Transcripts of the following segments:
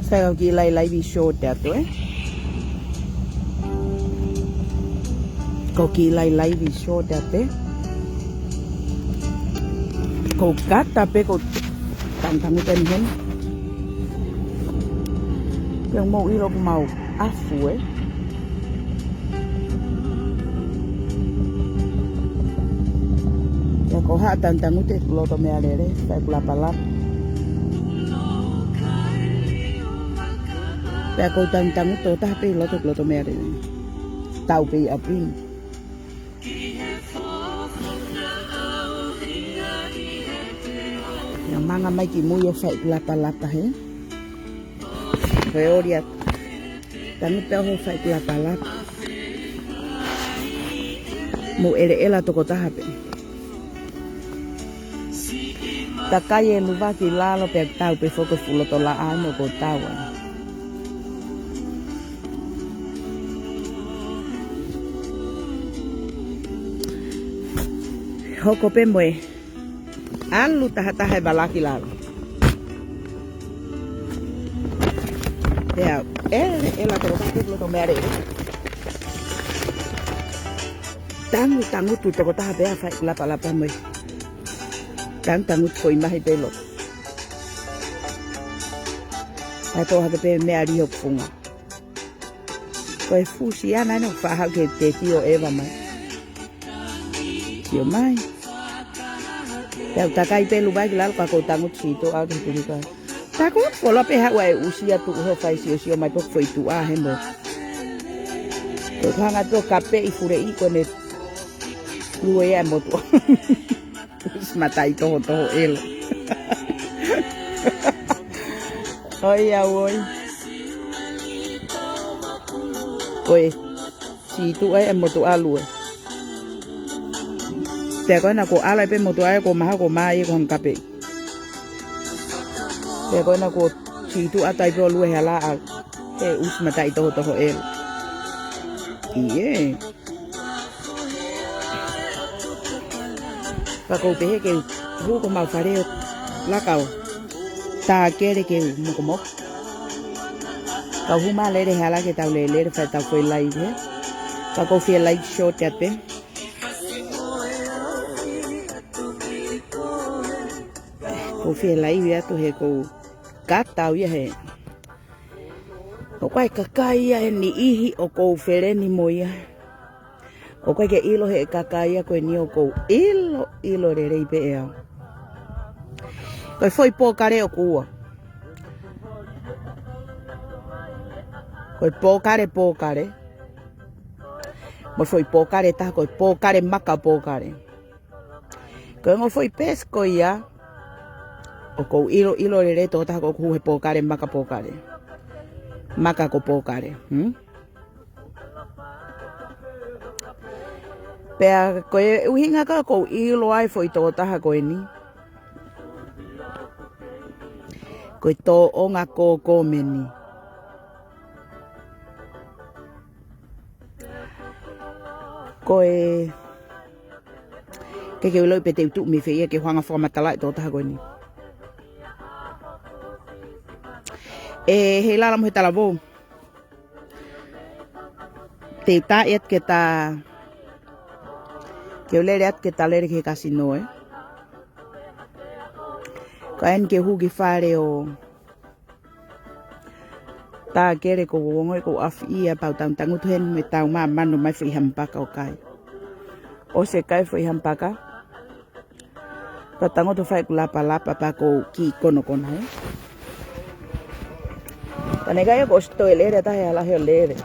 Saya kau lai vi short ya tu Kau lai vi short ya tu Kau kat tapi kau tang ten yang mau ilo mau afu ya kau ha tang ute lo to me alere sai kula palap ya kau tang ute tapi lo to me alere tau pe apin yang manga mai ki mu yo sai kula palap he Veoria también te ojo fai la palabra mu ela toko tahape ta calle luva ki lalo pe tau pe foko fulo to la ano ko tawa hoko pe moe alu taha balaki lalo ya ela toko tahape lo mere tangu tu toko tahape fa la palapa moe tangu foi mai pelo ato ha pe me ari ho funga ko fusiana no fa ha ke te tio eva mai tio mai ya takai pelu ba kilal ka ko tangu sito a ke tulika tako folo pe ha wa usia tu ho fa sio mai po foi tu a hembo to hanga to kape I fure I con el luwe ya moto matai todo el oye voy oye si tú hay en moto algo te acuerdas con ala pe moto hay con más y con kape te acuerdas con si tú atai por luwe ala us matai todo el y và cô bé kêu hú con màu phá đeo lá cầu ta kê để kêu một con mốc cầu hú má lấy để hà lá cái tàu lấy phải tàu phơi lấy thế và cô phía lấy short chặt thế cô phía lấy vậy tôi hay cô cắt tàu vậy hệ cô quay cả cây vậy ni ý ở cô phía lên ni mồi o koe ke ilo he kakaia koe ni o kou ilo re rei pe eo. Koe foi pōkare o kua. Koe pōkare. Mo foi pōkare taha koe pōkare maka pōkare. Koe ngo foi pesko ia o kou ilo re rei tō taha koe kuhe pōkare maka pōkare. Maka ko pōkare. Pea koe uhinga ka kou ilo ai foi tō taha koe ni. Koe tō onga kō meni. Koe ke uloi pe te utu mi whia ke huanga whamatalai tō taha koe ni. Heilala mo he talavo. Te taet ke ta ke ulere at ke talere ke kasino kaen ke hugi fare o ta kere ko ngoi ko afia pau tangu tuen me tau ma mano mai fui hampaka o kai o se kai fui hampaka ta tango to fai lapa pa ko ki kono tanega yo ko sto elere ta ya la helere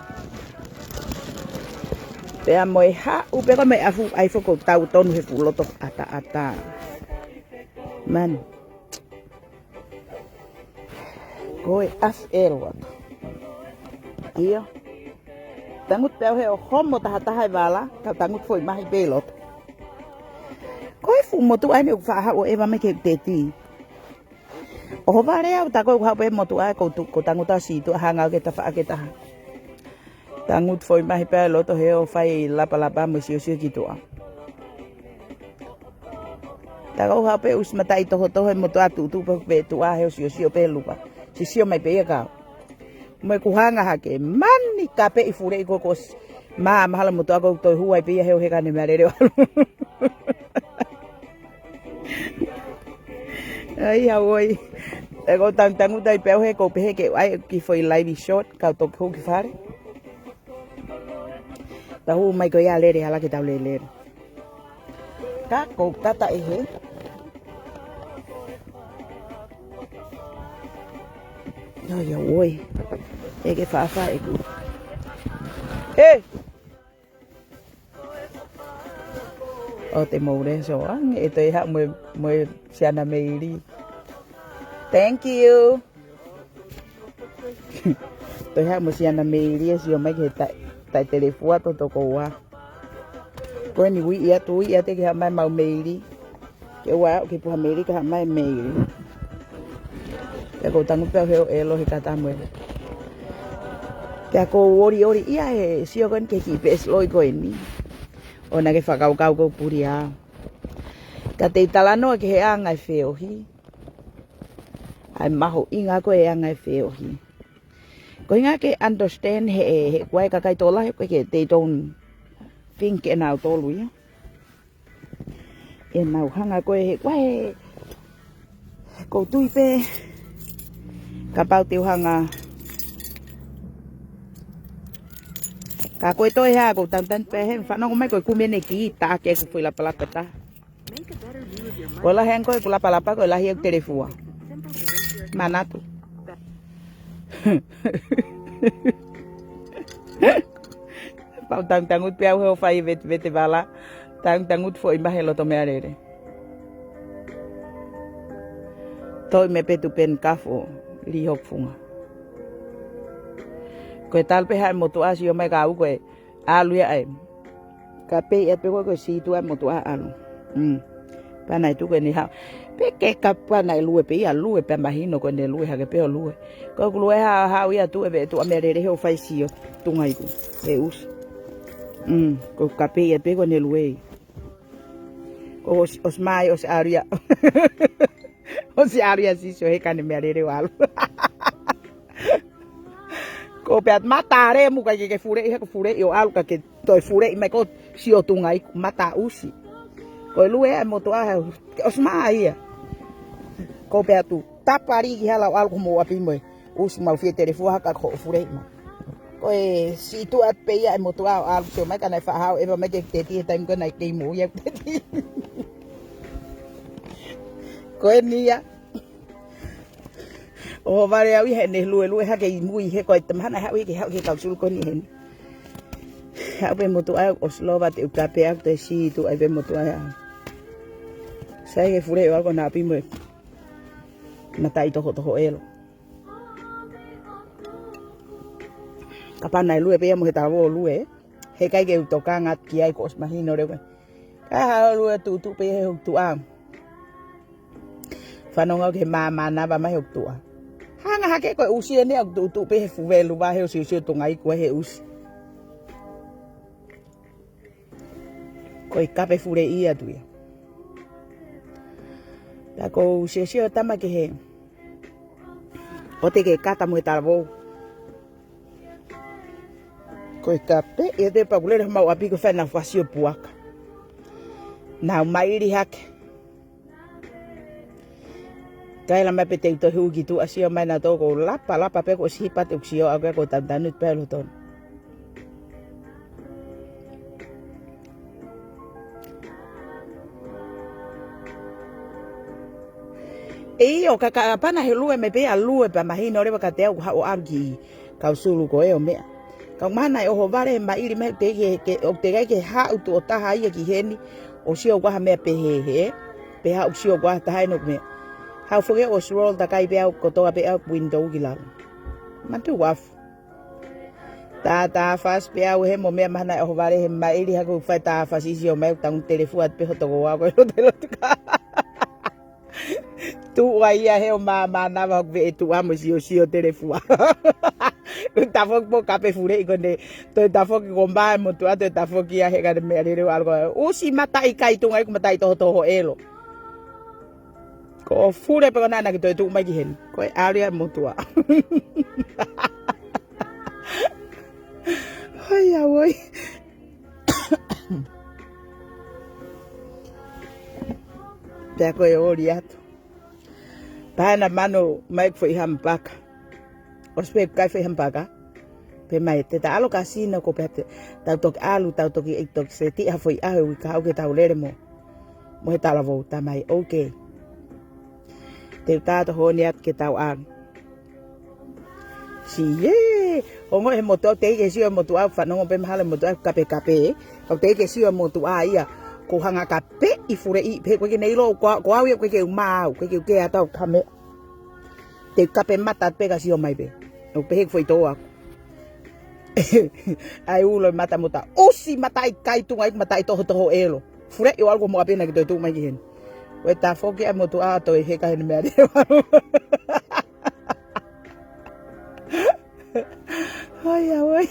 pea moe ha upe ko me afu ai foko tau tonu he fuloto ata man koe af erwa ia tangut peo he o homo taha vala ka tangut foi mahi belot koe fu motu ai me fa ha o eva me ke teti o vare au ta ko ha pe motu ai ko tanguta si tu hanga ke ta fa ke ta tangut foi mahi peloto he o fai lapa mo sio kitoa ta ko hape us matai to he moto atu tu pe tu a he sio pe lupa si sio mai pe ka Mo kuhanga hake mani kape I fure I kokos. Mahala motu ako toi huai pia heo heka ni merere walu. Ai hawoi. Ego tangu dai peu he ko pe ke ai ki foi live shot ka to ko ki fare. Ta hu mai ko ya lere hala ki ta lere. Ka ko tata e he. Ai hawoi. E ke fa e ku. Hey. O te maure so ang e te ha mo Seinimili. Thank you. Te ha mo Seinimili si o mai ke tai telefua to ko wa. Ko ni wi ia tu ia te ke ha mai mau Mili. Ke wa ke pu Mili ka mai Mili. Ya ko tangu pe he elo he kata mo. Ke ko ori ia he si o kan ke ki pes loi ko ni. Ona ke fakatokanga ko puria. Ka te talano ke he anga feohi. Ai maho inga ko e anga feohi. Ko inga ke understand he kwai ka kai tola he ke they don't think enau tolu ya. Enau hanga ko he kwai ko tuipe ka pau te hanga. Ka koe toi ha ko tan pe he fa no mai ko ku mene ki ta ke ku foi la Palaku ta. Ko la hen ko la Palaku ko la hi telefua. Manatu. Pau tangut pe au fai vete bala. Tangut foi mahelo to mearere. Toi me petu pen kafo li hok funga. Ko tal pe ha motu asio mai ka u ko alu ya ai kape e pe ko si tu motu alu pana tu ko ni ha pe ke kapa na lue pe ya lue pe mahino ko ne lue ha ke pe lue ko lue ha ya tu e tu amerire ho fai sio tu ngai ku e us ko kape e pe ko ne lue ko os mai os aria os aria si so he kan amerire walu ko peat matare mu ka ke fure he ko fure yo alu ka ke toi fure mai ko sio tungai mata usi ko lue mo to a os mai ko peat tu tapari ki hala alu mo api mo usi mau fie telefo ha ka ko fure ma ko e si tu at pe ya mo to a alu so mai ka na fa ha e ba mai ke te ti time ko na ke mo ya ko ni ya o vare au he ne lue ha ke mui he ko te mana ha ke ka sul ko ni hen ha be motu a oslova te kape ak te si tu ai be motu a sai ke fure algo na pi mo matai to elo kapana lue pe mo he ta vo lue he kai ke taukape ki ai ko imagino re ka ha lue tu pe he tu a fa no ke mama na ba mai tu a hanga hake ko usi ne ak tu pe fu velu ba he usi tu ngai ko he usi ko kape fure ia tu ya ta ko usi tama ke he o te ke kata mo tarbo ko kape e de pa gule ma api ko fa na fasio puaka na mai ri hake kai la mape te to hu gitu asio mai na to ko lapa pe ko si pat uksio aga ko tantanut pe lo ton e o ka pana he lue me pe a lue pa mahino re ka te o argi ka usulu ko e o me ka mana o hovare mai ri me te ke o te ke ha u to ta ha ia ki heni o sio wa me pe he pe ha uksio wa ta no me how forget was roll da kai bea ko to be up window gila matu waf ta fas bea he mo me mana o vare he mai ri ha ko fa ta fas isi o me tang telefo at pe to wa ko te lo tu wa ia he o mama na va be tu amo si o telefo ta fo po kape fure ko ne to ta fo ko ba mo tu ate ta fo ki he ga me ri algo o si mata i kai tu ngai ko mata i to elo ko fure pe na ki to tu mai ki hen ko area motua Ai oi. Pea koe ori atu. Paana mano mai foi hampaka. Ospe kai foi hampaka. Pe mai te ta alo kasino ko pe tau tok alu tau tok I tok se ti ha foi aho I ka o ke tau lere mo. Mo he tala volta mai okay. Te tato honi at ke tau ang. Si ye. Ongo he moto te ke sio moto a whanongo pe mahale moto a kape. Kau te ke sio moto a ia. Ko hanga kape I fure I pe koe ke neilo ko au ia koe ke umau. Koe ke atau kame. Te kape mata pe ka sio mai pe. O pe hek foi toa. Ai ulo mata mota. Osi mata I kai tunga I mata I toho elo. Fure I algo mo apena ke tu mai ki hen. Koe ta foki a moto a to he ka hen mea de. Ai ai.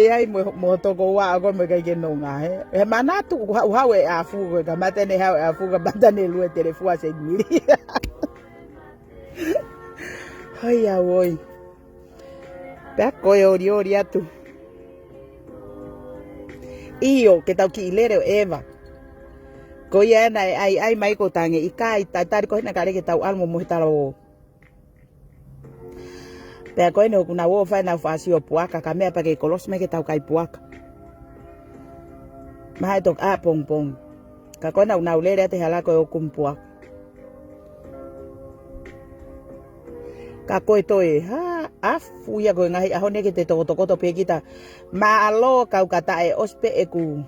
Ai mo toko wa ko me kai ke no nga he. E mana tu ha we a fu ko ka mate ne ha a fu ka mata ne lu telefone Seinimili. Ai ai. Pea koe ori atu. Io ke tau ki lere o Eva. Ko ia na ai mai ko tange I kai tari ko na kare ke tau almo mo hitalo. Pea koe no kuna wo fai na fasi o puaka ka mea pa ke kolos me ke tau kai puaka. Mahai tok a pong. Ka koe na una ulere te hala koe o kumpuaka. Ka koe toe ha afu ia koe ngahi ahone ke te tokoto pe kita. Ma alo kau kata e ospe e ku.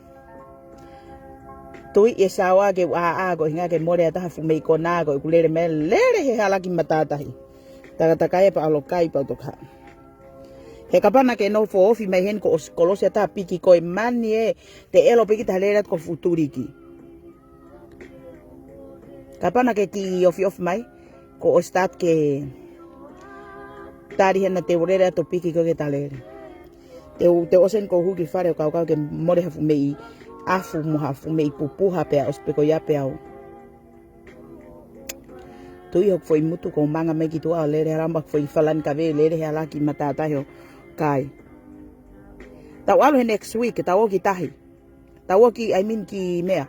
Tui e sawa ke a ko hinga ke more ata fu mei kona ko kulere me lere he hala ki matatahi. Taka kai pa alo kai pa toka. He kapana ke no fo ofi mai hen ko kolos ata piki ko mani e te elo piki ta lere ko futuriki. Kapana ke ki ofi mai ko o start ke tari hena te orere to piki ko ke talere. Te osen ko huki fare kau ke more hafu mei afu mo hafu mei pupuha pe ospe ko ya pe au. Tui hok foi mutu ko manga me ki tua lere ramba foi falan ka ve lere he ala ki matata ho kai. Tau alo he next week tau ki tahi. Tau ki ki mea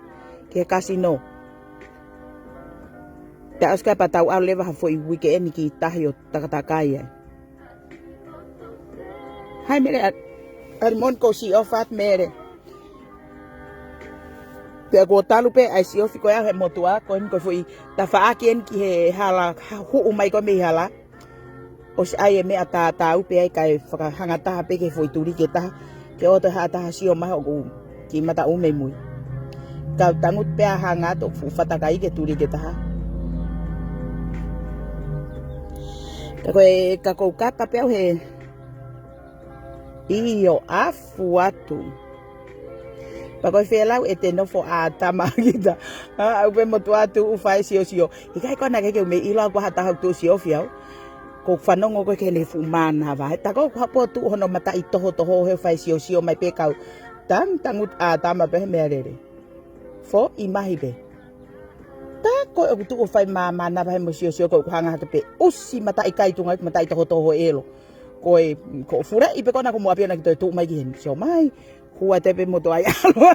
ke kasino. Te aska pa tau alo leva foi weekend ki tahi o takatakaya. Hai mere armon ko si ofat mere. Pea ko talu pe ai si ofi ko ya he motua ko en ko foi ta fa ki en ki he hala hu umai ko me hala. O si ai me ata tau pe ai kai fa hanga ta pe ke foi turi ke ta ke o te ha ta si o mai o ki mata u me mui. Ka tangut pe hanga to fu fata kai ke turi ke ta. Ka ko kata pe he io afu atu. Pako felau e te nofo a tama kita. Au pe motu atu u fai sio. Ikai kona ke me ilo ko hata hau tu sio fiau. Ko whanongo ko ke ne fumana va. Ta ko hapo tu hono mata I toho he fai sio mai pe kau. Tangut a tama pe me arere. Fo I mahi pe. Ta ko o tu o fai mama na va mo sio ko hanga pe. Usi mata I kai tunga mata I toho elo. Ko fura I pe kona ko mo apia na ki tu mai ki hen sio mai. Hua te pe moto ai alu.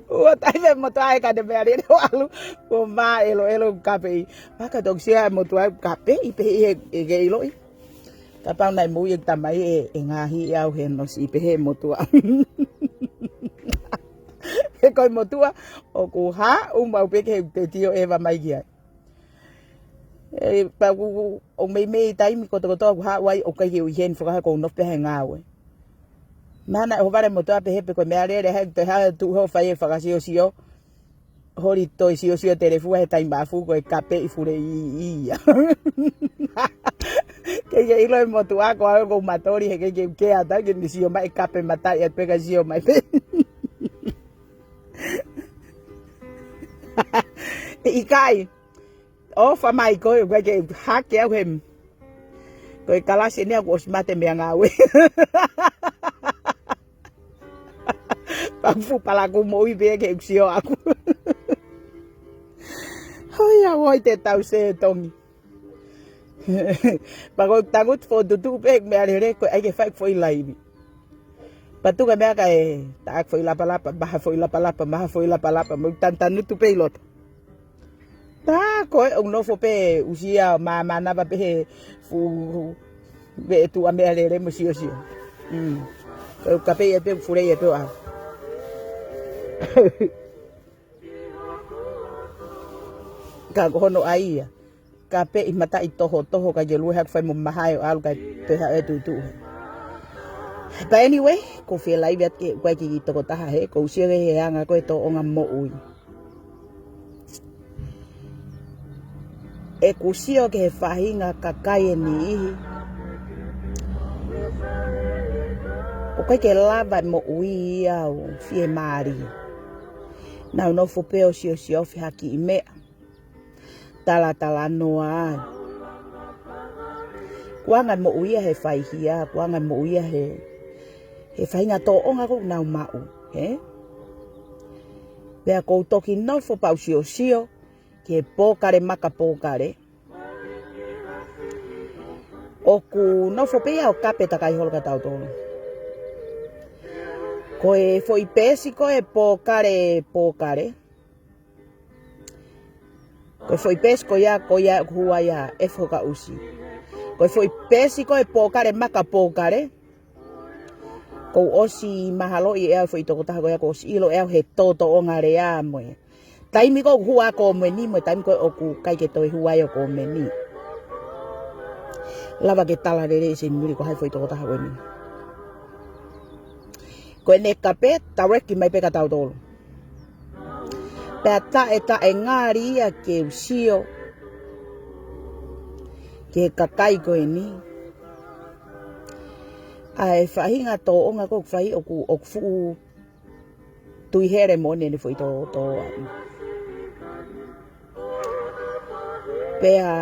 Hua te pe moto ai ka de pe ari no alu. Ko ma elo kape. Fakatokanga moto ai kape I pe e ge ilo I. Ka pau nai mu I tamai e ngahi au he no si pe he moto. He koi motua o ku ha mau pe ke te tio Eva mai ki ai. E pa o me taimi ko to ha wai o kai u hen fo ko no pe ngawe. Mana o vare moto ape hepe ko me arere he te ha tu ho fai fakasio hori to sio telefua he taimba fu ko kape I fure I. Ke ilo moto a ko matori he ke ata ke ni sio mai kape mata e pega sio mai. Ikai o fa mai ko ke hake au hem. Ko Kalasi ne ko smate me ngawe. Fu Palaku mo I be ke sio aku. Hoi te tau se tongi. Pag tangut fo dudu pek me alere ko ai ke fai foi laivi. Patu ka me ka tak foi la palapa, baha foi la palapa, maha foi la palapa, mo tantanu tu pe lot. Ta ko o no fo pe usia mama na ba pe fu be tu ame alere mo sio sio. Ko kape e pe fure e pe a. Ka hono ai. Kape i mata i toho ka je luha fai mo mahai o alu ka pe ha e tu. But anyway, ko feel like that ke kwa ki to ta ha he ko sia he anga ko to onga mo ui. E ko sia ke fahinga ka kai ni. O kai ke lava mo ui au fie mari. Na no fo pe o sia fi haki i me. Tala noa. Kuanga mo ui he fai hia, kuanga mo ui he whainga tō onga ko nau mau, he? Pea kou toki no fo pau sio, ke pōkare maka pōkare. Oku no fo pea o kape takai holka tau tōnu. Ko e fo i pēsi ko e pōkare. Ko e fo i pēsi ko ia hua ia e foka usi. Ko e fo i pēsi ko e pōkare maka pōkare. Ko osi mahalo i ea fo i toko taha ko ia ko osi ilo ea he toto o ngā rea moe. Taimi ko hua ko me ni moe, taimi ko oku kai ke toi hua i ko me ni. Lava ke tala rere Seinimili ko hai fo i toko taha ko ni. Ko e ne kape, taweki mai peka tau tolo. Pea ta e ngāri ia ke usio. Ke kakai ko e ni. Ai whahinga tō onga ko whai oku fu tui here mo nene fo i tō Pea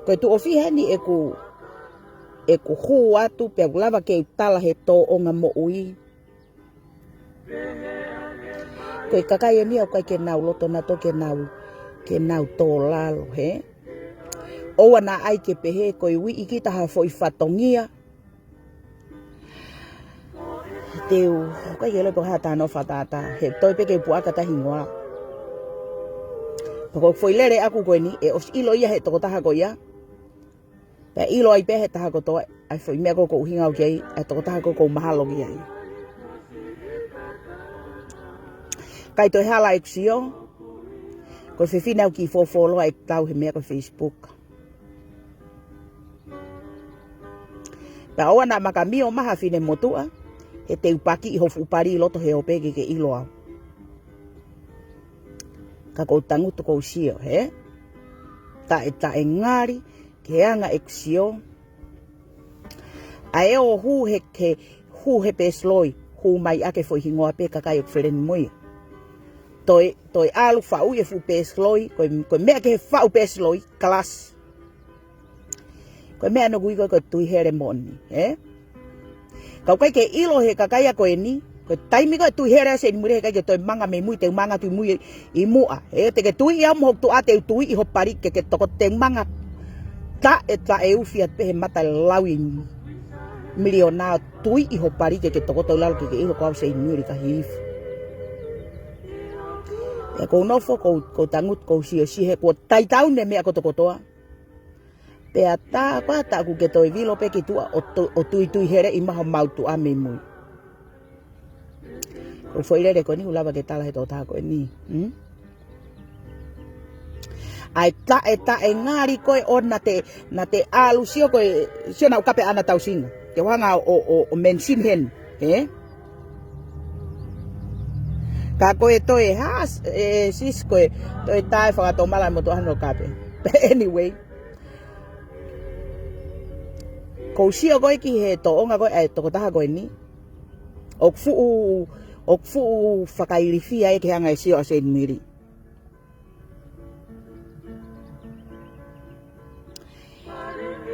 koe tu ofihani e ku hu atu pea lava ke tala he tō onga mo ui. Koe kakai e ni au kai ke nau loto na to ke nau tō lalo he. Oua na ai ke pehe koe wi iki taha fo i whatongia. Teu, kai ke lepo hata no whatata, he toi peke puaka tahi ngoa. Pako foi lere aku koe ni, e os ilo ia he toko taha ko ia. Pea ilo ai pehe taha ko toa, ai foi mea ko uhinga o kei, ai toko taha ko mahalo ki ai. Kai toi hala eksio, ko fefine au ki fofolo ai tau he mea ko Facebook. Pea oa na makami o maha fine motua, he te upaki i hofu upari i loto he opege ke iloa. Ka kou tangutu kou sio, he? Ta e ngari, ke anga eksio. A eo hu he pesloi, hu mai ake foi hingoa pe kakai o kfereni moi. Toi alu fau e fu pesloi, koe mea ke he fau pesloi, Kalasi. Koe mea no gui koe tui here moni, he? Kau kai ke ilo he kakaya koe ni, koe taimi koe tui here Seinimili he kai ke toi manga me mui, te manga tui mui i mua. Te ke tui ia mohok tu a te tui i hopari ke toko te manga ta e ufiat pehe mata lawi miliona tui i hopari ke toko tau lalo ke ilo kau Seinimili ka hifu. E kou nofo, kou tangut, kou sio he, kou taitau ne mea ko toko toa. Pea ta ku ke toi vilo pe ki tua o tui here i maho mautu a me mui. Ko foi lere ko ni ulava ke tala he tō taha ko ni. Ai ta e ngari koe o na te alu sio koe, sio na ukape ana tau singa. Ke wanga o mensin hen, he? Ka koe toi has, sis koe, toi tae whakatomala mo tu hano kape. Anyway, kou sio koe ki he tō onga koe ai toko taha koe ni. Ok fu whakairifia e ke hanga e sio a Seinimili.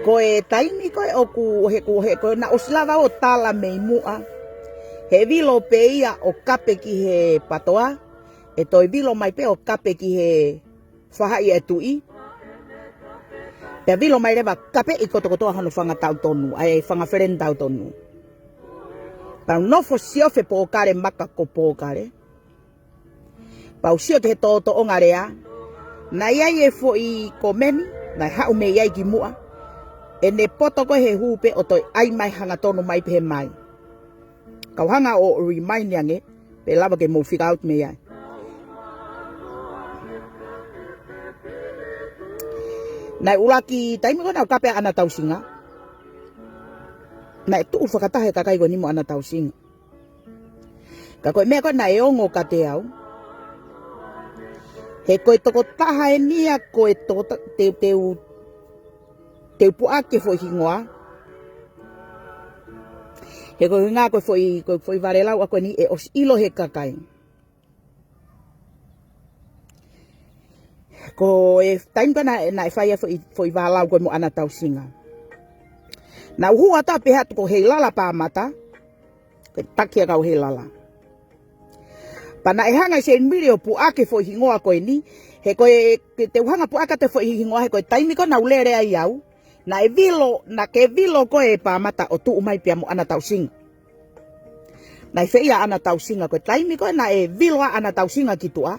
Koe taimi koe oku he koe na oslava o tala mei mua. He vilo pe ia o kape ki he patoa. E toi vilo mai pe o kape ki he whahai e tui. Pe vilo mai rewa kape I kotokotoa hano whangatau tonu, ai whangawherentau tonu. Pau nofo siofe pōkare maka ko pōkare. Pau sio ke he tōto o ngarea, na iai e fo I komeni, na hau me iai ki mua, e ne potoko he hupe o toi ai mai hanga tonu mai pehe mai. Kau hanga o remind yange, pe lava ke mo figure out me iai. Nai ulaki taimi ko na kape ana tausinga. Nai tu whakatahe kakai ko ni mo ana tausinga. Ka koe mea ko na e ongo ka te au. He koe toko taha e nia koe toko teu puake fo hingoa. He koe ngā koe foi varelau a koe ni e os ilo he kakai. Ko e taim kana na e whaia foi valau koe mo ana tausinga. Na uhua ta peha tuko heilala pāmata, koe takia kau heilala. Pana e hanga Seinimili o puake foi hingoa koe ni, he koe te uhanga puaka te foi hingoa he koe taimi ko na ulere ai au, na e vilo, na ke vilo koe e pāmata o tuu mai pia mo ana tausinga. Na e whaia ana tausinga koe taimi koe na e vilo ana tausinga ki tua.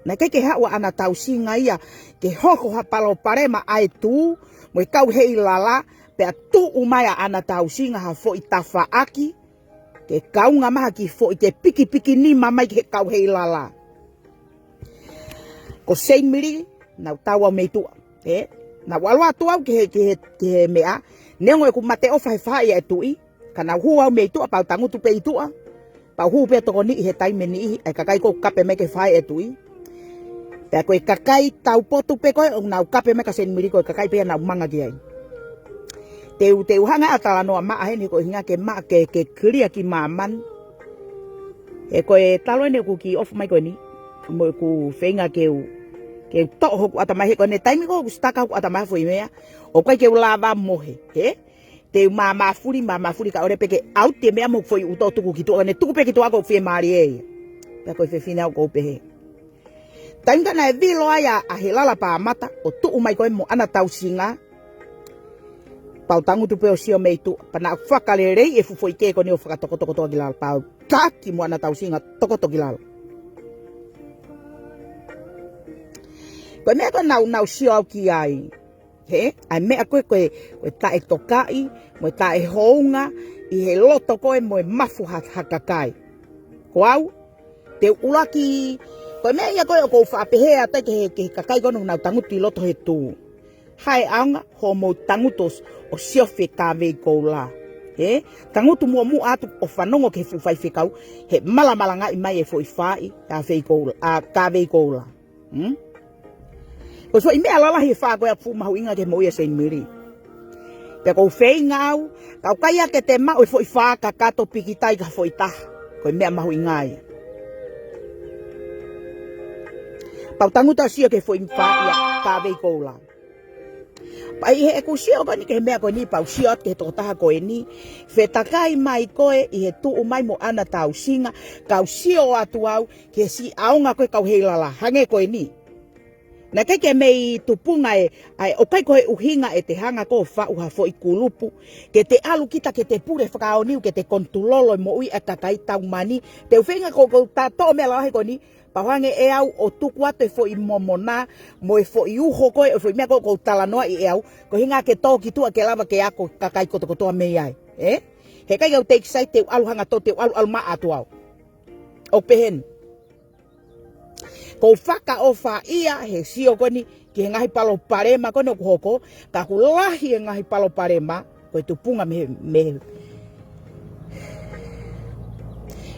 Na keke hawa ana tausinga ia ke hoko ha palo parema ai tu mo e kau heilala pe tu umaya ana tausinga ha fo itafa aki ke kau nga maha ki fo ite piki ni mamai ke kau heilala. Ko Seinimili na tawa me tu na walwa tu au ke mea nengo e ku mate o fai e tui kana huwa me tu pa tangu tu pe tu pa hu pe to ni he taime ni e kakai ko kape me ke fai e tui. Pea koe kakai tau potu pe koe, o nau kape me ka Seinimili koe kakai pe nau manga ki ai. Teu hanga atala noa maa heni koe hinga ke maa ke kria ki maaman. E koe talo ene ku ki off mai koe ni, mo ku whenga ke to'o hoku atamahe koe ne taimi ko staka hoku atamahe fo imea, o koe ke lava mohe, he? Teu mamafuri ka ore peke au te mea mo foi uto tuku ki toa, ne tuku pe ki toa ko fie maari e. Pea koe fefine au ko pehe. Tainga na e vilo aya a heilala pāmata o tuu mai koe mo ana tausinga. Pau tangu tu peo sio meitu. Pana whakarerei e fufo ike ko ni o whakatokotoko ki lalo. Pau taki mo ana tausinga tokoto ki lalo. Koe mea koe nau sio au ki ai. He? Ai mea koe tae tokai, mo tae hounga, I he loto koe mo e mafu hakakai. Ko au, te ulaki... Koe mea ia koe o kou whaapehea tai ke kakai kono nau tangutu I loto he tū. Hae aunga ho mo tangutos o siofe ka vei kou la. He? Tangutu mua mu atu o whanongo ke whai whekau he malamala ngai mai e fo I whai ka vei kou la. Ko so I mea lala he wha koe a fumahu inga ke mo ia Seinimili. Pea kou whei ngau, kau kai ake te mao e fo I wha ka kato pikitai ka fo I taha. Koe mea mahu ingai. Pau tanguta sio ke foi mfaia ka vei koula. Pai he ku sio ko ni ke mea ko ni pau sio ke to taha ko ni fetakai mai koe I he tu mai mo ana tausinga kau sio atu au ke si aunga koe kau heilala hange ko ni. Na ke mei tupunga ai o kai koe uhinga e te hanga ko fa uha fo I kulupu ke te alu kita ke te pure whakaoniu ke te kontulolo mo ui atakai tau mani te uwhenga ko ta to mea lahe ko ni Pawange e au o tuku atu e fo I momona, mo e fo I uho koe, e fo I mea koe kou talanoa I e au, ko hinga ke tōki tua ke lava ke ako kakai kotokotoa mei ai. He kai au teiki sai teu alu hanga tō teu alu maa atu au. O pehen. Kou whaka o wha ia he sio koni ki he ngahi palo parema kone o kuhoko, ka hulahi he ngahi palo parema, koe tupunga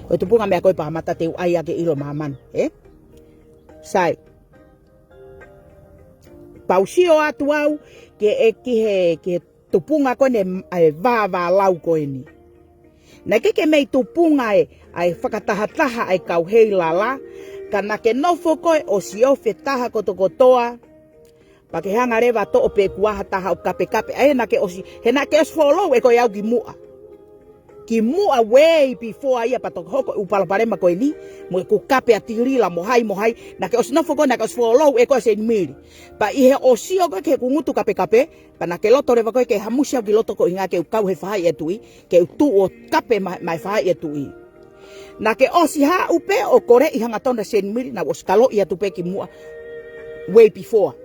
Koe tupunga mea koe pāmata teu ai ake ilo maman. Sai. Pau sio atu au ke ke tupunga kone ai vāvā lau koe ni. Na ke mei tupunga ai whakatahataha ai kau heilala, kana ke nofo koe o siofe taha kotokotoa, pa ke hanga rewa to o pe kuaha taha o kape. Ai he na ke osi follow e koe au ki mua. ki mua way before ia patok hoko upalo parema ko ini mo ku kape atirila mo hai na ke osna foko na ke follow e ko Seinimili pa ihe osio ko ke ngutu kape pa na ke loto re ko ke hamusia ki loto ko inga ke kau he fahai etui ke tu o kape mai fahai etui na ke osi ha upe o kore i hanga tonda Seinimili na oskalo ia tupe ki mua way before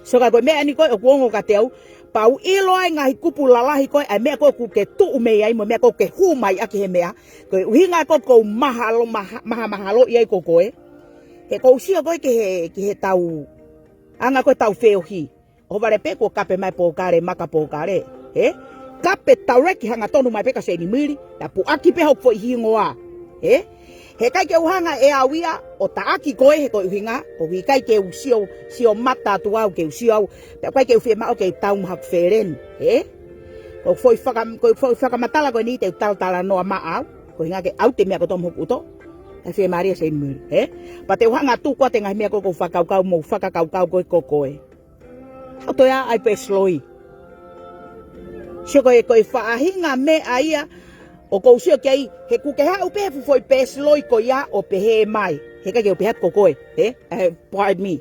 so ka ko me ani ko o kuongo ka teu pau iloa ngai kupu lalahi ko ai me ko ku ke tu me ai mo me ko ke hu mai aki he mea ko hinga ko mahalo ia ko ko he ko sia ko ke he tau anga ko tau feohi o vale pe ko kape mai po kare maka po kare he kape tau reki hanga tonu mai pe ka Seinimili ta pu aki pe hok fo hingoa he kai ke uhanga e awia o taaki koe he ko uhinga ko hi kai ke sio mata tu au ke sio pe kai ke ufie ma o ke tau hak feren ko foi faka matala ko ni te tala no ma au ko hinga ke au te me ko tom hok uto e fie maria Seinimili pa te uhanga tu ko te ngai me ko fakau mo fakakau ko koe o to ya ai pe sloi sio ko fa hinga me aia o ko sio kei he ku ke ha upe foi pes loi ko ya o pe he mai he ka ke o pe hat ko koe pardon me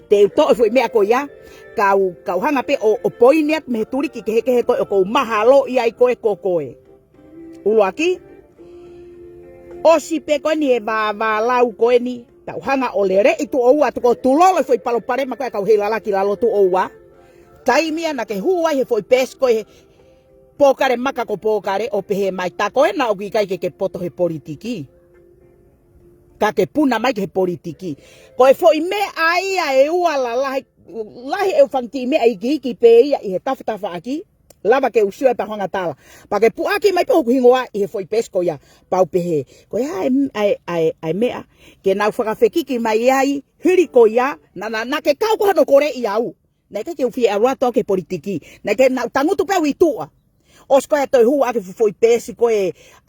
te to foi me ko ya kau hanga pe o poinet me turi ki ke he ko mahalo ia ko koe ulo aki o si pe ko ni ba lau ko ni tau hanga o lere itu o wa to ko tulolo foi palo pare ma ko ka heilala ki lalo tu o wa taimia na ke huwa he foi pes ko he pokare maka ko pokare o pehe mai tako na o kai ke poto he politiki ka ke puna mai ke he politiki ko e foi me ai e uala lahi e fanti me ai ki pe ia i he tafa aki lava ke usua pa hanga tala pa ke pu aki mai po hingoa i he foi pesko ya pau pehe ko ai mea ke na faka fekiki mai ai hiri ko ya na ke kau ko no kore iau na ke ufi a rato ke politiki na ke na tangutu pe witua os ko to hu a ke foi pes ko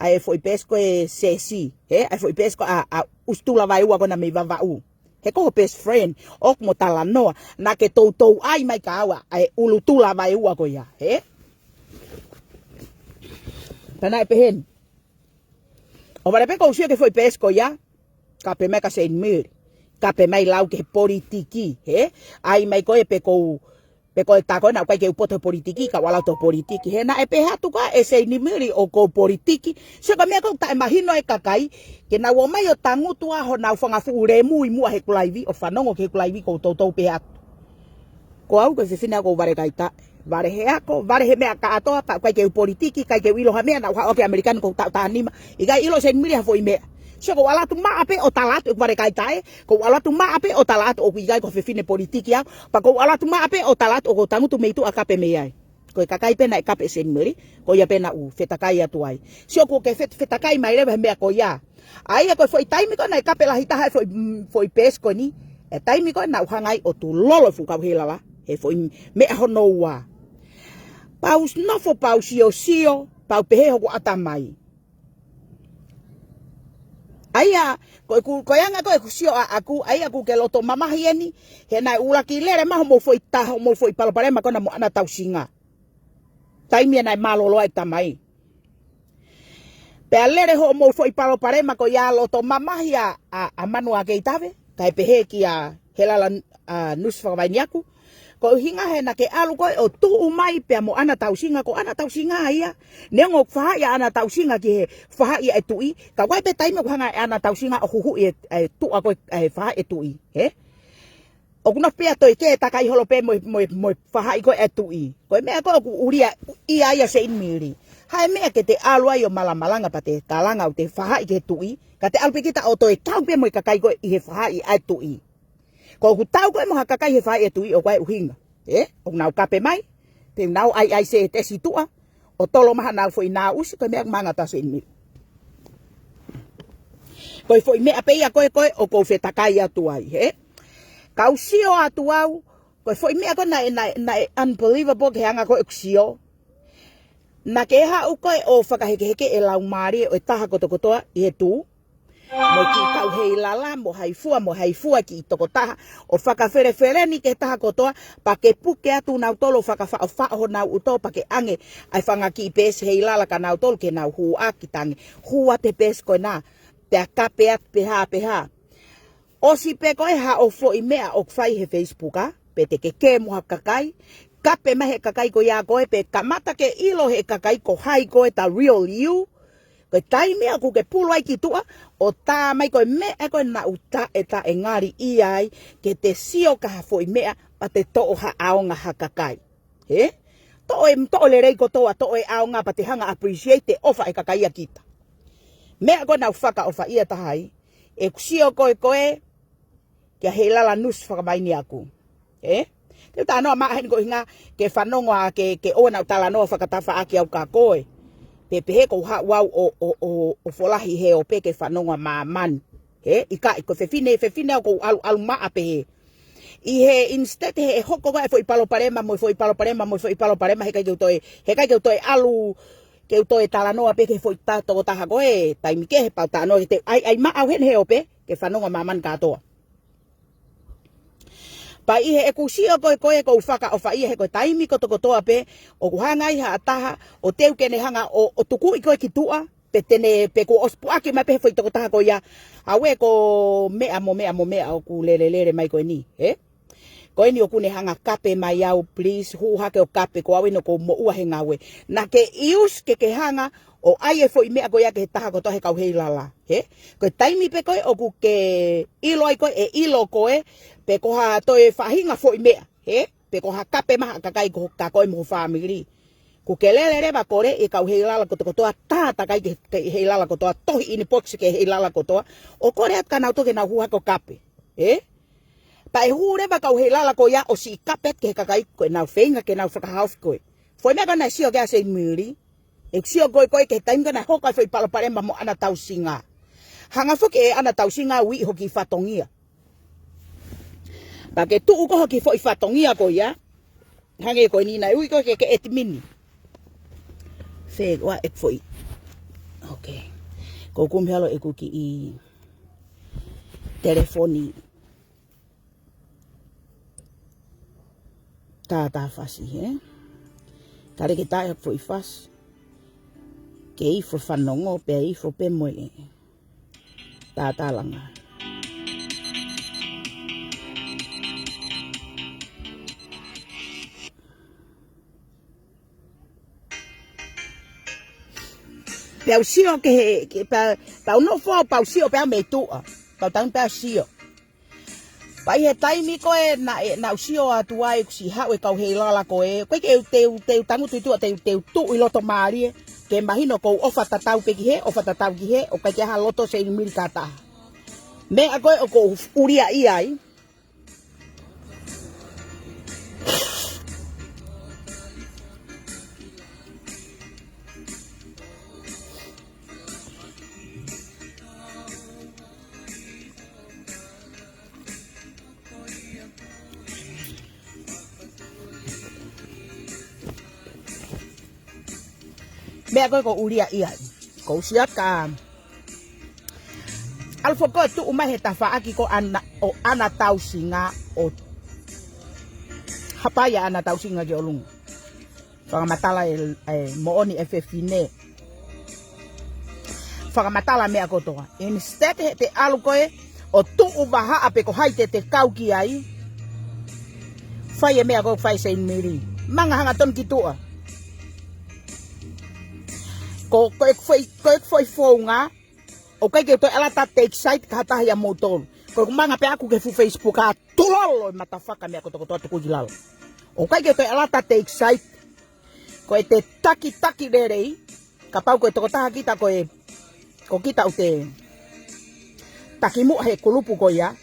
ai foi pes ko sesi ai foi pes ko a ustula vai u agora me va u he ko best friend ok mo tala no na ke to ai mai ka wa ai ulutula vai u ago ya pana pehen o vale pe ko usio ke foi pes ko ya kape me ka Seinimili kape mai lau ke politiki ai mai ko pe ko ta ko na kai ke poto politiki ka wala to politiki he na e pe hatu ka e Seinimili o ko politiki so ka me ko ta imagino e kakai ke na wo mai o tangutu a ho na fanga fu re mu he kulaivi o fanongo ke kulaivi ko to pe hatu ko au ke fefine ko vare kaita vare he ako vare he me ka ato ta kai ke politiki kai ke wilo ha me na o ke american ko ta anima i ga ilo Seinimili ha foi me so ko wala tu ma ape o talato vare kaitae ko wala tu ma ape o talato o kuigai ko fefine politiki ya pa ko wala tu ma ape o talato o tangutu meitu akape me ai ko kakai pena e kape Seinimili ko ya pena u fetakai atu ai so ko ke fetakai mai le me ko ya ai ko foi taimi ko na kape la hita foi pesko ni e taimi ko na hangai o tu lolo fu ka heilala e foi me hono wa paus no fo pausio pau pehe ho atamai aya ko yanga ko sio aku aya ku ke loto mama hieni he na ula ki lere ma mo foi palo pare ma kona mo ana tausinga taimi na malo lo ai tamai pe lere ho mo foi palo pare ma ko ya loto mama hia a manu a keitave kai pehe ki a heilala nusfa vainiaku ko hinga he na ke alu ko o tu mai pe mo ana tausinga ko ana tausinga ia nengo fa ya ana tausinga ki fa ia etui ka wai pe taime ko hanga ana tausinga o huhu e tu ako fa etui o kuna pe to ke ta kai holo pe mo fa i ko etui ko me ko uria ia Seinimili hai me ke te alu ai o malamalanga pa te talanga o te fa i ke etui ka te alu pe kita o to e tau pe mo ka kai ko i fa i etui ko ku tau ko mo hakakai he fai etui o kai uhinga o nau kape mai pe nau ai se te situa o tolo maha nau foi na usi ko me manga ta Seinimili ko foi me ape ia ko o ko fetakai atu ai kau sio atu au ko foi me ko na unbelievable ke hanga ko sio na ke ha u ko o fakaheke e lau mari o taha ko tokotoa i tu Mo ki kau heilala, mo haifua ki toko taha. O whakawherewhere ni ke taha kotoa, pa ke puke atu nau tolo whakawhao nau uto, pa ke ange, ai whanga ki pēs heilala ka nau tolo, ke nau hua ki tangi. Hua te pēs koe nā, te kape at peha. O si pe koe ha o fo i mea o kwhai he Facebooka, pe te ke moha kakai, kape mahe kakai ko ia koe, pe kamata ke ilo he kakai ko hai koe ta real you, koe tai mea ku ke pulu ai ki tua, o tā mai koe mea koe na uta e ta e ngari i ai, ke te sio ka ha fo i mea, pa te to'o ha aonga ha kakai. He? To'o le rei kotoa, to'o e aonga, pa te hanga appreciate te ofa e kakai a kita. Mea koe nau whaka ofa ia tahai, e kusio koe, kia heilala nus whakamaini aku. Te ta noa maa ko hinga ke whanonga ke ona utala noa whakatafa aki au ka koe. Pehe ko wau o folahi he o pe ke whanonga maa man. Ika ko fefine au ko alu maa pehe. I he instead he hoko koe foi palo parema he kai ke utoe alu ke utoe tala noa pe ke foi tato taha koe. Taimi ke he pau ta noa ai maa au hen he o pe ke whanonga maa man katoa. Pa ihe e kusio koe ko whaka o wha ihe koe taimi ko toko toa pe o kuhanga iha ataha o teu kene hanga o tuku i koe ki tua pe tene pe ko ospu aki mai pe foi toko taha ko ia awe ko mea o ku lere mai koe ni koe ni o kune hanga kape mai au please hu hake o kape ko awe no ko mo ua he ngawe na ke ius ke hanga o ai e foi mea koe ia ke taha ko tohe kau heilala koe taimi pe koe o ku ke ilo ai koe e ilo koe pe ko ha toe whahinga fo i mea, pe ko ha kape maha kakai ko ka koe mo family. Ku kelele reba kore e kau heilala ko toa tata kai ke heilala ko toa tohi ini box ke heilala ko toa o kore at kanau toke na huha ko kape. Pa e hu reba kau heilala ko ya o si kape ke kakai ko na feinga ke na whakahauf koe. Foi mea kana sio ke Seinimili. E sio koe ke taim kana hoka foi palo paremba mo ana tausinga. Hanga foke e ana tausinga wi hoki fatongia. Pa ke tuu koho ki fo i whatongia ko ia. Hange ko ni nai ui ko ke etimini. Whegwa e fo i. Ok. Ko kumhalo e kuki i telefoni. Tā whasi, Kare ke tāia fo i whas. Ke i fo whanongo pe i fo pe moe. Tā langa. Pau sio ke pau no fo pau sio pau me tua. Pau tang pau sio. Pai he taimi koe na sio atu ai si hawe kau heilala koe. Koe ke te tangu tu tu i loto mari ke mahino ko ofa tatau pe ki he o kai ke ha loto Seinimili kata. Me a koe o ko uria i ai. Mea koe ko uria ia. Ko usia ka. Alfo koe tu umahe ta whaaki ko ana tausinga o hapaya ana tausinga ki olungu. Whakamatala mooni e fefine. Whakamatala mea kotoa. Instead he te alu koe o tu umaha ape ko haite te kauki ai. Whai e mea koe whai Seinimili. Manga hanga ton ki tua. Ko foi fonga o kai ke to ela ta take site ka ta ya motor ko manga pe aku ke fu Facebook a tulolo matafaka me ko to ku gilalo o kai ke to ela ta take site ko te taki derei ka pau ko to ta kita ko kita ute takimu he kulupu ko ya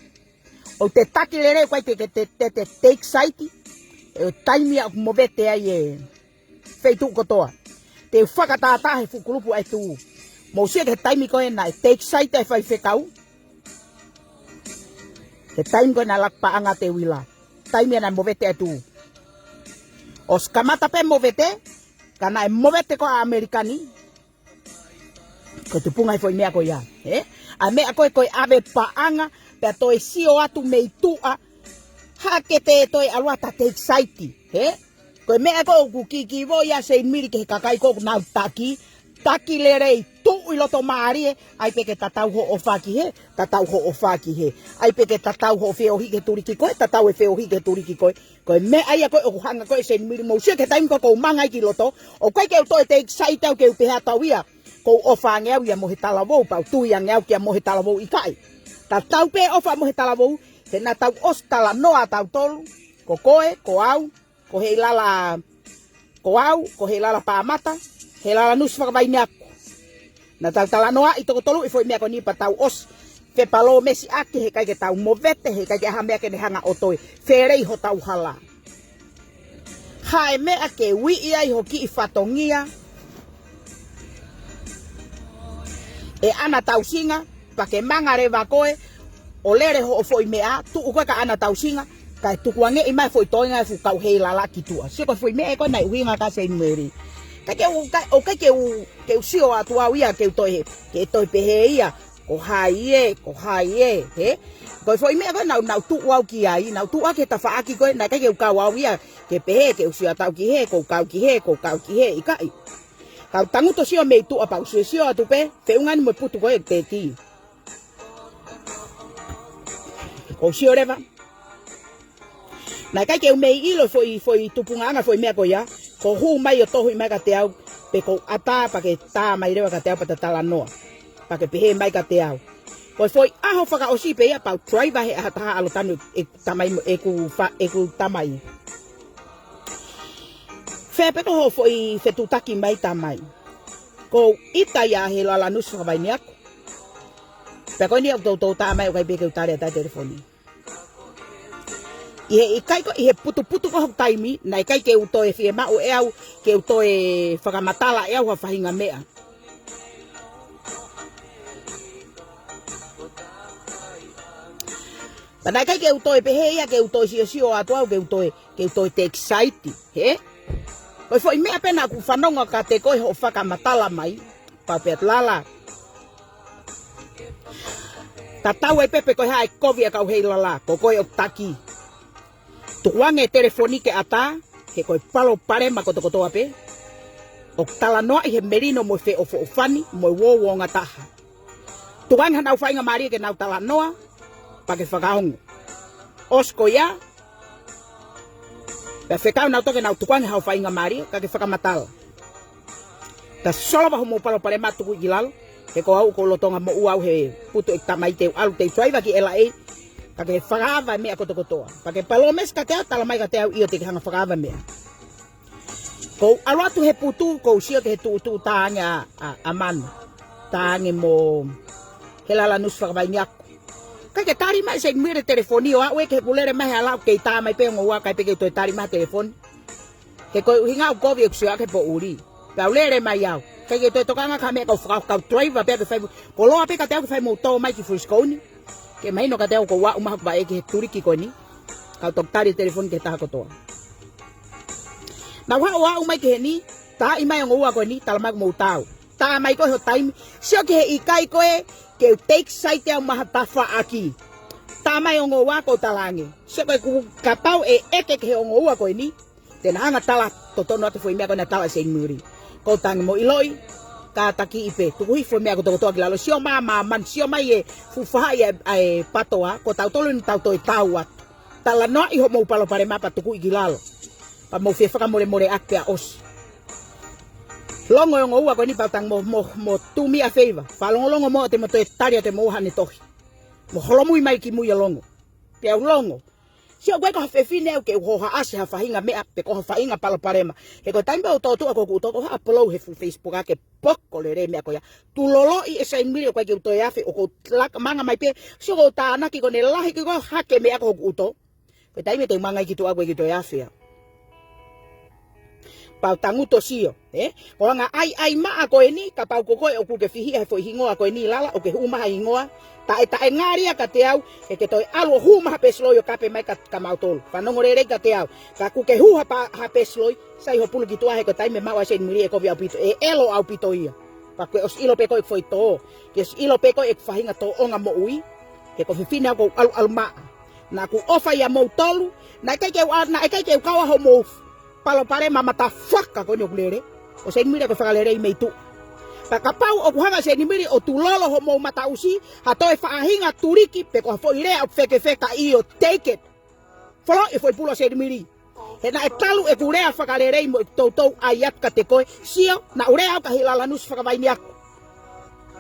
o te taki derei ko te take site e time ya movete ai feito ko to te whakatata he whukulupu ai tu. Mo sia ke taimi koe na take site e whai whekau. Te taimi koe na lakpaanga te wila. Taimi na movete ai tu. O skamata pe movete, kana e movete ko a Amerikani. Ko te punga i whai mea ko ia. A mea koe ave paanga, pea toi sio atu meitua, hake te toi aluata te excited, he? Koe mea koe kukiki voia Seinimili ke kakai koku nau taki lerei tu iloto maarie, ai peke tatau ho ofaki he, tatau ho ofaki he. Ai peke tatau ho feo hike turiki koe, tatau e feo hike turiki koe. Koe me aia koe o hanga koe Seinimili mo sia ke taimi ko manga ki loto, o koe ke to te excited au ke peha tau ia, ko ofa ngeu ia mo he talavou, pau tu ia ngeu kia mo he talavou ikai. Tatau pe ofa mo he talavou, te na tau ostala noa tau tolu, ko koe, ko au, ko heilala, ko au, ko heilala pāmata, heilala Lusefa vai aku. Na tau tala noa i toko tolu i foi mea ko ni pa tau os, fe palo mesi aki he kai ke tau movete, he kai ke ha mea ke ne hanga otoi, ferei ho tau hala. Hae mea ke wi ia i hoki i fatongia, e ana tau singa, pa ke mangare wa koe, o lere ho o foi mea, tu ukoe ka ana tau singa, kai tukuange i mai foi toinga e fu kau heilala ki tua. Siko foi mea e koe nai uinga ka Seinimili. O kai ke u sio atu au ia ke toi pehe ia, ko hai e, he? Koe foi mea koe nau tu au ki ai, nau tu au ke tafaaki koe, nai kai ke u kau au ia, ke pehe, ke u sio atau ki he, ko kau ki he, i kai. Kau tanguto sio mei tu apau sio atu pe, feungani mo putu koe te ki. Ko sio rewa. Nai kai ke u mei ilo foi tupunganga foi mea koe ia, ko hu mai o tohu i mai ka te au, pe ko ata pa ke tā mai rewa ka te au pa te tala noa, pa ke pehe mai ka te au. Ko foi aho whaka o si pe ia pau driver he ahataha alo tanu e ku tamai. Whepeko ho foi whetutaki mai tamai. Ko ita ia he lala Lusefa vai ni aku. Pe koe ni au tau tā mai o kai peke utare a tai telefoni. I he putu ko taimi, na kai ke uto e fie mau e au, ke uto e whakamatala e au ha whahinga mea. Pana kai ke uto e pehe ia, ke uto e sio atu au, ke uto e te excited, he? Koi fo i mea pena ku whanonga ka te koe ho whakamatala mai, paupet lala. Ta tau e pepe koe hae kovia kau heilala, ko koe o taki. Tukuange telefonike ata, ke koe palo parema ko toko toa pe. O tala noa i he merino mo fe ofefine, mo wowo ngataha. Tukuange hanau whainga maria ke nau tala noa, pa ke whakahongo. Osko ia, pe whekau nau toke nau tukuange hau whainga maria, ka ke whakamatala. Ta solo bahu mo palo parema tuku i lalo, ke ko au ko lotonga mo uau he putu e tamai te alu te driver ki ela e, ka ke whakaava mea koto kotoa. Pa ke palomes ka te au, tala mai ka te au io te hanga whakaava mea. Ko aluatu he putu, ko sio ke he tu tāanga a manu. Tānge mo he lala Lusefa vai ni aku. Kai ke tari mai Seinimili telefoni o au e ke pulere mai halau ke tā mai pe ngoa kai pe ke toi tari mai telefoni. Ke ko hinga u kovi uksio ake po uri. Pe au lere mai au. Kai ke toi tokanga ka mea kau whakau driver pe ke whai ko loa pe ka te au ke whai mo tau mai ki Friskoni. Ke mai no ka te au ko wa umahaku ba e ke he turiki ko ni. Kau tok tari telefoni ke taha kotoa. Na wa umai ke ni, ta imai ngoa ko ni, tala mai mo tau. Ta mai ko ho time, sio ke i kai ko e ke take site au mahatafa aki. Ta mai ngoa ko talange. Sio ko kapau e eke ke ngoa ko ni. Te nanga tala totono te foi mea ko na tala Seinimili. Ko tang mo iloi ka taki ipe. Tu hui foi mea ko to ki lalo sio mama man sio mai e fufa e patoa ko tau tolu ni tau toi tauat. Tala no i ho mo palo pare mapa tu ki lalo. Pa mo fie more ak pea os. Longo yongo ua ko ni pautang mo tu mi a favor. Fa longo mo te mo te taria te mo hane tohi. Mo holomu i mai ki mu ya longo. Pea longo. Sio koe ko fefine au ke ho ha ase ha fahinga mea pe ko fahinga palo parema. He ko taimba o to ko ku to ha upload he fu Facebook ake poko le re mea ko ya. Tu lolo i Seinimili ko ke to ya fe o ko manga mai pe sio ko ta na ki ko ne lahi ki ko hake mea ko ku to. Ko taimba te manga ki to ki to ya fe. Pau tanguto sio, ko nga ai ma ko ni ka pau ko o ku ke fihi e foi hingoa ko ni lala o ke huma hingoa ta e ngaria ka te au e ke toi alo huma peslo yo kape mai ka mautol pa no ngore ka te au ka ku ke hu ha peslo sai ho pulu ki toa he ko tai me mawa Seinimili e ko via pito e elo au pito ia Pa koe os ilo pe koe foi to. Ke os ilo pe koe fahinga to onga mo ui. Ke ko fefine ko alu ma. Na ku ofa ia mo tolu. Na kai ke kawa ho mo palo pare mata faka ko nyokulere. O Seinimili ko fakalere i meitu. Pa kapau o kuhanga Seinimili o tulolo ho mo mata usi. Hato e faahinga turiki pe ko foi rea o feka io take it. Folo e foi pulo Seinimili. He na e talu e kurea whakarerei mo e tautou aiat ka te koe. Sio, na urea au ka heilala nus whakawaini aku.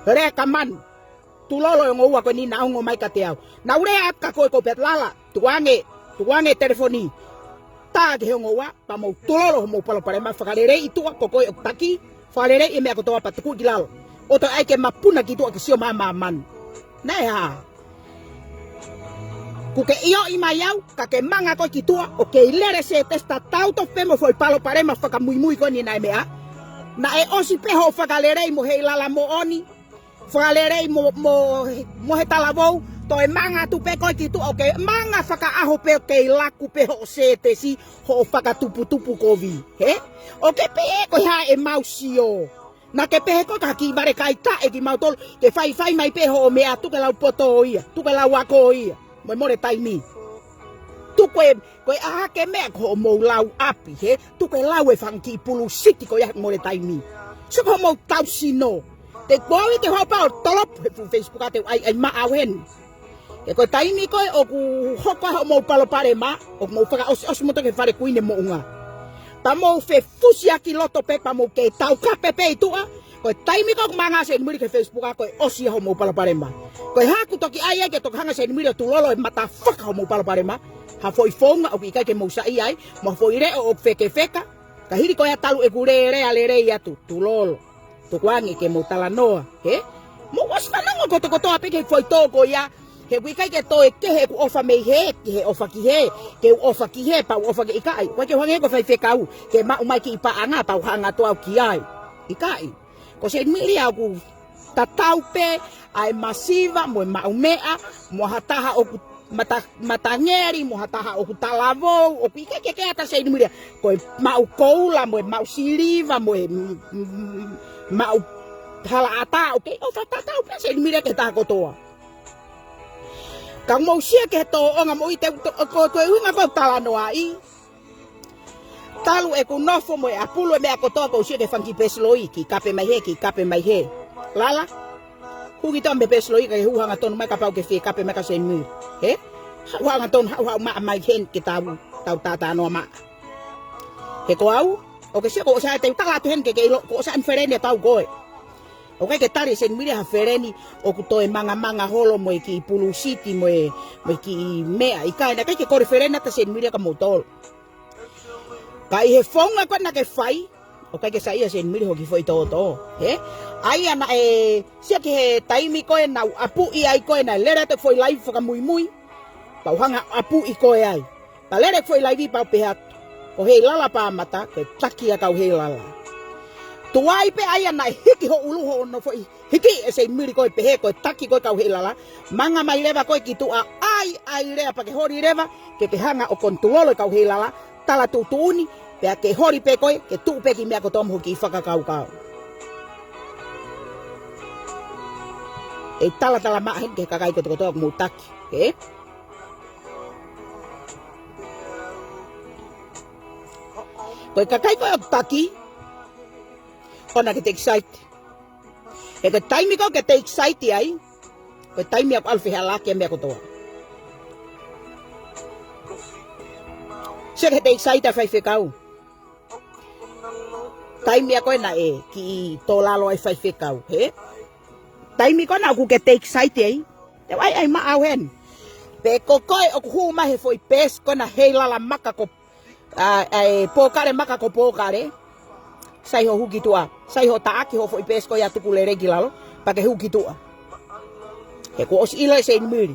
Rea ka manu. Tulolo e ngoua koe ni na ongo mai ka te au. Na urea ka koe ko pet lala. Tuange telefoni. Tā ke he ngoua, pa mo tulolo mo palo parema whakarerei itua ko koe o taki. Whakarerei e mea ko toa patuku ki lalo. O to aike mapuna ki tua ke sio maa manu. Nei haa. Kuke iyo imayau, kake manga ko kitua, o ke ilere se testa tauto pemo foi palo parema whaka mui ko ni nai mea. Na e osi peho whakalerei mo heilala mo oni, whakalerei mo he talavou, to e manga tu pe ko kitua, o ke manga whaka aho pe o ke laku peho se te si, ho whaka tupu ko vi, he? O ke pehe ko ha e mausio. Na ke pehe ko kaki mare kai ta e ki mautolo, ke fai mai peho o mea, tuke lau poto ia, tuke lau wako ia. Moi more taimi. Tu koe aha ke mea ko mo lau api he. Tu koe lau e whanki pulu siti ko ia more taimi. So ko mo tau sino. Te koe te hopa o tolop he fu Facebook ate ai ma awen. E koe taimi koe o ku hoka ho mo palo pare ma. O mo whaka os mo toke whare kuine mo unga. Pa mo fe fusi aki loto pe pa mo ke taukape pe itua. Koe taimi ko manga Seinimili ke Facebook a koe osi ho mo palo pare ma. Koe haku toki ai ke toki hanga Seinimili tu lolo e mata whaka ho mo palo pare ma. Ha foi fonga o ki kai ke mousa ai, mo foi re o feka. Ka hiri koe atalu e kure re ale re atu tu lolo. Tu kwangi ke mo tala noa, he? Mo was fananga ko to ape ke foi toko ya. He wi kai ke to e kehe ku ofa mei he, ke ofa ki he, ke ofa ki he pa ofa ke ikai. Wa ke hange ko fai feka u, ke ma umai ki pa anga pa hanga to au ki ai. Ikai. Ko Seinimili aku tataupe ai masiva mo maumea mo hataha o matangeri mo hataha o talavou o pika ke ata Seinimili ko mau koula mo mau siliva mo mau hala ata o ke o tataupe Seinimili ke ta kotoa kang mo sia ke to onga mo ite ko unga ko talano ai talu e ku nofo mo e apulo me akotoa ko sia ke fanki pesloi ki kape mai he lala hugi to me pesloi ke huanga ton mai kapau ke fi kape me ka Seinimili he huanga ton ma mai hen ki tau tata no ma ke ko au o ke sia ko sa te tala to hen ke ko sa inferene tau goe o ke tari Seinimili ha fereni o ku to e manga holo mo ki pulu city mo ki mea ika na ke ko referena ta Seinimili ka motol kai he fonga ko na ke fai o kai ke sai Seinimili ho ki foi to he ai ana e sia ke he taimi ko na apu i ai ko na lera te foi live ka mui pa hanga apu i ko ai pa lera foi live pa pe hat o heilala pa mata ke takia ka heilala tu ai pe ai ana hiki ho ulu ho no foi hiki Seinimili ko pe he ko taki ko ka heilala manga mai leva ko ki tu ai rea pa ke hori leva ke hanga o kontrolo ka heilala tala tutuni pe ke hori pe koe ke tu pe ki mea ko tom hoki whakakau. E tala maa hen ke kakai ko tokotoa mo taki, he? Koe kakai ko taki ona ke te excite. E ke taimi ko ke te excite ai. Koe taimi ako alfi halake mea ko toa. Sia ke te excite fai fekau. Taimi ako na e ki to lalo ai fai fekau, he? Taimi ko na ku ke te excite ai. Te ai ma awen. Pe ko koe o ku ma he foi pes ko na heilala maka ko ai pokare maka ko pokare. Sai ho huki tua. Sai ho taaki ho foi pes ko ya tuku lere gilalo pa ke huki tua. He ko os ila Seinimili.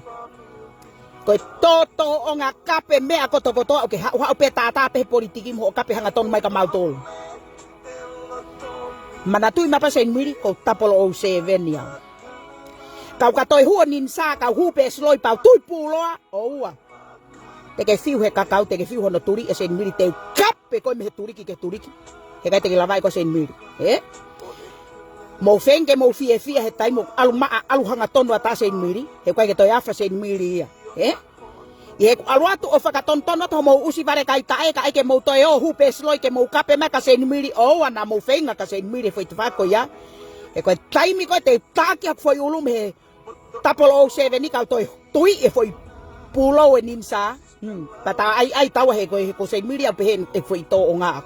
Koe toto o ngā kape mea kotokotoa o ke hau pe tata pe politiki mo o kape hanga tonu mai ka mautolu. Manatui mapa Seinimili ko tapolo o se venia. Kau katoi huo nin sa kau hupe sloi pau tui puloa o ua. Te ke fiu he kakau te ke fiu hono turi e Seinimili teu kape koe me he turiki ke turiki. He kai te ke lavai ko Seinimili. Mo fenge mo fie he tai mo alu hanga tonu ata Seinimili. He koe ke toi afa Seinimili ia. Ye alu atu o Fakatokanga to mo usi vare kai tae ke mo toi o hupe sloi ke mo kape ma ka Seinimili o ana mo fenga ka Seinimili foi te fako ia. E koe taimi koe te tākia foi ulum he tapolo o seve ni kau toi tui e foi pulo e ninsa. Pata ai tawa he ko Seinimili a pehen e foi to o ngā.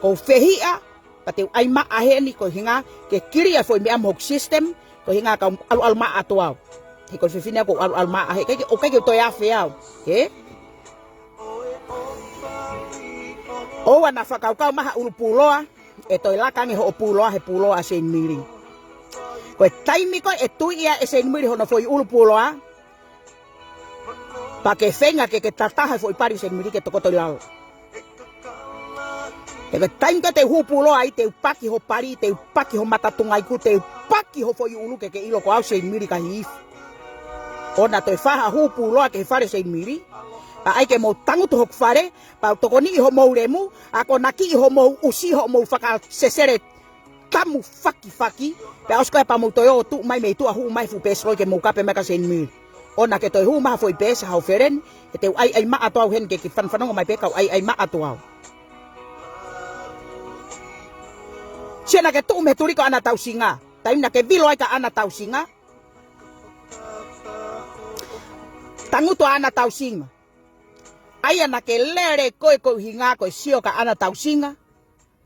Ko fehia pateu ai ma aheni ko hinga ke kiria foi me am system ko hinga ka alu ma atuau. He ko fefine ko alu ma ahe ke o ke to ya feau. O ana fakau maha ulu puloa e toi lakange ho puloa he puloa Seinimili. Ko taimi ko e tuia e Seinimili hono foi ulu puloa. Pa ke fenga ke tataha foi pari Seinimili ke toko toi lalo. E ke taimi ko te hu puloa ai te upaki ho pari te upaki ho matatunga iku te upaki ho foi ulu ke ilo ko au Seinimili ka hif. Ona toi faha hu puloa ke fare Seinimili. Pa ai ke mo tangutu hok fare pa tokoni ho mo remu ako naki ho mo usi ho mo faka sesere tamu faki pe asko pa mo toyo tu mai me tu hu mai fu peslo ke mo kape ma ka Seinimili ona ke toi hu ma foi pesa ha feren e te ai ma ato hen ke fan fanongo mai pe ka ai ma ato au sena ke tu me turiko ana tau singa taim na ke vilo ai ka ana tau singa tangutu ana tau singa ai ana ke lere koe hinga koe sio ka ana tau singa.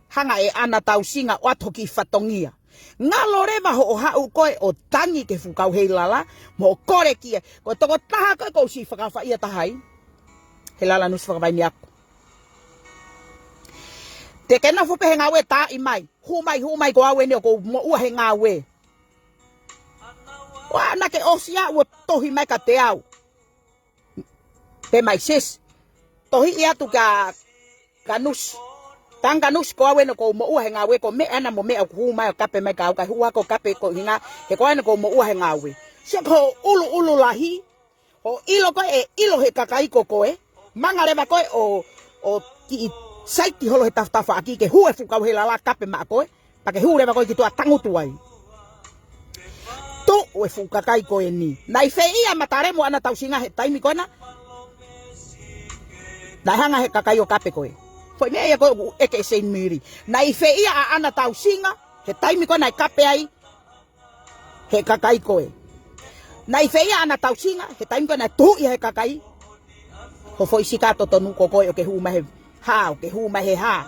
Hanga e ana tau singa wato ki fatongia. Nga loreva ho hau koe o tangi ke fukau heilala. Mo kore kia. Koe toko taha koe kou si whakawha ia tahai. Heilala nus whakawai ni aku. Te kena fupe he ngawe ta i mai. Humai ko awe neo ko mo ua he ngawe. Wa ana ke osia ua tohi mai ka te au. Te mai sis. Tohi ia tu ka nus. Tanga nus ko awe no ko mo ua he ngawe ko me ana mo me aku mai kape mai ka hua ko kape ko hinga he ko ana ko mo ua he ngawe. Se ko ulu lahi. O ilo ko e ilo he kakai ko koe. Manga reva koe o ki saiti holo he tafa aki ke hua fukau he lala kape ma koe. Pa ke hua reva koe ki tua tangutu ai. To o e fukakai koe ni. Nai fe ia mataremo ana tau singa he taimi koe na. Nai hanga he kakai o kape koe. Foi mea ia koe eke Seinimili. Nai fe ia a ana tau singa. He taimi koe nai kape ai. He kakai koe. Nai fe ia ana tau singa. He taimi koe nai tuhu ia he kakai. Ho foi sikato tonu ko koe o ke huma he ha. O ke huma he ha.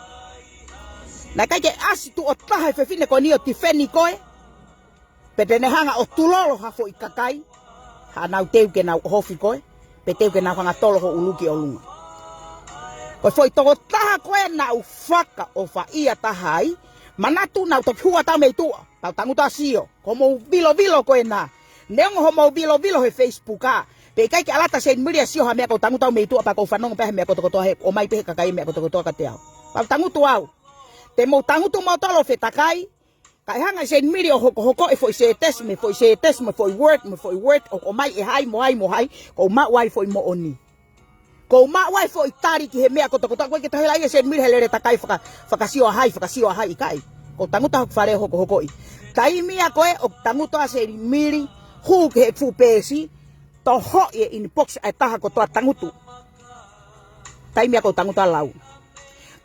Nai kai ke asi tu o taha he fefine koe ni o tifeni koe. Pete ne hanga o tulolo ha foi kakai. Ha nau teu ke nau hofi koe. Pe teu ke nau hanga tolo ho uluki o lunga. Koe foi toko taha koe nau whaka o wha ia tahai. Manatu nau toki hua tau mei tua. Tau tanguta sio. Ko mou vilo koe na. Neongo ho mou vilo he Facebook a. Pe kai ke alata Seinimili sio ha mea ko tanguta mei tua. Pa ko whanongo pehe mea ko toko toa he. O mai pehe kakai mea ko toko toa ka te au. Pau tangutu au. Te mou tangutu mau tolo fe takai. Kai hanga Seinimili o hoko e foi se test me foi word o mai e hai mo hai. Ko ma wai foi mo oni. Ko ma wai foi tari ki he mea ko toko koe ke tahela ia Seinimili hele takai whakasio hai kai. Ko tanguta whare hoko i. Tai mea koe o tanguta Seinimili hu ke he fupesi to ho e in box ai taha ko toa tangutu. Tai mea ko tanguta lau.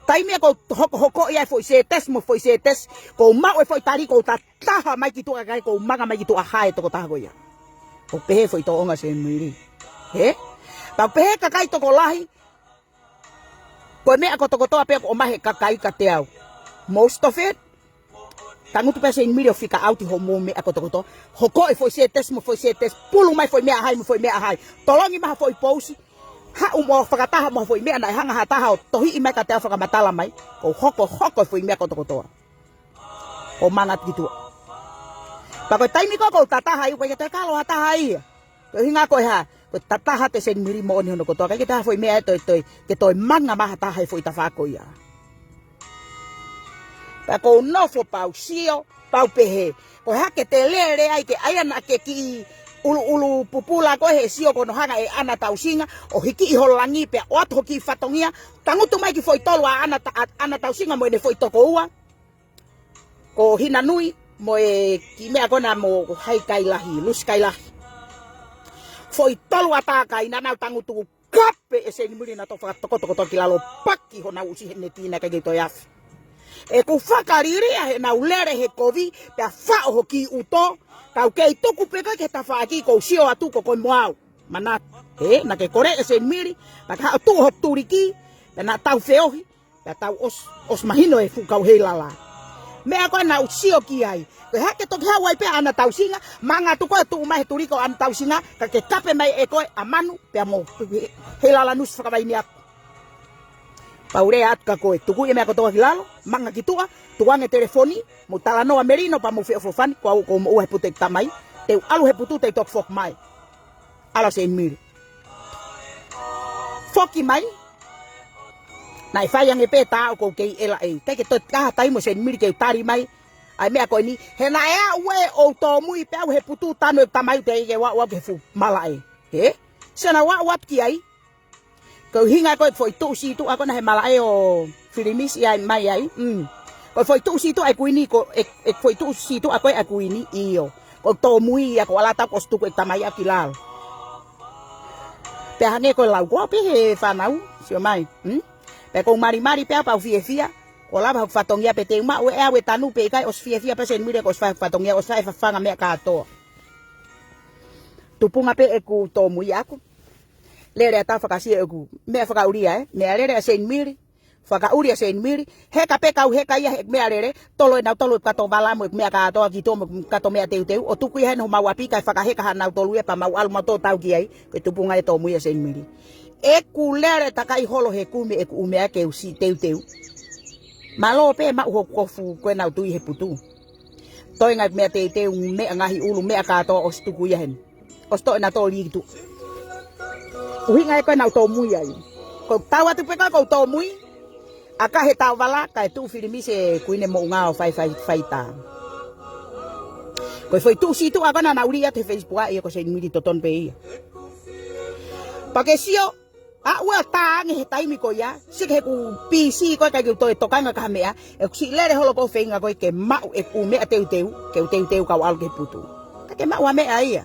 Tai mea ko hoko ia foi se test ko ma wai foi tari ko taha mai ki tua kai ko maga mai ki tua hai toko taha ko ia. Ko pehe foi to onga Seinimili. He? Tau pehe kakai toko lahi. Koe mea ko toko toa pea ko mahe kakai ka te au. Most of it. Tangutu pea Seinimili o fika auti ho mo mea ko toko toa. Hoko e foi se test. Pulu mai foi mea hai. Tolongi maha foi pousi. Ha umo whakataha maha foi mea nai hanga hataha o tohi i mai ka te au whakamatala mai. Ko hoko foi mea ko toko toa. O mangat kitua. Pa koe taimi ko tataha i koe ke te kalo hataha ia. Koe hinga koe ha. Tataha te Seinimili mo oni hono kotoa. Kai ke taha foi mea ke toi manga maha taha foi ta whako ia. Pa kou nofo pau sio, pau pehe. Ko hake te lere ai ke aiana ke ki ulu pupula ko he sio kono hanga e ana tau singa. O hiki i holangi pe o atu hoki fatongia. Tangutu mai ki foi tolo a ana tau singa mo ene foi toko ua. ko hina nui mo e ki mea kona mo hai kailahi, lus kailahi. Foi tolu atakai na nau tangutu kape e Seinimili na to fakatokotoko ki lalo paki ho nau usi hene tina kage to yafi. E ku whakariria he nau lere he kovi pia whao ho ki uto kau kei tuku peka ke ta whaaki kou sio atu ko koi moau. Manat, na ke kore e Seinimili, na ka atu ho turiki, na tau feohi, na tau os mahino e fukau heilala. Mea koe nau sio ki ai. Koe hake toki hawai pia ana tau singa, manga tu koe tu umahe turiko ana tau singa, ka ke kape mai e koe amanu pia mo heilala nusu whakawaini aku. Paurea atu ka koe, tuku e mea kotoa ki lalo, manga ki tua, tuange telefoni, mo talanoa merino pa mo ofefine, ko mo uhe putek tamai, teu alu he putu te tok fok mai. Ala Seinimili. Foki mai, na e whai ange pē tāo kou kei ela ei. Teke to kaha tai mo Seinimili kei tari mai, ai mea koe ni, he na ea ue o tō mui pe au he putu tanu e tamai te ike wa ke fu mala e. He? Sena wa ki ai. Kau hinga koe foi tu si tu ako na he mala e o Filimis i ai mai ai. Koe foi tu si tu ai kuini ko e foi tu si tu ako ai kuini iyo. Ko tō mui ako ala tau ko stuku e tamai aki lal. Pe hange koe lau koa pe he whanau, sio mai. Pe kou mari pe pau fia, ko lava whatongia pe te uma, ue ea we tanu pe ikai os fia pe Seinimili ko os whatongia, os whanga mea katoa. Tupunga pe e ku tō mui ako. Lere ata whakasia e ku, mea whakauria mea lere a Seinimili, whakauria Seinimili, he ka pe kau he ka ia he mea lere, tolo e nau tolo e kato balamo e mea katoa ki tō kato mea teu, o tuku i heno mau apika e whakaheka hanau tolu e pa mau alu mato tau ki ai, ke tupunga e tō mui a Seinimili. E ku lere takai holo he kume e ku umea ke usi teu. Malo pe ma uho kofu koe nau tui he putu. Toi ngai mea teu mea ngahi ulu mea katoa os tuku i hen. Os to e na tō li tu. Uhinga e koe nau tō mui ai. Ko tau atu peka kou tō mui. Aka he tau wala ka e tu Filimis e kuine mo unga o fai ta. Koe foi tu si tu akona na uria te Facebook a e ko Seinimili toton pe ia. Pake sio a ua taange he taimi ko ia, sik he ku PC ko kai ku to tokanga ka mea, e ku si lere holo ko feinga ko ke mau e ku mea teu ka au ke putu. Ke mau mea ia.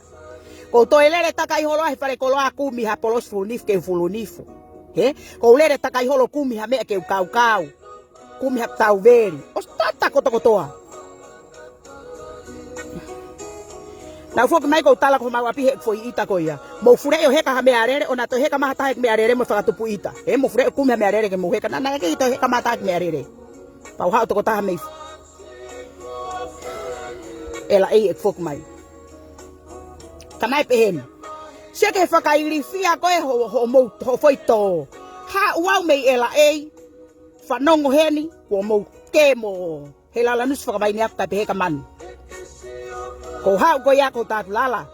Ko to lere takai holo ai fare ko loa ku mi ha polos fulnif ke fulunifu. He? Ko lere takai holo ku mi ha mea ke kau. Ku mi ha tau veri. Os tata ko toa. Na foki mai ko tala ko mau api he foi ita ko ia. Mo fure o heka ha mea rere ona to heka maha ta mea rere mo whakatupu ita. He mo fure ku mea rere ke mo heka na ke ito heka maha ta mea rere. Pau hao to ko taha mei. Ela ei ek foki mai. Kanai pe hen. Se ke whakairi fia koe ho foi to. Ha uau mei ela ei. Whanongo heni ko mo ke mo. Heilala nusu whakawaini apka pe heka manu. Ko hau ko ia ko tatu lala.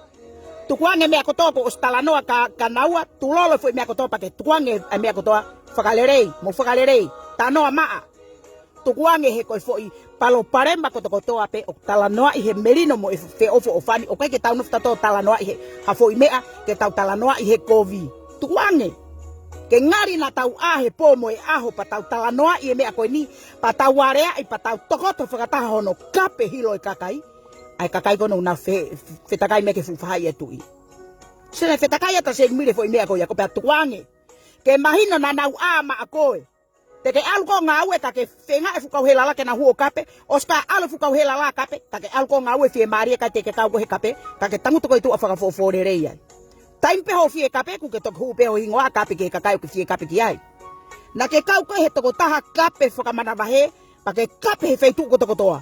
Tukuange mea kotoa ko ostalanoa ka naua. Tulolo foi mea kotoa pake tukuange mea kotoa. Whakalerei, mo whakalerei. Tanoa maa. Tukuange he koi foi palo paremba kotoa pe o talanoa i he merino mo e fe ofo ofani. O kai ke tau nufta to talanoa i he hafoi mea ke tau talanoa i he kovi. Tukuange. Ke ngari na tau ahe po mo e aho pa tau talanoa i he mea koe ni. Pa tau warea i pa tau tokoto whakataha hono kape hilo e kakai. Ai kakai kono na fetakai me ke fufahai e tui. Sene fetakai ata Seinimili foi mea koe ko pea tukuange. Ke mahino na nau ama a koe. Te ke alu ko ngau e ka ke whenga e fukau heilala ke na huo kape. Oska alu fukau heilala kape. Ka ke alu ko ngau e fie maria ka te ke kau ko he kape. Ka ke tangutu ko i tu a whakafofore rei ai. Taim peho fie kape ku ke tok huu peho hingoa kape ke kakai ke fie kape ki ai. Na ke kau ko he toko taha kape whakamanawahe. Pa ke kape he feitu ko toko toa.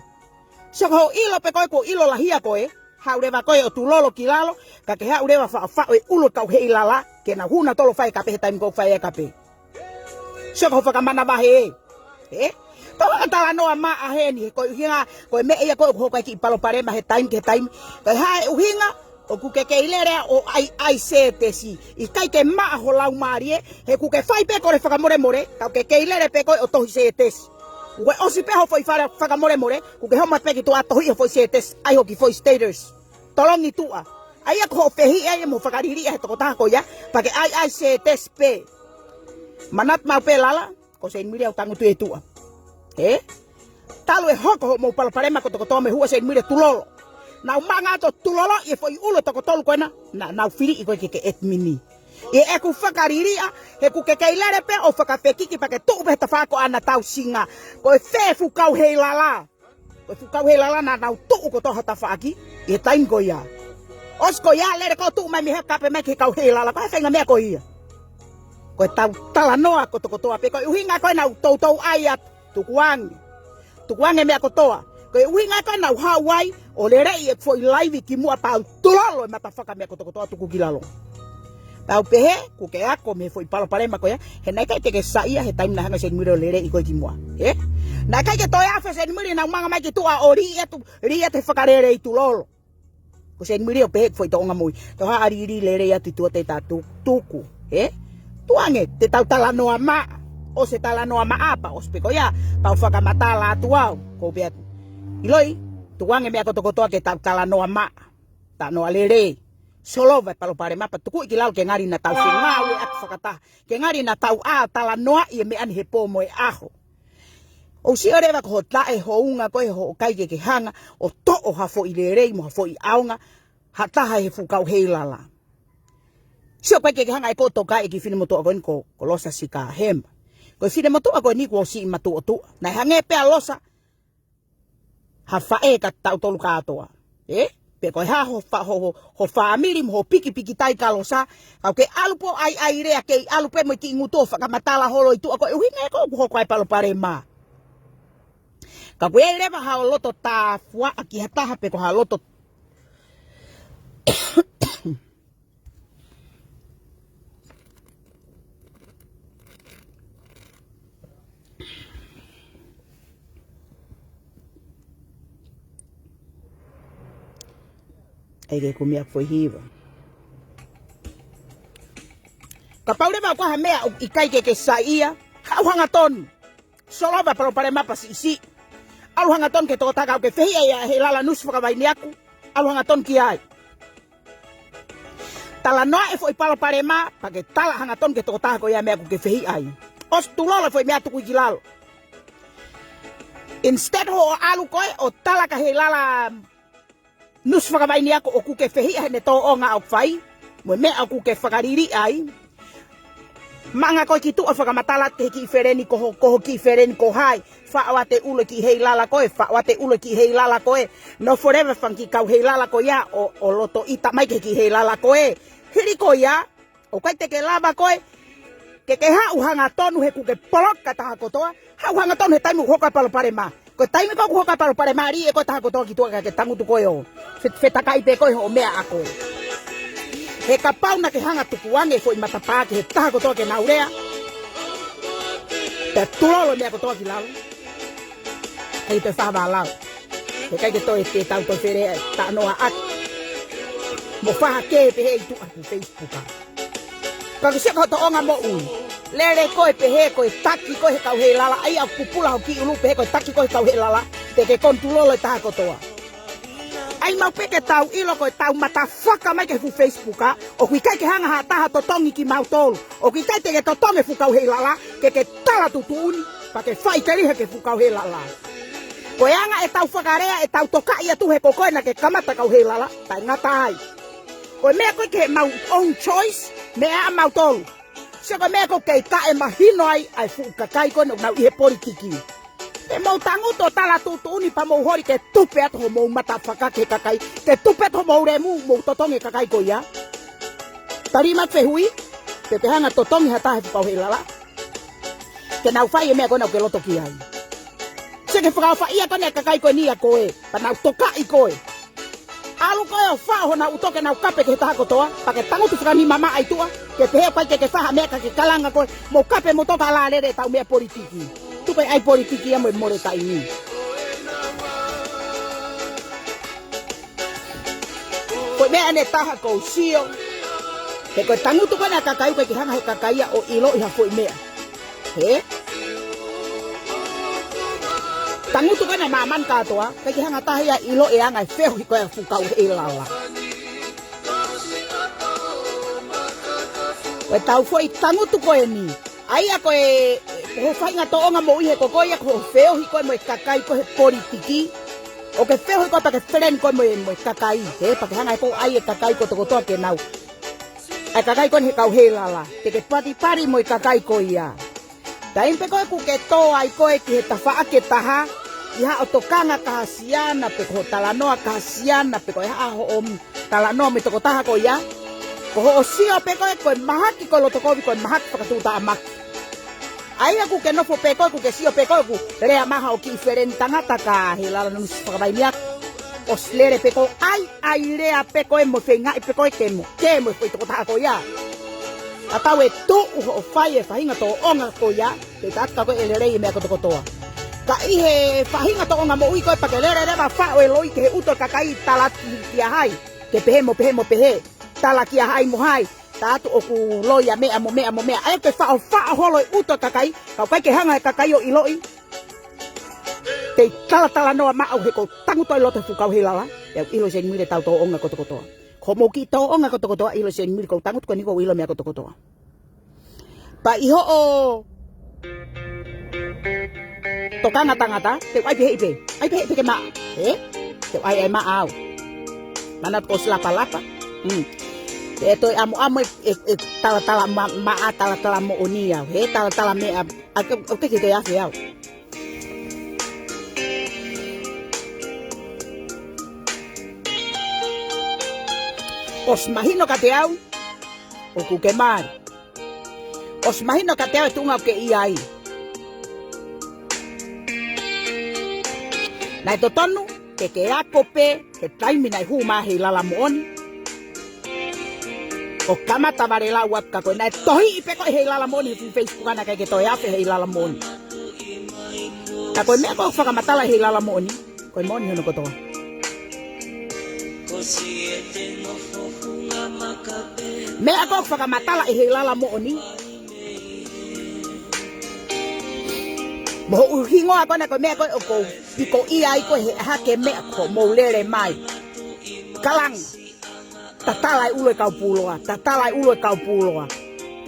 So ko ilo pe koe ko ilo lahia koe, haurewa koe o tulolo ki lalo, ka ke haurewa whaafao e ulo kau heilala, ke na huna tolo whai kape he taimi kou whai e kape. So ko whakamana wahe e. Toa ka tala noa maa aheni, koe uhinga, koe me ea koe uhokai ki palo parema he taimi ke taimi, koe hae uhinga, o kuke ke ilerea o ai se tesi, i kai ke maa ho lau marie, he kuke whai pe kore whakamore more, kau ke ilere pe koe o tohi se tesi. Ue osi peho foi whakamore more, kuke homa peki tu ato hui foi setes, ai hoki foi staters. Tolongi tua. Ai ako ho pehi e mo whakariri e toko taha ko ia, pake ai setes pe. Manat mau pe lala, ko Seinimili au tangutu e tua. He? talu e hoko mo palaparema ko toko tome hua Seinimili tulolo. Na umanga to tulolo e foi ulo toko tolu koina na firi iko ke etmini. E ku fakariria he ku ke kailere pe o fakafekiki pa ke tu be ta fa ko ana tau singa. Ko e fefu kau heilala. Ko fu kau heilala na tu ko to hata faki e taingo ya. Osko ya lere ko tu mai mi he kape mai ke kau heilala ko fenga me ko ia. Ko tau tala noa ko toko toa pe ko uhinga ko na tou ayat tukuangi. Tukuangi me ko toa. Ko uhinga ko na Hawaii o le rei e foi live ki mua pa tulolo mata faka me ko toko toa tuku kilalo. Tau pehe ku ke ako me foi palaparema ko ya he nai kai te ke saia he taim na hanga Seinimili le rei ko ki mua. Na kai ke toa fa Seinimili na manga mai ki tua ori e te fakarere i tulolo. Ko Seinimili o pehe foi tonga mui. To ha ari le rei atu tua te tatu tuku. Tuange te tau talanoa ma o se talanoa ma apa o speko ya tau whakamatala atu au ko beat iloi tuange me ako toko toa ke tau talanoa ma ta noa lere solo vai palopare mapa tuku iki lau ke ngari na tau ngau e aku whakata ke ngari na tau a talanoa i me ani he po mo e aho o si ore wa ko tae hounga ko e ho kai ke hanga o to o hafo i lere mo hafo i aunga hataha he fukau heilala. Sio pa ke hanga ko toka e ki fine moto ko losa sika hem. Ko fine moto ko ni ko si matu tu. Na hange pe losa. Ha fa e ka tau tolu ka toa. Pe ko ha ho family mo piki tai ka losa. Ka ke alupo ai rea ke alupe mo ki ngutu fa ka matala holo itu ko uhinga ko ko ai palo pare ma. Ka ko e leva ha loto ta fua aki hata ha pe ko ha loto Ege kumia foi hiva. Kapaule ba kwa hamea ikai ke saia, hau hanga ton. Solo ba pare mapa si. Alu hanga ton ke tota ka ke fehi ya heilala nusfa ka baini aku. Alu hanga ton ki ai. Tala noa e foi pare ma pa ke tala hanga ton ke tota ko ya me aku ke fehi ai. Os tulolo foi me atu ku gilalo. Instead ho alu koe o tala ka heilala nus whakawaini ako o kuke whehia hene tō o ngā au whai. Mo mea o kuke whakariri ai. Manga koe ki tua whakamatala te ki whereni koho ki whereni ko hai. Whaawa te ule ki heilala koe. Whaawa te ule ki heilala koe. No forever whanki kau heilala koe ya. O loto ita mai ke ki heilala koe. Hiri koe ya. O kai te ke lava koe. Ke hau hanga tonu he kuke poloka taha kotoa. Hau hanga tonu he taimu hoka palo pare maa. Ko taimi ko hoka palo pare mari e ko taha ko toki tua ke tangu tu koyo. Fetakai pe ko ho mea ako. He ka pauna ke hanga tukuange foi matapa ke he taha ko toki naurea. Te tulolo mea ko toki lau. Hei te whawa lau. He kai ke toi te tau to fere ta noa ak. Mo whaha ke pe he tu aku Facebook. Ka ke se ko to onga mo ui. Lere koe pehe koe taki koe kau heilala ai au pupula ho ki ulu pehe koe taki koe kau heilala te ke kontulolo taha kotoa. Ai mau peke tau ilo koe tau matawhaka mai ke fu Facebook o kui kai ke hanga ha taha totongi ki mau tolu o kui kai te ke totonge fu kau heilala ke tala tutuuni pa ke whai kerihe ke fu kau heilala. Koe anga e tau whakarea e tau toka ia tuhe ko koe na ke kamata kau heilala tai ngata ai. Koe mea koe ke mau own choice mea mau tolu. Saka mea ko kei ka e mahino ai fukakai ko no nau ihe politiki. Te mau tanguto tala tutuuni pa mau hori ke tupe ato ho mau mata whakake kakai. Ke tupe ato mau remu mau totonge kakai ko ia. Tarima fehui, te te hanga totonge hatahe pau heilala. Ke nau whai e mea ko nau ke loto ki ai. Seke whakawha ia kone kakai ko nia koe, pa nau toka i koe. Alu koe o wha ho nau utoke nau kape ke taha kotoa, pa ke tangutu whakani mama ai tua. Ke pehe pai ke whaha mea ka ke kalanga koe, mo kape mo toka la lere tau mea politiki. Tupe ai politiki ia mo e more tai ni. Koe mea ane taha kou sio. Ke koe tangutu koe na kakai koe ki hanga he kakaia o ilo iha koe mea. He? Tangutu koe na maman katoa, ke ki hanga taha ia ilo e anga e whehu hi koe a fukau he ilala. Koe tau foi tangutu koe ni. Ai a koe Ho whainga to onga mo ihe ko koia ko feo hi koe mo kakai ko he politiki. O ke feo hi koe pa ke friend koe mo kakai. He pa ke hanga ko ai e kakai ko toko toa ke nau. Ai kakai ko he kau heilala. Te ke pari mo kakai ko ia. Ta impe koe ku ke toa ai koe ki he tawha ke taha. Iha o tokanga kahasiana pe ko talanoa kahasiana pe ko iha ho om talanoa me toko taha ko ia. Ko ho osio pe koe mahaki ko lo toko vi koe mahaki pakatuta amaki. Ai aku ke no fo peko ku ke sio peko ku rea maha o ki diferentanga taka heilala no spakabaimia os lere peko ai rea peko e mo fenga e peko ke mo foi to ta ko ya ata we tu o fai e fahinga to onga ko ya te taka ko elere e me ko to toa ka i he fahinga to onga mo ui ko pa ke lere re ba fa o eloi ke uto kakai talat kia hai ke pehe tala kia hai mo hai Tatu oku loia mea ai pe fa holo uto kakai ka pai ke hanga kakai o iloi te tala no ma au he ko tangu toi lote fu kau heilala ya ilo Seinimili tau to onga ko tokotoa ko mo ki to onga ko tokotoa ilo Seinimili ko tangu ko ni ko ilo mea ko tokotoa pa iho o tokanga tangata te ai pe ke ma te ai ma au mana ko lapa Eto amo tala mo onia he tala me o que te hace ao Os imagino que te au o ku que mar Os imagino que te au tunga que ia ai Na to tonu que akope que taimina i huma heilala mo oni O kamata varela wat ka ko na tohi pe ko heilala moni fu Facebook ana ka ke to ya fe heilala moni. Ta ko me ko fa matala heilala moni. Ko moni no ko to. Me ko fa matala heilala moni. Mo uhingo ako na ko me ko piko ia ko ha ke me ko mo lele mai. Kalang Tatalai ulo kau puloa.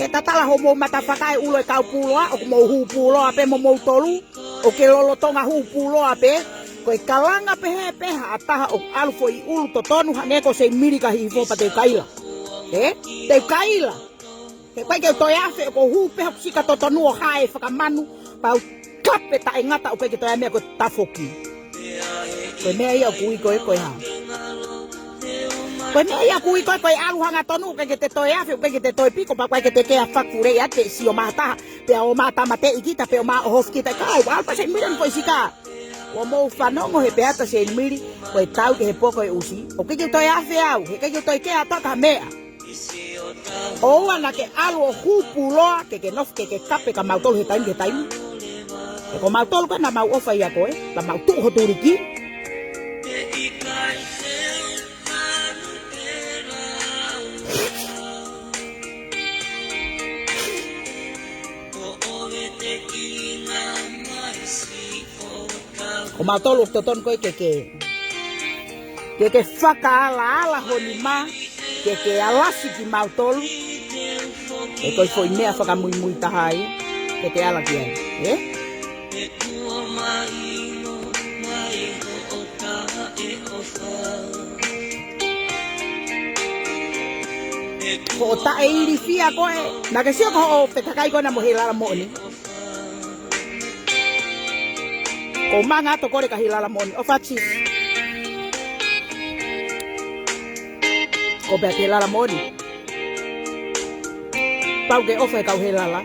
Ke tatala homo matafakai ulo kau puloa, o mo hu puloa pe mo tolu, o ke lolo tonga hu puloa pe, ko kalanga pe ataha o alfo I ulu totonu haneko Seinimili ka hifo pa te kaila. Te kaila. Ke pai ke toyafe ko hu pe sika totonu o hae whakamanu, pau kape ta ingata o ke toya mea ko tafoki. Ko mea ia kui ko ha. Ko me ia kui ko alu hanga tonu ke te toi afi ke te toi piko pa ke te ke fakure ya te si o mata pe o mata mate ikita pe o ma hof kita ka wa pa Seinimili ko sika o mo fanongo he peata Seinimili ko tau ke poko e usi o ke toi afi au ke toi ke atoka mea o ana ke alu o hupuloa ke nof ke kape ka mautol he time e ko mautol ko na mau ofa ia ko la mau tu ho turiki O matolo toton ko ke whakaala honima ke alasi ki mautolo e koi foi mea whakamui tahai ke te ala ki ai Ko tae'iloa fia koe na ke sio ko o pekakai ko na mo heilala mo ni Ko manga to kore ka heilala moni o fatsis. Ko be heilala moni. Pau ke ofa ka heilala.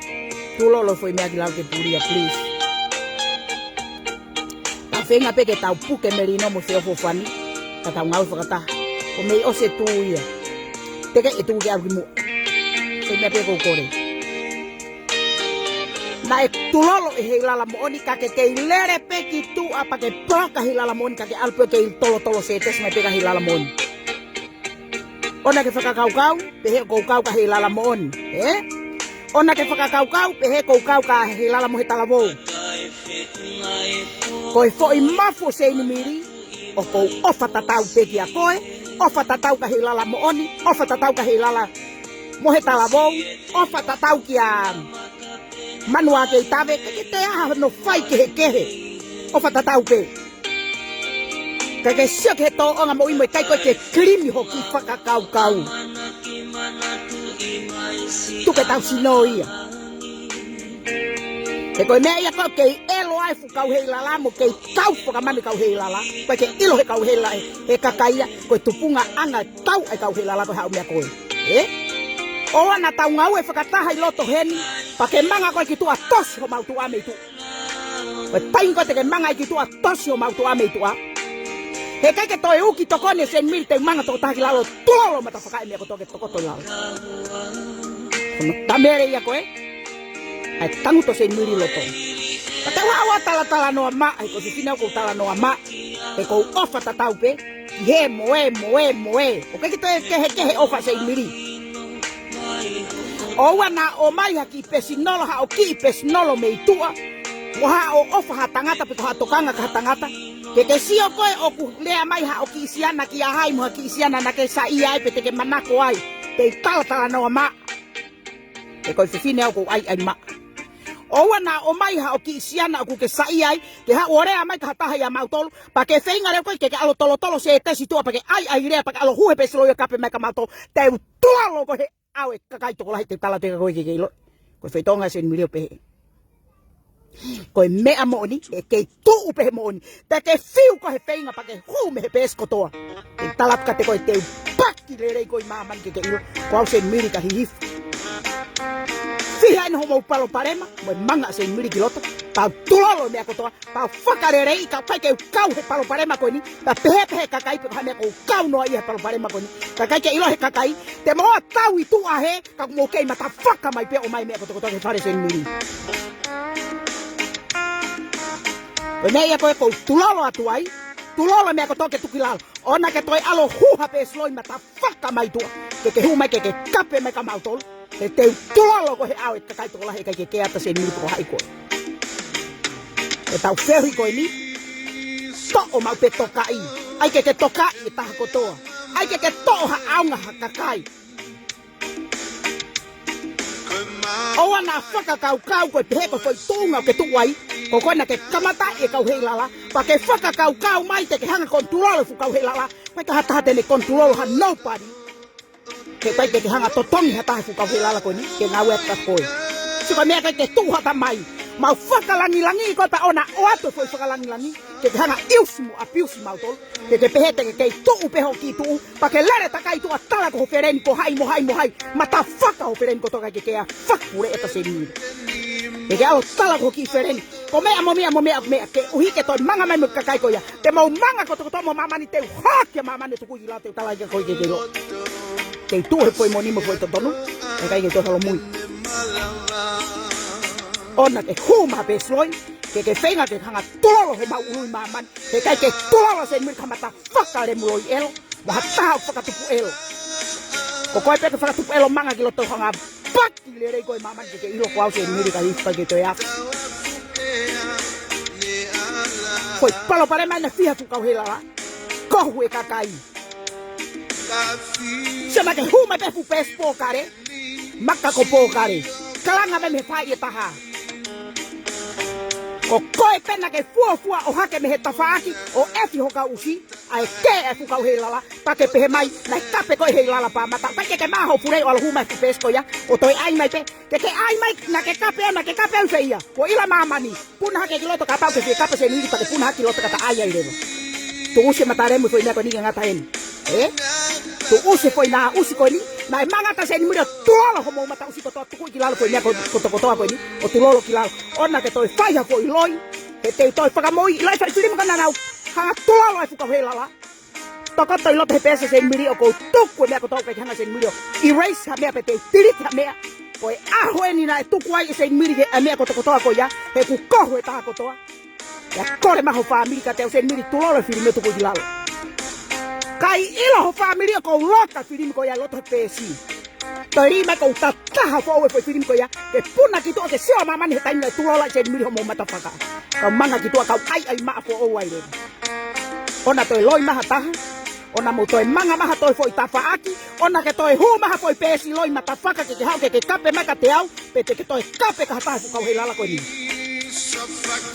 Tu lolo foi me agila ke puria please. Ta fenga pe ke tau puke merino mo se ofofani. Ta tau ngau fakata. Ko me o se tu ia. Te ke tu ke algimu. Foi me pe ko kore. Na tulolo heilala moni ka ke lere pe ki tu apa ke proka heilala moni ka ke alpe ke tolo setes me pe ka heilala moni ona ke whakakau pe he kau ka heilala moni ona ke whakakau pe he kau ka heilala mo he talabo ko fo I mafo Seinimili o ko ofa tatau pe ki a koe ofa tatau ka heilala moni ofa tatau ka heilala mo he talabo ofa tatau ki a Manua ke tave ke te aha no fai kehe. O Fakatokanga. Ke sio ke to onga mo imo kai ko te krimi hoki Fakatokanga. Tu ke tau sino ia. E koe mea ia ko kei elo ai fu kau heilala mo kei tau whakamani kau heilala. Koe ke ilo he kau heilala he kakaia koe tupunga anga tau ai kau heilala koe hau mea koe. Oa na tau ngau e whakataha I loto heni pa ke manga koe ki tua tosi ho mautu ame tu. Koe taing koe te ke manga I ki tua tosi ho mautu ame tu a. He kai ke toe uki tokone Seinimili te manga toko tahi lalo tulolo mata whakai mea ko toke tokoto lalo. Tamere ia koe. Ai tangu to Seinimili loto. Pate wa tala noa ma, ai ko fefine ko tala noa ma. E ko ofa taukape, he moe. O kai to kehe ofa Seinimili. O wana o mai haki pesinolo ha o ki pesinolo meitua. Wa ha o ofa ha tangata pe ha tokanga ka tangata. Ke sio koe o ku lea mai ha o ki isiana ki ahai mo ki isiana na ke sa ia pe te ke manako ai. Te tala noa ma. E ko fefine ko ai ma. O wana o mai ha o ki isiana ku ke sai ai ke ha orea mai ka taha ia mautolo pa ke feinga re ko ke alo tolo se tesi tua pa ke ai rea pa ke alo huhe peslo yo kape mai ka mautolo te tualo ko he awe kakai to lai te tala te ko ke ilo ko feitonga Seinimili pe ko me amoni e ke tu pe moni te ke fiu ko he feinga pa ke hu me pesko toa te talap ka te ko te pakki le ko mama ke ilo ko Seinimili ka hihif. Fiha no mo palo parema, mo manga Seinimili kiloto, pa tulolo me akotoa, pa whakarere I ka pai ke kau he palo parema ko ni, pa pehe kakai pe ha me ko kau no I he palo parema ko ni. Kakai ke ilo he kakai, te mo tau I tu a he, ka mo kei mata whaka mai pe o mai me akotoa he whare Seinimili. O me ia koe ko tulolo atu ai, tulolo me akotoa ke tukilalo, ona ke toi alo huha pe sloi mata whaka mai tua, ke hu mai ke kape mai ka mautolo. E te tulolo ko he awe kakai toko lahi kai ke ata Seinimili ko hai koe. E tau whihi koe ni, to o mau pe tokai. Ai ke tokai e taha kotoa. Ai ke to ha aunga ha kakai. Oa na Fakatokanga koe pehe ko foi tunga ke tuwai. Ko koe na ke kamata e kau heilala. Pa ke Fakatokanga mai te ke hanga kontulolo fu kau heilala. Pai ka hatahate ne kontulolo ha nobody. Ke pai ke hanga totongi hata fu ka heilala ko ni ke ngawe ka koe. Siko mea ke tu hata mai. Mau whakalangi ko ta ona o ato foi whakalangi. Ke hanga iusimu apiusi mau tol. Ke pehete ke tu peho ki tu pa ke lere ta kai tu atala ko fereni ko hai mo hai. Mata whaka ho fereni ko to ke a whakure eta Seinimili. Ke alo tala ko ki fereni. Ko mea ke uhi ke to manga mai mo kakai ko ya. Te mau manga ko to mo mama ni te hak ya mama ni tu ku ila te tala ke ko ke ro. Kei tu he foi monimo foi totonu, e kai ke to salo mui. Ona ke huma pe sloi, ke feinga ke hanga tolo he mau ului maman, ke kai ke tolo Seinimili kamata whakare muloi elo, wa taha whakatupu elo. Ko koe pe ke whakatupu elo manga ki loto hanga paki le rei koe maman ke ilo ko au Seinimili ka hifa ke to ya. Koi palo pare mai na fiha tu kau heilala, kohu e kakai. Sama ke huma pe fu pes po kare, maka ko po kare, kalanga me fai e taha. Ko koe pena ke fua o hake me he tafaaki, o efi hoka usi, ai ke e fu kau heilala, pa ke pehe mai, na kape koe heilala pa mata, pa ke maho purei o alo huma fu pes ko ya, o toi ai mai pe, ke ai mai, na ke kape au se ia, ko ila mamani, puna hake ki loto kapau ke fi kape Seinimili pa ke puna haki loto kata ai ai rewa. Tu usi mataremu foi mea ko ninga ngata eni. Tu usi foi na usi ko ni na manga ta Seinimili tulolo ho mo mata usi ko to ku kilalo ko nya ko ko ni o tulolo kilalo ona ke toi fai ha foi loi e te toi faga moi lai fa filimo kana nau ha tulolo ai fu ka heilala to ko toi lo te pesa Seinimili o ko tu ko nya ko to ka hanga Seinimili erase ha mea pe te tirit ha mea ko a hoeni na tu ko ai Seinimili ke a mea ko to ko ya he ku ko he ta ko to ya kore ma ho family ka te Seinimili tulolo filimo to ko kilalo kai ilo ho family ko loka filimo ko ya loto pesi tori ma ko taha fo we filimo ko ya ke puna ki to ke sio mama ni tai na tulolo Seinimili ho mo mata faka ka manga ki to ka ai ma fo o wai le ona to loi ma taha Ona mo toi manga maha toi foi tafaaki, ona ke toi hu maha foi pesi loi matafaka ke hau ke kape maka te au, pe te ke toi kape ka hatafu kau heilala koe ni.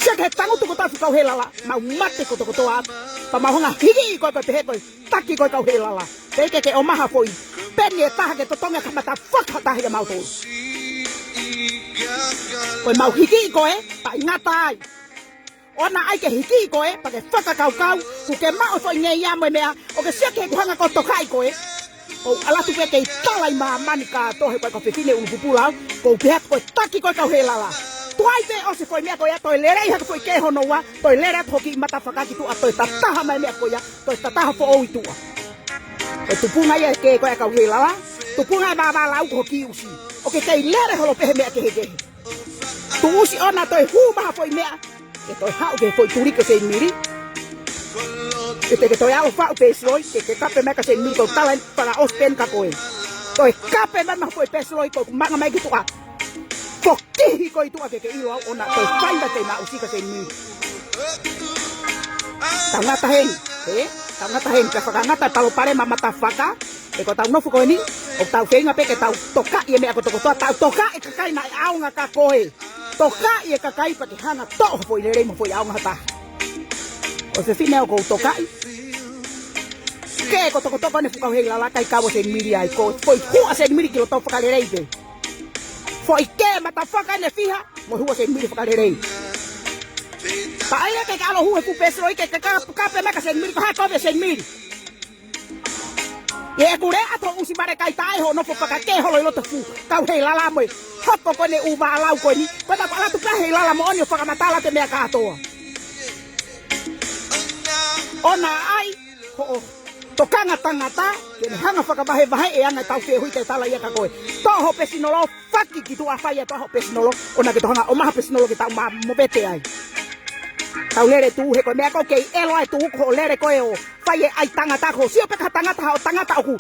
Sia ke tangutu ko tafu kau heilala, mau mate ko toko toa atu. Pa mahonga higi koe koe pehe koe, taki koe kau heilala. Peke ke o maha foi, peni e taha ke totonga ka matafaka tahi ya mau tolu. Koe mau higi koe, pa ingatai. Ona ai ke hiki koe, pa ke whakakaukau, ku ke mao foi nge ia moe mea, o ke sia ke kuhanga ko tokai koe. O alatu pe ke talai maa mani ka tohe koe ka fefine ulupupulau, ko pehea koe taki koe kau heilala. Tuai pe o se foi mea koe a toi lerei haka foi ke honoa, toi lere at hoki matawhakaki tua, toi tataha mai mea koe a, toi tataha fo oi tua. Koe tupunga ia ke koe kau heilala, tupunga maa maa lau hoki usi, o ke kei lere holo pehe mea kehe kehe. Tu usi ona toi humaha foi mea, ke toi hau ke foi turiko Seinimili. Ke toi ao whau pesloi, ke kape meka Seinimili kou talen para ospen ka koe. Toi kape mema foi pesloi kou manga mai ki tua. Kokihi koi tua ke ilo au ona toi whainda te ma usika Seinimili. Tau ngata hen, tau ngata hen, ka whakangata palo pare ma matawhaka, e ko tau nofu koe ni, o tau whenga pe ke tau toka i e mea ko toko toa, tau toka e kakai na e aonga ka koe. Toka i e kakai pa ke hanga toho foi lerei mo foi aonga hata. O fefine o kou toka i. Ke ko toko toko ne fukau heilala kai kawo Seinimili ai ko. Foi hua Seinimili ki lo tau whakalerei pe. Foi ke matawhaka ne fiha, mo hua Seinimili whakalerei. Pa aia ke alo hua fu pesro i ke kape meka Seinimili ko hakowe Seinimili. Ye kure ato usi bare kai tai ho no fo paka ke holo loto fu kau heilala mo hoko ko ne uva alau ko ni pata ala tu ka heilala mo onio faka matala te mea katoa ona ai ho tokanga tangata ke ne hanga faka bahe bahe e anga tau fe hui te tala ia ka koe to ho pesinolo faki ki tu afai to ho pesinolo ona ke to hanga o maha pesinolo ki tau ma mo bete ai tau lere tu he ko mea ko kei elo ai tu ko lere ko e o fai ai tangata ko sio pe tangata o tangata o ku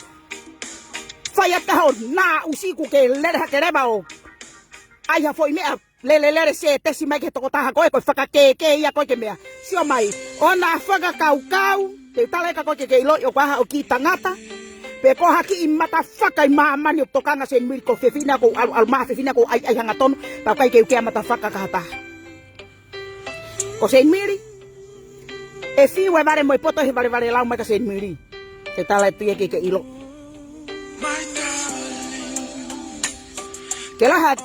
fai ata ho na usiku ke lere ha kereba o ai ha foi mea lere se tesi mai ke toko taha ko e ko faka ke ia ko ke mea sio mai ona faka kau te tale ka ko ke ilo o kwa o ki tangata pe ko haki i mata faka i mani o tokanga Seinimili ko fefine ko al ma fefine ko ai hanga ton pa kai ke mata faka ka hata ko Seinimili e fiwe vare mo poto he vare lau mai ka Seinimili te tala tu ke ilo ke la hat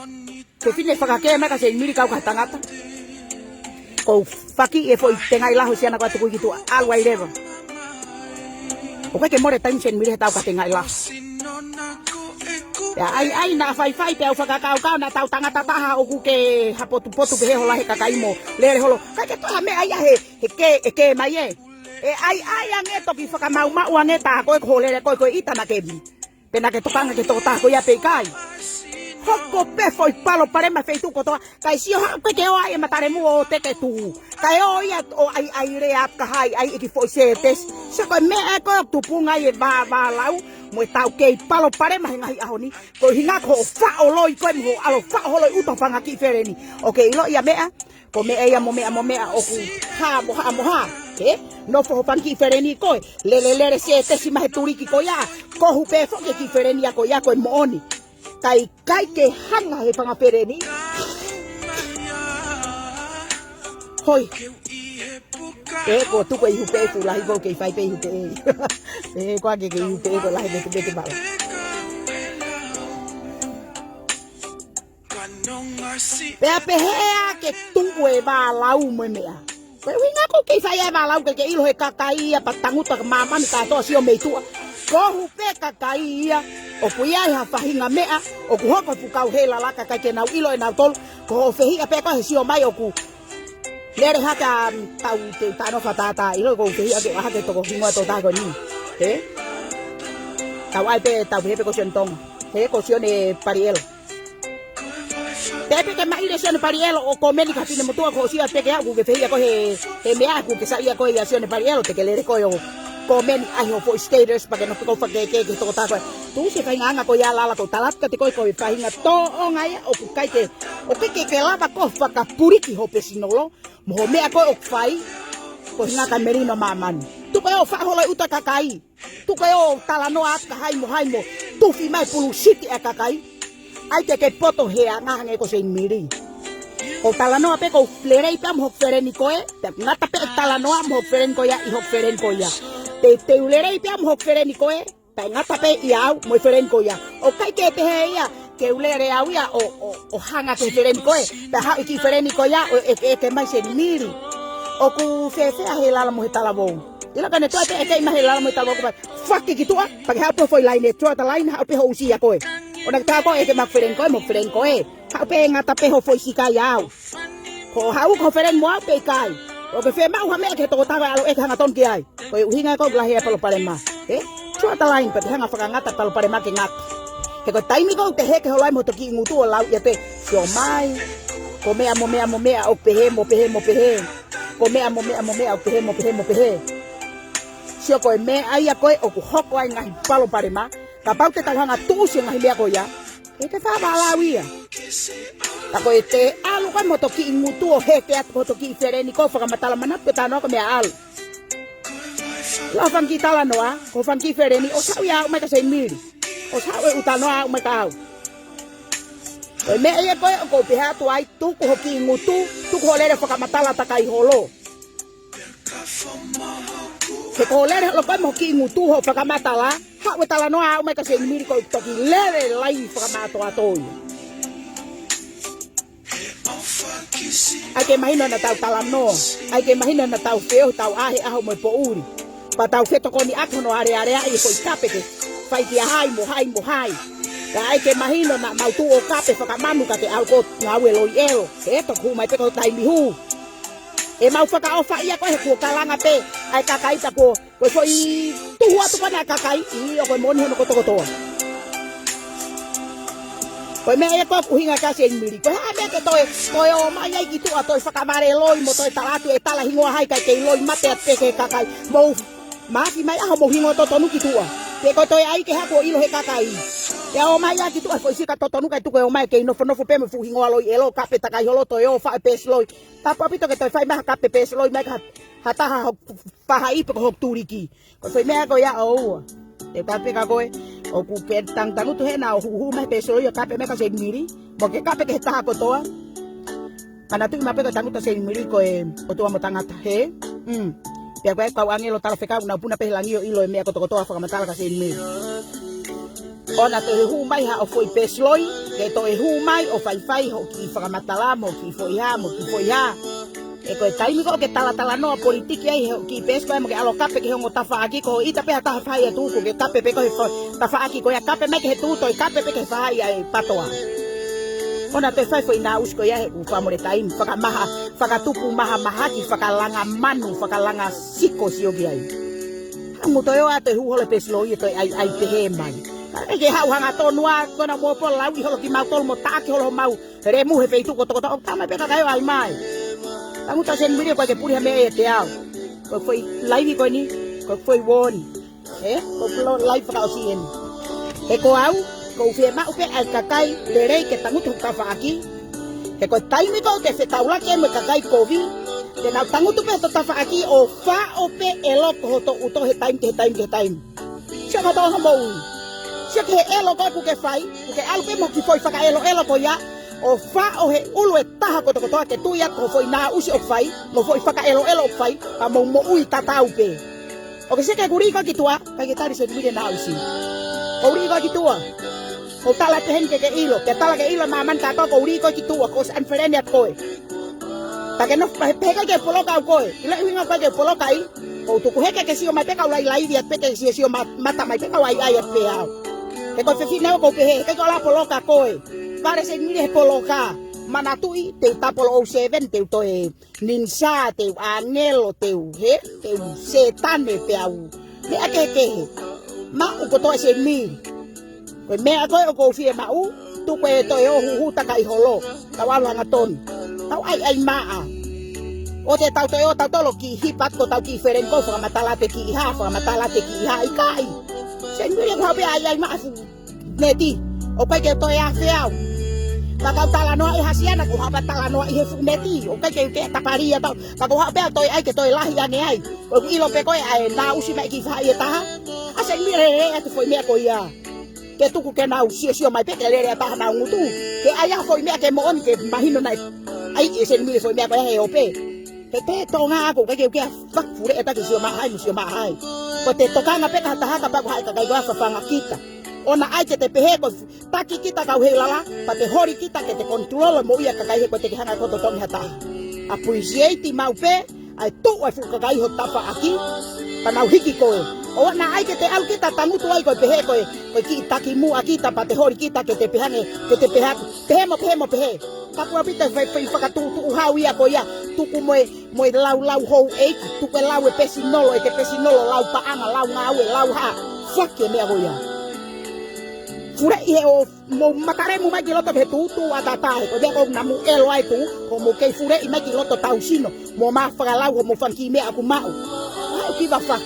fefine faka ke mai ka Seinimili ka tangata ko faki e foi tenga ila ho siana ko tu ki tu alwa ileva o ke more time Seinimili tau ka tenga ila ya ai na fai pe o faka kau na tau tangata taha o ku ke hapotu ke hola he kakaimo lere holo ka ke to me ai he ke mai e ai ange to ki faka mau ange ta ko lere ko ita na ke pena ke tokanga ke to ta ko ya pe kai hoko pe foi palo pare ma feitu ko to kai si ho ke o ai matare mu o te ke tu kai o ia o ai re ap ka ai ki foi se tes se ko me e ko tu punga e ba lau mo tau ke palo pare ma ngai ahoni ko hinga ko fa o loi ko mo alo fa o loi uto fanga ki fereni okay ilo ia mea ko me ia mo mea o ku ha ke no fo fangi fereni ko lere se tes ma turiki ko ya ko hu pe fo ke ki fereni ko ya ko mo oni kai ke hanga he panga fereni hoi ko tu ko i pe fu la ko ke fai pe hu pe ko ke hu pe ko la he te ba pe hea ke tu e ba lau mo mea pe winga ko ke fai e ba lau ke ilo he kakai pa tanguta mama ni ka to sio me tu ko hu pe kakai o puia ha fahinga mea o ku hoko pu kau heilala ka ke nau ilo e nau tol ko fehi pe ko he sio mai o ku lere haka tau te tano fatata ilo ko fehi ake ha ke to ko hinga to ta ko ni tau ai pe tau pe ko sion tong he ko sion e pariel te ke mai le sion pariel o ko meni ka tine motua ko sia pe ke ha ku ke fehi ko he mea ku ke sa ia ko ia sion pariel te ke lere ko yo komen ai ho fo status pa que no ko fa ke to ta ko tu se fa nganga ko ya la ko talat ka te ko fa hinga to ngai o ku kai ke o ke lava ko fa ka puriki ho pesinolo mo me ko o fai ko hinga ka merino maman tu tuko o whaholo uta kakai. Tuko o talanoa atka haimo. Tufi mai pulu siti a kakai. Ai te ke poto hea ngahange ko Seinimili. O talanoa pe ko flerei pe mo fereni koe. Te ngata pe talanoa mo fereni koe I hok fereni koe. Te ulerei pe mo fereni koe. Te ngata pe iau mo fereni koe. O kai ke te he ia. Ke ulere au ia o hanga ke fereni koe. Te hau ki fereni koe o ke mai Seinimili. O ku fefea heilala mo he talavou. Ila kane toa te eke ima heilala mo he talavou ko faki ki tua. Pake hau foi line tua ta line hau pe ho usia koe. O na ta ko eke mak fereni koe mo fereni koe. Hau pe ngata pe ho foi sikai au. Ko hau ko fereni mo au pe kai. O ke fe mau ha me ke to tawa alo eke hanga ton ki ai. Ko uhinga ko glahe palo parema. Tua ta line pe hanga faka ngata palo parema ke ngata. He ko taimi ko te heke holai mo to ki ngutu o lau ia te sio mai. Ko mea o pehe. Ko mea o pehe. Sio koe mea aia koe o ku hoko ai ngahi palo parema. Ka pau te tauhanga tuusi ngahi mea koe ia. E te whaba lau ia. Ka koe te alu kai mo to ki ngutu o heke atu ko to ki fereni ko whakamatala manap ke tanoa ko mea alu. Lau whanki tala noa, ko whanki fereni o sau ia au mai ka Seinimili. O sao e utanoa au mai ka au. Koe mea ia koe o ko pehe atu ai tuku hoki ngutu, tuku holere whakamatala takai holo. Ke ko holere holo koe mo hoki ngutu ho whakamatala, hau e tala noa au mai ka Seinimili koe toki lere lai whakamato atoi. Ai ke mahino na tau tala noa, ai ke mahino na tau feo tau ahe aho mo po uri. Pa tau feto koni akono are ai koe kape ke. Fai kia hai mo hai. Ka ai ke mahino na mautu o kape whakamamu ka te au ko ngau e loi elo. Ke eto ku mai pe ko taimi hu. E mau whaka ofa ia koe he kua kalanga pe. Ai kakai ta ko foi tuhu atu pana kakai. I o koe moni hono kotokotoa. Koe mea e koe kuhinga ka Seinimili. Koe haa mea ke toi o mai ai ki tua toi whakamare loi mo toi talatu e tala hingoa hai kai kei loi mate at peke kakai. Mou maafi mai aho mo hingoa totonu ki tua. Pe ko toi ai ke hako ilo he kakai. Ya o mai aki tu foi sika totonu kai tu ko o mai ke no pe me fu hingoa loi elo kape takai holo toi o fa pes loi. Ta papito ke toi fai ma kape pes loi mai ka hata ha pa hai pe ko hok turiki. Ko foi me ko ya o. E kape ka koe o ku pe tang tu he na hu mai pes loi kape me ka Seinimili. Mo ke kape ke ta ko toa. Kana tu ma pe ko tangu ta Seinimili ko e o tua mo tangata he. Pia koe kau angelo tala feka una puna pe langio ilo e mea ko tokotoa whakamatala ka Seinimili. Ona te hu mai ha o foi pesloi, ke to e hu mai o fai ho ki whakamatala mo ki foi ha. E koe taimi ko ke tala noa politiki ai ki pesloi mo ke alo kape ke hongo tafa aki ko ita pe hata whai atu ko ke kape pe ko he tafa aki ko ya kape mai ke he tuto e kape pe ke whai ai patoa. Ona te whai foi na usko ia he ku whamore taimi whakatupu maha ki whakalanga manu, whakalanga siko siogi ai. Hangu toi o ato e huhole pesloi e toi ai pehe mai. Eke hau hanga tonua kona mo po lau I holo ki mau tol mo taaki holo mau remu he feitu ko toko tamai peka kayo ai mai. Tangu ta Seinimili ko ke puri me e te au. Ko foi live ko ni, ko foi woni. Ko plo live ka osien. E ko au, ko fe ma upe al kakai le rei ke tangu tu ka fa aki. E ko taimi ko te fetaula ke me kakai ko vi. Te na tangu tu pe to ta fa aki o fa ope elo ko to uto he time. Sia ka to mo. Sia ke elo ko ku ke fai, ku ke alu pe mo ki foi faka elo ko ya. O fa o he ulu e taha ko toa ke tuia ko foi na usi o fai, mo foi faka elo o fai, ka mo ui tatau pe. O ke se ke guri ka ki tua, ka ke tari Seinimili na usi. O uri ka ki tua. O tala te hen ke ilo, ke tala ke ilo maman ka to ko uri ka ki tua, ko san fereni at koe. Ta ke no peka ke poloka au koe, ila hinga ka ke poloka I, o tu ku heke ke sio mai peka ulai di at peka sio mata mai peka ai at pe au. He ko fefine ko kehe, he ko la poloka koe. Pare Seinimili he poloka. Manatui teu tapolo o 7 teu toe ninsa teu angelo teu setane pe au. Me ake kehe. Ma u ko toe Seinimili. Ko me koe o ko fie ma u tu ko toe o hu takai holo. Tawala ngaton. Tau ai maa. O te tau toe o tau tolo ki hipat ko tau ki feren ko whakamatala te ki ha ikai. Seinimili ko hape ai maa neti. O pai ke toe a feau. Pakau noa i hasiana ku hapa noa i he funeti. O kai ke taparia tau. Pakau hapa toi ai ke toi lahi ane ai. O ilo pe koe ai na usi mai ki fa i taha. Asa mire atu foi mea ko ia. Ke tuku ke nau sio mai pe ke lere taha na ngutu. Ke aya foi mea ke mo on ke mahino nai. Ai e Seinimili foi mea ko he ope. Te tonga ako kaya kaya fak fure eta ke sio mahai ko te tokanga pe ka taha ka pa hai ka gua fa fanga kita ona ai ke te pehe ko taki kita ka heilala pa te hori kita ke te control mo ia ka kai ko te hanga ko to tonga ta appreciate mau pe ai tu ai fu ka kai ho tafa aki pa nau hiki ko ona ai ke te au kita tangutu ai ko pehe ko ki taki mu aki ta pa te hori kita ke te pehange ke te pehe mo pehe Kapua pita vai fakatu hau ia ko ia tuku mo lau ho e tuku lau e pesinolo lau paanga lau ngau e lau ha fuck me agoia fura e o mo matare mo mai loto he tu atata ko de ko namu elo ai tu ko mo ke fura i mai loto tausino mo ma fara lau mo fanki me aku mau ai ki va fuck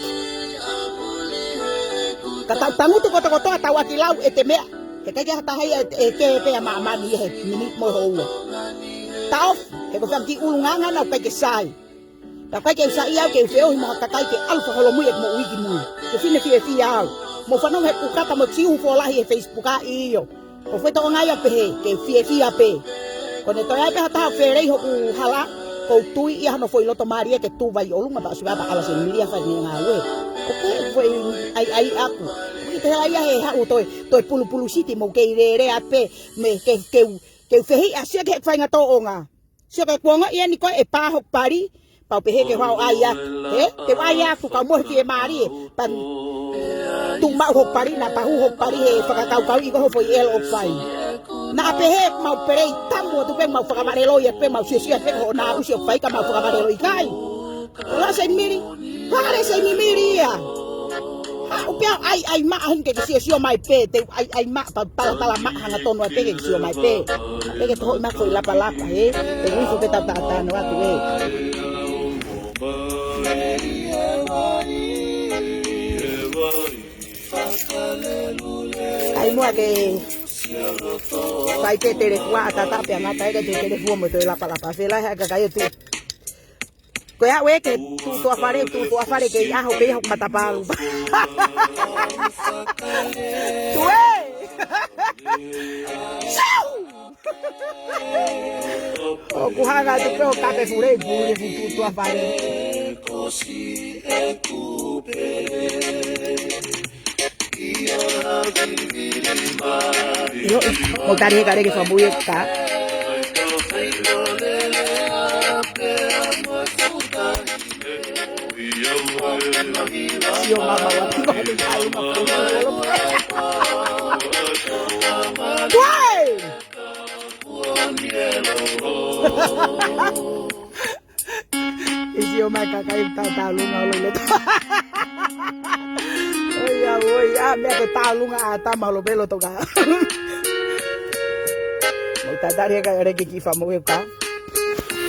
kata tangu tu ko tau ati lau e te mea ke kaya hata hai e ke pe ama ni he minit mo ho tao ke ko fanki ulunganga na pe ke sai ta kai ke sai au ke feo mo ka kai ke alfa holo mu e mo wiki mu ke fine fi au mo fa no he ku kata mo tiu fo la he Facebook a io o foi to ngai pe he ke fi pe ko ne to ai pe hata fe rei ho hala ko tui ia no foi loto maria ke tu vai olunga ba suba ba ala Seinimili fa ni ngawe ko foi ai aku te ai he ha toi pulu siti mo ke re ape me ke fehi asia ke fainga to onga sia ke kuanga ia ni ko e pa ho pari pa pe he ke wa ai ya te wa ya ku ka mo ki e mari pan tu ma ho pari na pa ho pari he fakatokanga i ko foi el ofai na pe he mau perei tamo tu pe mau fakamarelo ia pe mau sia pe ho na usia fai ka mau fakamarelo i kai la Seinimili pare Seinimili ia o pia ai ma hin ke sio mai pe te ai ma pala ma hanga tono pe ke sio mai pe ke to ma foi la Palaku he te wi fo pe ta no atu e ai mo ke sai pe te le kwa ta pe na ta ke te le fu mo te la pala pa fe la ha ka kai tu ko ya we ke tu afare ke ya ho pe ho matapalu tu o ku haga tu pe kape fure tu afare yo mo tari ke fa muy ka Yo mama wati ko ni tayo mapulo. Why? Isiyo mai kakay tatalong ulit. Oy, me ke talong ata malobelo to ka. Magtadari ka re ki fa mo ka.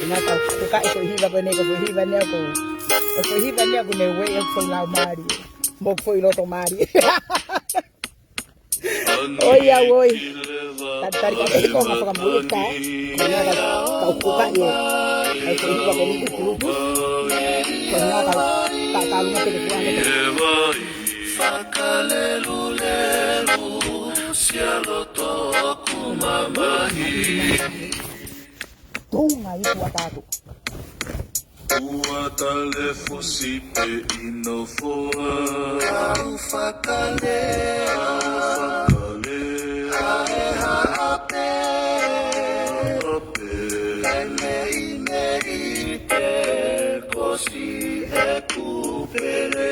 Ina ta ka ito hiba ko ne ko hiba ne ko. Foi riba ne ko ne we foi lá mari. Mo foi loto mari. Oi. Tari ka ko nga pa mo ka. Ina ka ko ka yo. Ai foi riba ko ni ko. Ko na ka talo na te ko ane. Fakalelulelu sialo to kumamani. Tunga itu atatu. Uatale fosi pe inofoa fakale ape ine pe kosi ekupere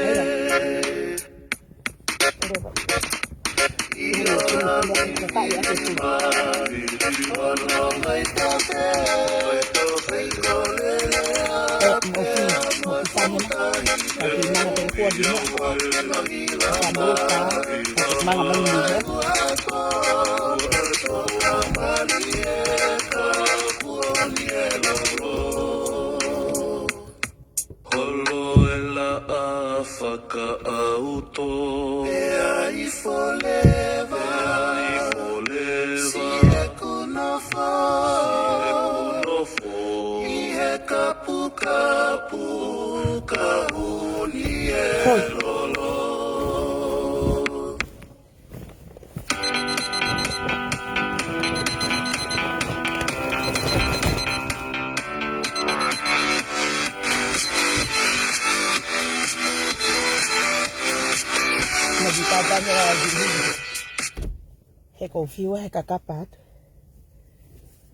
Forever, si ekuno he kofia he kakapat.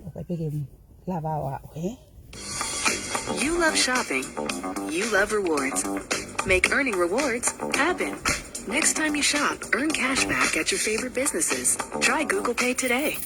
Okay, pigim lavawa, okay? You love shopping. You love rewards. Make earning rewards happen. Next time you shop, earn cash back at your favorite businesses. Try Google Pay today.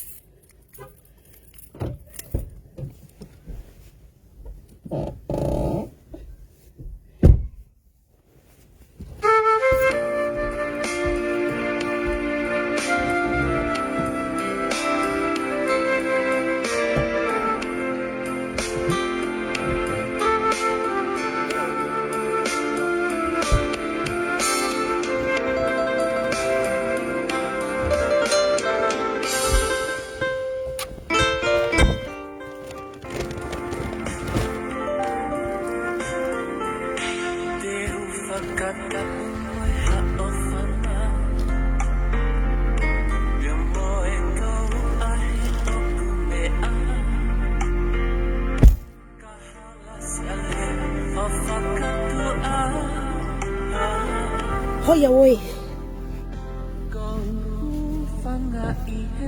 Hoya oi.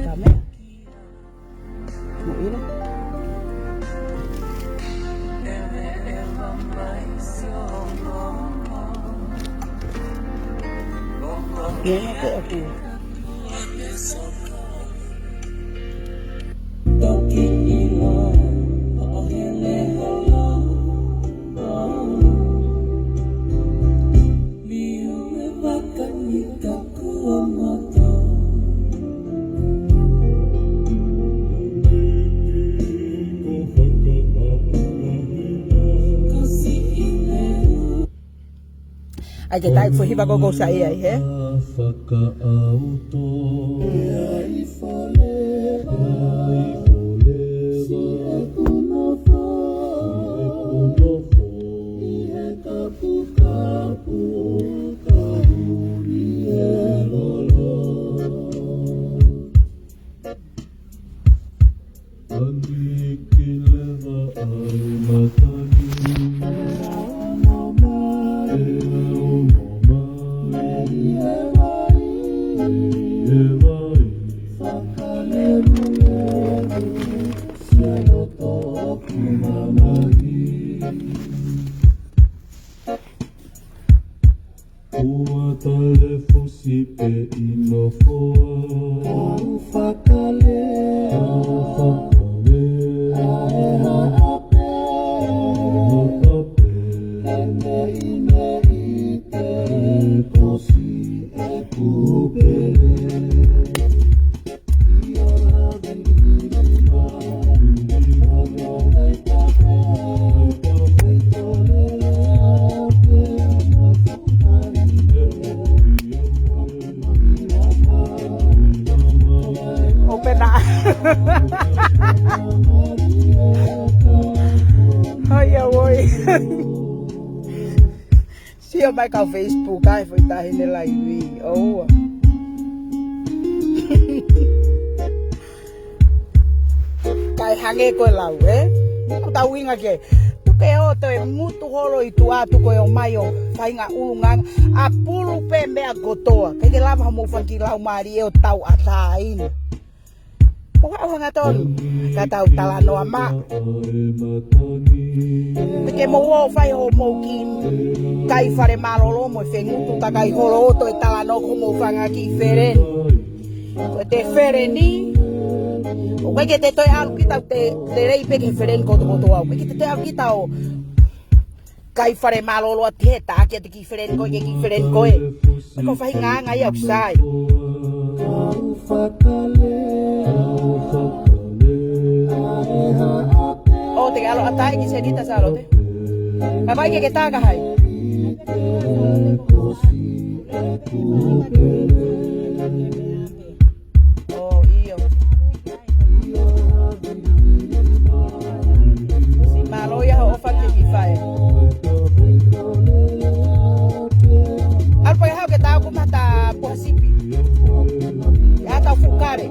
Dame. Mau ini? Ini ke aku. Ai que tá, foi riba gogo sair aí, é? Siapa mai kau Facebook kai foi tahi ne live. Oh. Kai hange ko lau, Ku tau inga ke. Tu ke o te mutu holo I tu atu ko o mai o whainga ulungang a pulu pe mea gotoa. Kai ke lava mo whanki lau mari e o tau a tāina. Moka au hanga tonu. Ka tau tala noa ma. Ke mo o whai ho mo kin. Kai whare malolo mo e whengutu ta kai holo oto e tala no ko mo whanga ki feren. Ko te fereni. O kai ke te toi alu kita te rei peke feren ko to au. Kai ke te toi alu kita o kai whare malolo a te ta ke te ki feren ko ke ki feren ko e. Ko whai ngā ngai au sai. O te alo atai ki se dita sa alo te. Ma vai ke taka hai. Oh, io. Si maloia ho fate ki fai. Alpo ha ke ta ku mata posipi. Ya ta fukare.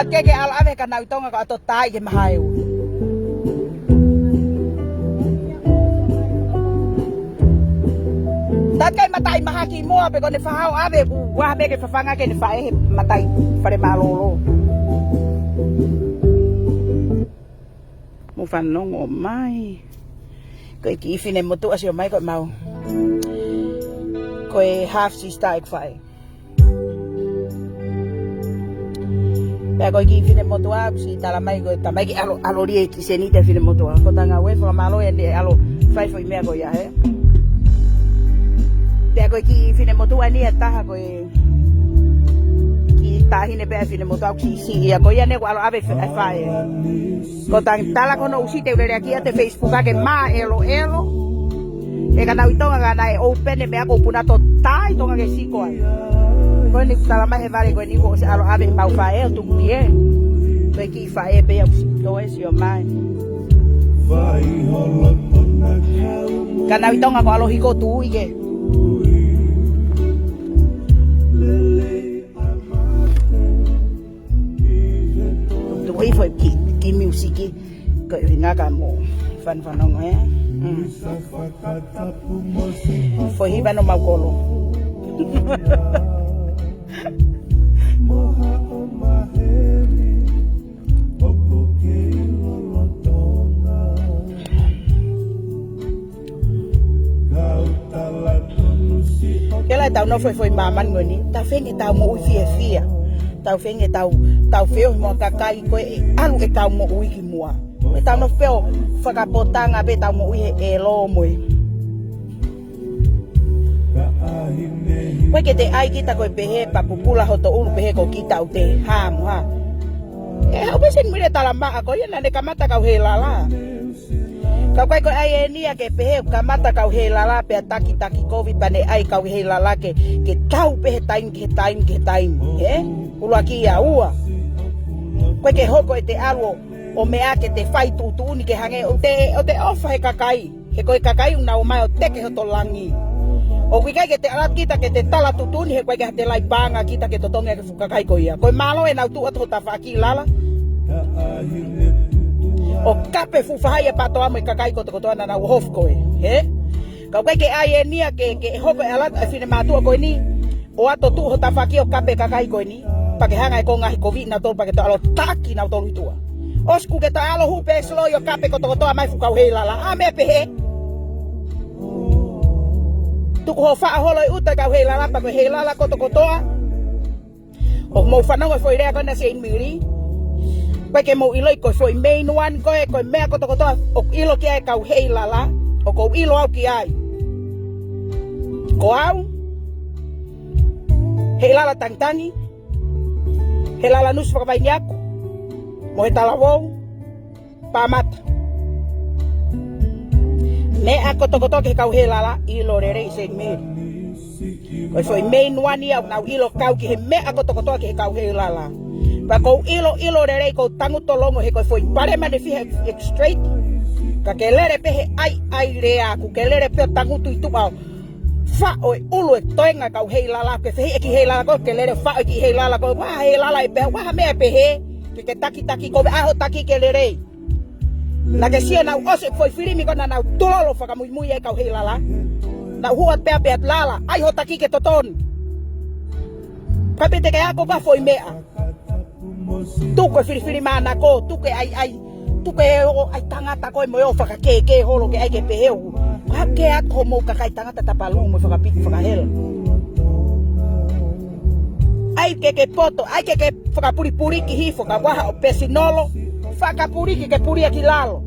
keke ala ave ka Mele Tonga ka ato tai ke mahai. Takai matai mahaki mo ape ko ne fahau ave ku wa be ke fafanga ke ne fae matai fare malolo. Mo fanong o mai. Ko ki fine mo tu asio mai ko mau. Ko half sister ek fae. Pego ki fine mo tu ab si tala mai ko tamai ki alo ri ki senite fine mo tu ko tanga we fa malo ende alo fai foi me go ya he. Pego ki fine mo tu ani eta ko ki tahine be fine mo tu ki si ya ko ya ne alo ave fae. Ko tang tala ko no usite ure aquí ate Facebook ke ma elo e kana Tonga kana e open me ako puna to tai Tonga ke siko ai ko ni tala ma he vale ko ni ko alo ave mau fae tu bien ko ki fae be to es your mind kana Tonga ko alo hiko tu ike tu oi foi ki musiki ko ringa ka mo fan fanong foi hiba no makolo Kela tau no foi maman ngoni ta fenge tau mo fia tau fenge tau feo mo kakai ko alu e tau mo uiki mua e tau no feo fakatokanga be tau mo uike elo mo Koe ke te ai kita koe pehe pa pupula hoto ulu pehe ko kita u te hamu ha e hau besen mire tala maa ko yena ne kamata kau heilala kau koe koe ai e nia ke pehe kamata kau heilala pe taki covid pane ai kau heilala ke tau pehe taim he ulu aki ia ua koe ke hoko e te alo o mea ke te fai tutuni ke hange o te ofa he kakai he koe kakai una o mai o teke hoto langi o kui kai ke te alat kita ke te tala tutuni he koe ke te lai panga kita ke totonga ke fukakai ko ia koe malo e nau tu atu hota whaki lala o kape faufaua pato amo i kakai ko te kotoana na hof koe he kau koe ke ai e nia ke hoko e alat fine matua koe ni o ato tu hota whaki o kape kakai koe ni pake hanga e ko ngahi covid na tolu pake to alo taki na tolu itua osku ke ta alo hupe slo yo kape ko to kotoa mai fukau heilala ame pehe tu ko fa holo uta kau heilala pa ko heilala ko to kotoa o mo fanonga foi rea ko na Seinimili pake mo iloi ko foi main one ko me ko to kotoa o ilo ki ai kau heilala o ko ilo au ki ai ko au heilala tangtangi heilala nus pa vai nyaku mo hetalawou pamata me ako to ke kau heilala ilo rere Seinimili ko foi main one ia na ilo kau ki he me ako to ke kau heilala pa ko ilo rere ko tangu tolongo he ko foi pare mane fi straight ka ke lere pe he ai rea ku ke lere pe tangu tu itu ba fa o ulu e toenga kau heilala ke fe ki heilala ko ke lere fa ki heilala ko wa heilala e pe wa me pe he ke taki ko aho taki ke lere na ke sia na ose foi firimi ko na tolo fa ka muy e kau heilala na huat pe lala ai ho taki ke toton kapite ke ako ba foi mea tu ko firi mana ko tu ke ai tangata ko mo yo fa ke holo ke ai ke pe heu ha ke ako mo ka kai tangata tapalu mo fa ka pik fa ka hel ai ke poto ai ke fa ka puri ki hifo ka wa pesinolo fa ka puri ke puri aki lalo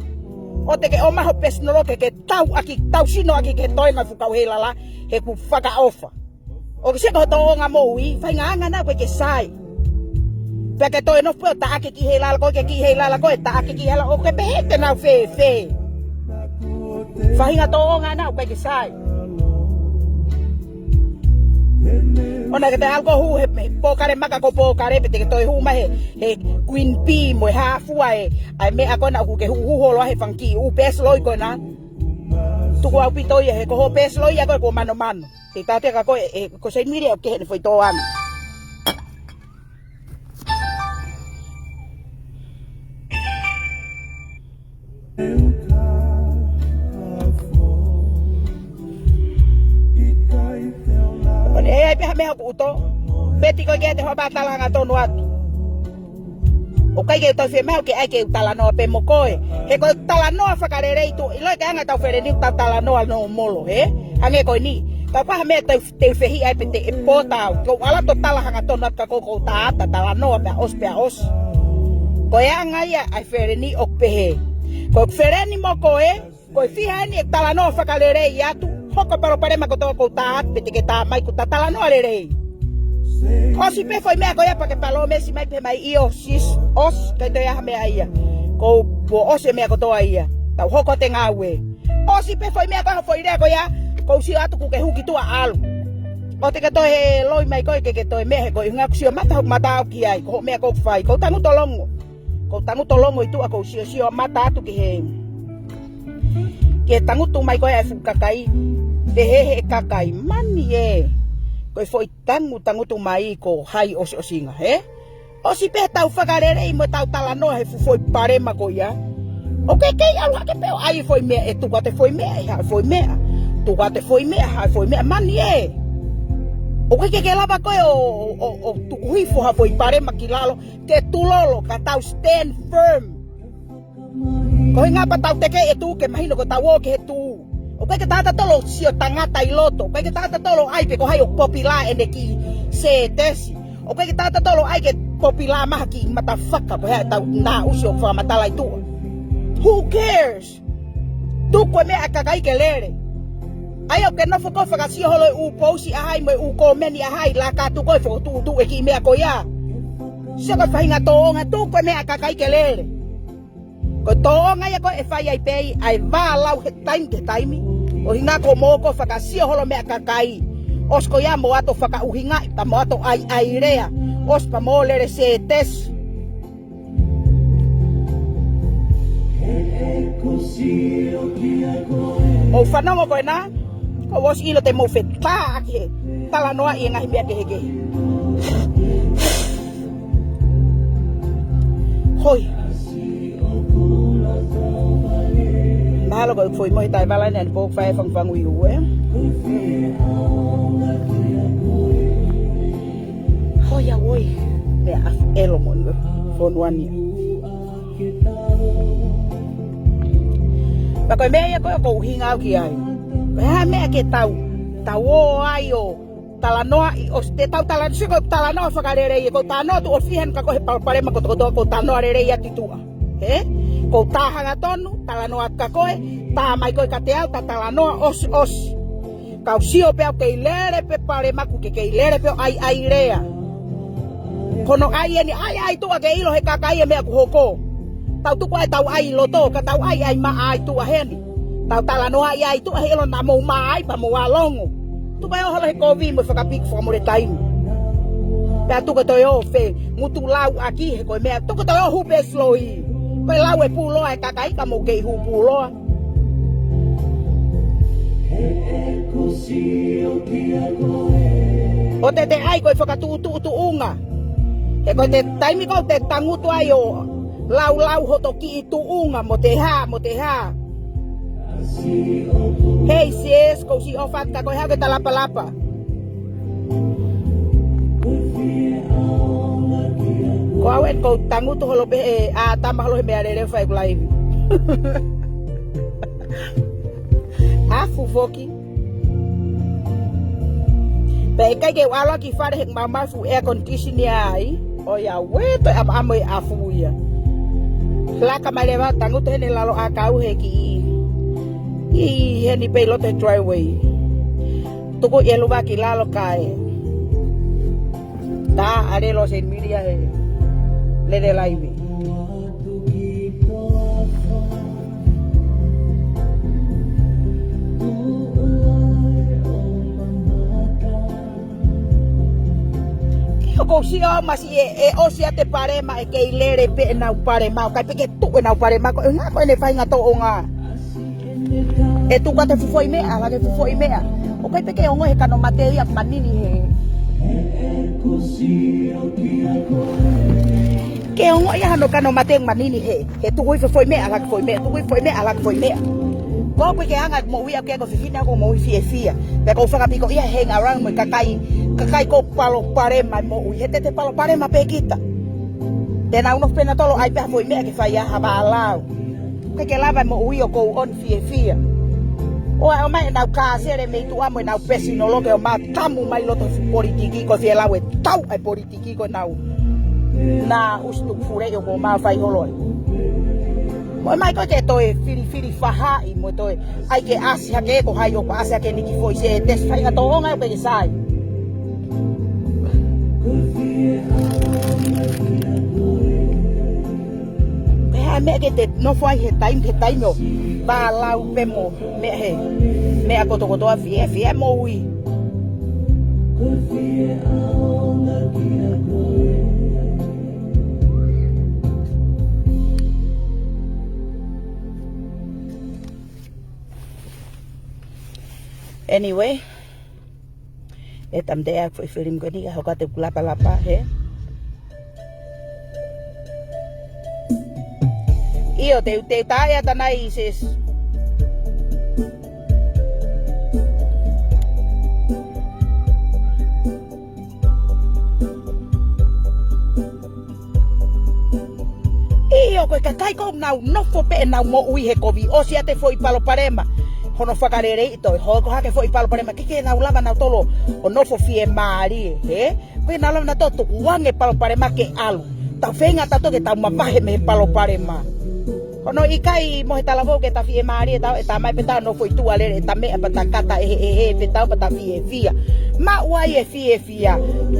o te ke o ma ho pesinolo ke tau sino aki ke toi ma fu ka heilala he ku fa ka ofa o se ko to nga mo wi fa nga na ko ke sai peke toi no po ta ki heilala ko ke ki heilala ko ta ki heilala o ke pe na fe fa hinga to nga na ko ke sai ona ke te algo hu he po kare maka ko po kare pete ke toi hu ma he queen p mo ha fu ai me akona ku ke hu holo he fanki u pes loi ko na tu ko au pito ye ko ho pes loi ya ko mano te ta te ka ko Seinimili o ke ne foi to an Ei pihä meho kuuto. Beti ko kete ho batala nga tonu atu. O kai ke to fe meho ke ai ke tala no pe mokoe. He ko tala no fakarere itu. Ilo ke anga tau fere ni tala no no molo, he? Ange ko ni. Ka pa me te fehi ai pe te epota. Ko ala to tala nga tonu atu ko ko ta tala no pe os. Ko ya anga ia ai fere ni o pehe. Ko fere ni mokoe, ko fiha ni tala no fakarere atu. Hoko pero pare ma ko to ko ta pe te ta mai ko tala no arere. O si pe foi mea koia pa ke palo me si mai pe mai io sis os ke te ya me aia. Ko bo os me ko to aia. Tau hoko te ngawe. O si pe foi mea ko foi re koia ko si atu ku ke huki tu alu. O te ke to he loi mai ko ke to me he ko nga ku si mata ki ai ko me ko fai ko tangu tolongo. Ko tangu tolongo itu ako si mata atu ki he. Ke tangu tu mai ko e fu kakai. Te he kakai mani e. Ko foi tangu tu mai ko hai o singa, he? O si pe tau whakarere i mo tau tala no he foi pare ma ko ia. O ke alu hake peo ai foi mea e tuka te foi mea e ha foi mea. Tuka te foi mea ha foi mea mani e. O ke lava koe o tukuhifo ha foi pare ma kilalo ke tulolo ka tau stand firm. Ko hinga pa tau teke e tu ke mahino ko tau o ke he tu. O kai ke tata tolo sio tangata iloto. O kai ke tata tolo ai pe ko hai o popila ene ki se tesi. O kai ke tata tolo ai ke popila maha ki matafaka ko hai tau na usio fa matala itu. Who cares? Tu ko me akakai ke lere. Ai o ke no foko faka si holo u posi ai mo u ko meni ai la ka tu ko fo tu e ki me ko ya. Se ko fainga to nga tu ko me akakai ke lere. Ko toonga ia ko e fai ai pei ai va lau he taimi o hinga ko mo ko faka si holo me kakai os ko ia mo ato faka uhinga ta mo ato ai rea os pa mo lere se tes o fanongo ko na ko was ilo te mo feta ke tala noa i ngai me ke hoi mahalo ko foi mo tai bala nen po fai fang wi ue hoya woi me af elo mon fon wani ba ko me ya ko hinga ki ai ha me ke tau o ayo tala noa o te tau tala se ko tala no fa karere ko ta no tu ofihen ka ko pare ma ko ta no arere ya titua he ko tahanga tonu tala noa ka koe ta mai koe ka te au ta tala noa os ka usio pe ke lere pe pare maku ke lere pe ai rea kono ai ni ai tu ke ilo he kakai me ku hoko tau tu ko tau ai loto ka tau ai ma ai tu heni tau tala noa ai tu he ilo na mo mai pa mo alongo tu ba ho he ko vi mo fa ka pik fo mo de time pe tu ko to yo fe ngutu lau aki he ko me tu ko to yo hu pe sloi pe lau e pulo e kakai ka mo ke hu pulo o te ai ko fa ka tu unga e ko te taimi ko te tangu tu ayo lau hoto ki tu unga mo te ha hey sis ko si ofat ka ko ha ke talapa ko awet ko tangu tu holo be a tambah lo me arere fai live afu foki be kai ke wala ki fare hek mama fu air conditioner ai o ya weto am afu ya laka maleva tangu tu hene lalo akau heki i heni pe lote driveway tuko yelo ba ki lalo kai ta are lo Seinimili he le de live ko si o masi o si ate pare ma e ke lere pe na pare ma ka pe ke tu na pare ma ko nga ko ne fai nga to nga e tu ka te foi me ala ke foi me o ka pe ke o he kano materia manini he ke ongo ia no kano mateng manini he tu foi me ala foi me tu foi me ala foi me ko ke anga mo wi ke ko fefine ko mo fia pe ko faka piko ia hang around mo kakai ko palo parema mo wi hete te palo parema pe kita tena unos pena tolo ai pe foi me ke fai ha balau ke lava mo wi ko on fia o mai na ka sere me tu amo na pesino lo ke o ma tamu mai lo to politiki ko fiela we tau ai politiki ko na ustu fure yo ko ma fai holoi mo mai ko te toi firi faha i mo toi ai ke asia ke ko hayo ko asia ke niki foi se tes fai na to nga pe sai me ke te no foi he time no ba lau pe mo me a koto a fie mo ui anyway etam dea foi film gani ga hokate lapa he io te taia tanai sis io ko kakai ko no fo pe na mo ui he kovi o sia te foi palo parema hono fakarere ito ho ko ha ke foi palo parema ke na ulava na tolo o no fo fie mari he ko na lava na to wange palo parema ke alu ta fenga ta to ke ta mapahe me palo parema kono ikai mo he talavo ke ta fie mari ta mai peta no foi tu ale ta me pata kata peta pata fie ma uai fie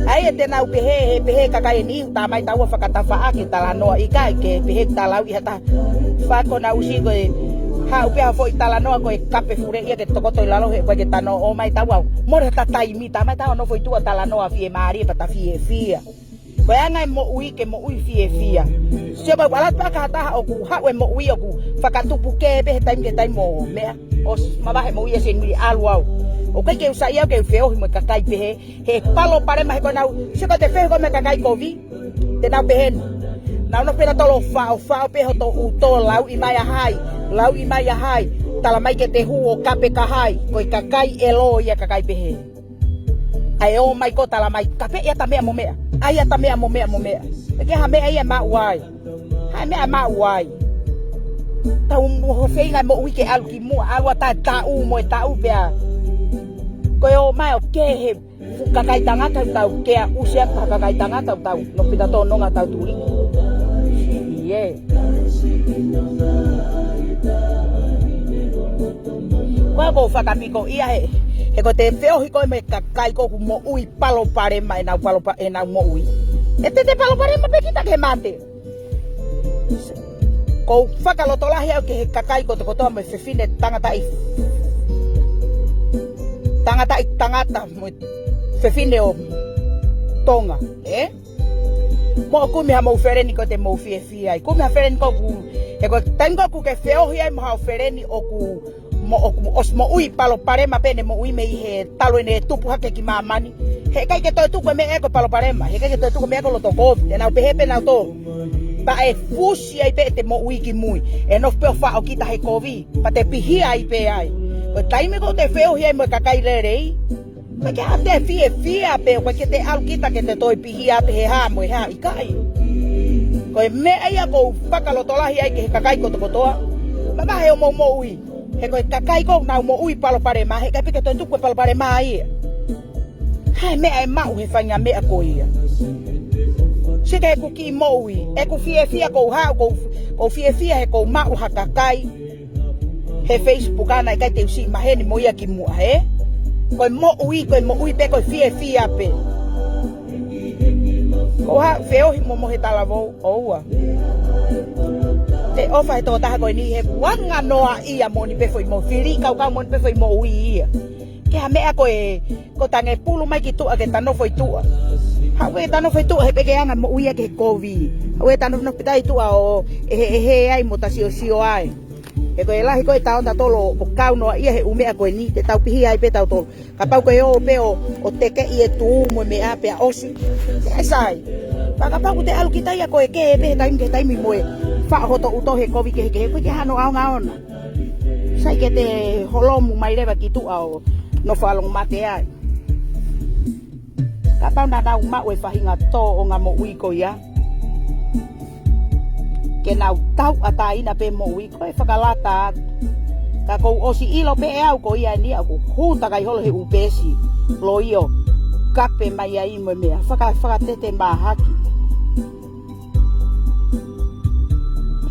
ai te na pehe kakai ni ta mai ta wa fakatafa ke tala no ikai ke pehe tala i hata fa kona usi ko ha upe ha foi tala no ko kape fure ia ke tokoto lalo he ko ke ta no o mai ta wa mo ta taimi ta mai ta no foi tu tala no fie mari pata fie ko anga mo ui ke mo ui fie se ba wala pa ka ta o ku ha we mo ui o ku fakatupu ke be ke time mo me os ma ba he mo ui Seinimili alwao o ke usa ia ke feo mo kakai pe he palo pare ma ko na se ko te feo ko me kakai ko vi te na pe na no pena tolo fau pe ho to u to lau i mai hai tala mai ke te hu o kape ka hai ko kakai elo ia kakai pe he ai o mai ko tala mai kape ia ta me mo me ai ta me mo me ke ha me ai ma uai ha me ma uai ta mo feinga mo ui ke alu ki mo alu ta u mo ta u pe ko yo mai o kehe kakai tangata tau ke usia kakai tangata tau no pita to no nga tau turi ye wa ko fakamiko ia he ko te feo hiko me kakai ko mo ui palo pare mai na palo pa na mo ui te palo pare ma pe kita ke mante ko fakalotola he ke kakai ko to me fefine tangata mo fefine o tonga mo ku mi ha mo fereni ko te mo fie ai ku mi ha fereni ko ku e ko tengo ku ke feo hi ai mo ha fereni o ku mo ui palo parema pene mo ui me he talo ene tupu hake ki mamani he kai ke to tu ko me e ko palo parema he kai ke to tu ko me ko lo to ko na pe he pe na to ba e fusi ai pe te mo ui ki mui e no pe fa o kita he kovi pa te pihi ai pe ai ko taime ko te feo hi ai mo kakai rei ko ke ate fie pe ko ke te al kita ke te toi pihi ate he ha mo ha ikai ko me ai ko fakalotola hi ai ke kakai ko to toa ba he mo ui he ko kakai ko na mo ui palo pare ma he ka pike to tu ko palo pare ma ai hai me ai ma he fanya me a ko ia se ke ku ki mo ui e ku fie ko ha ko fie he ko ma u hakakai he Facebook ana ka te usi ma he ni mo ia ki mu he ko mo ui pe ko fie pe ko ha feo hi mo he talavo oua te ofa to ta ko ni he wanga noa ia mo ni pe foi mo firi ka mo ni pe foi mo ui ia ke ha me ko ko tange pulu mai ki tu a ke ta no foi tu ha we ta no foi tu he pe ke anga mo ui ke kovi we ta no pitai tu o he ai mo ta sio ai e ko ela ko ta onda tolo o kau no ia he ume ko ni te tau pihi ai pe tau tolo ka pau ko o pe o te ke i tu mo me a pe osi sai Pakapaku te alu kita ia koe kehe pehe taimi moe. Whaahoto uto he kovi kehe koe ke hano au ngaona. Sai ke te holomu mai rewa ki tu au no whalong mate ai. Kapau na nau mau e whahinga tō o ngā mo ui ko ia. Ke nau tau ata ina pe mo ui ko e whakalata atu. Ka kou osi ilo pe e au ko ia ni au huta kai holo he upesi. Lo io kape mai ai mo mea. Whakatete mahaki.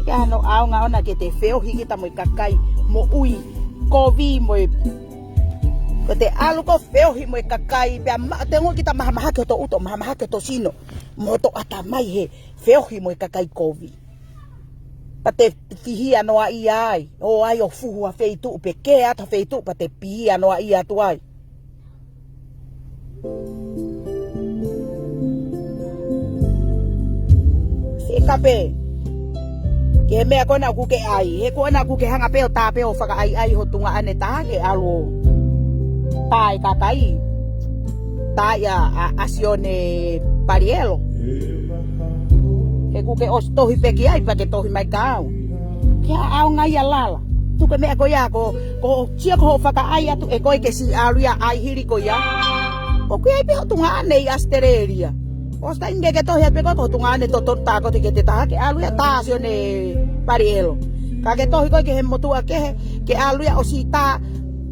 Ka no au ngaona ke te wheo higita mo i kakai mo ui kovi mo i ko te alu ko wheo hi mo i kakai pia te ngoi kita mahamahake to uto mahamahake to sino mo to ata mai he wheo hi mo i kakai kovi pa te fihia noa i ai o ai o fuhua feitu pe ke ata feitu pa te pihia noa i atu ai kape ke mea kona ku ke ai he kona ku ke hanga peo ta peo whaka ai ho tunga ane taha ke alu tai kakai tai a asione parielo he ku ke os tohi peki ai pa ke tohi mai kau ke au ngai alala tu ke mea ko ya ko chia ko whaka ai atu e koe ke si alu ya ai hiri ko ya o ke ai peo tunga ane i astereria os ta inge ke tohi ape ko tunga ane to ta ko te ke te taha ke alu ya ta asione parielo ka ke tohi ko ke he motua ke alu ya o si ta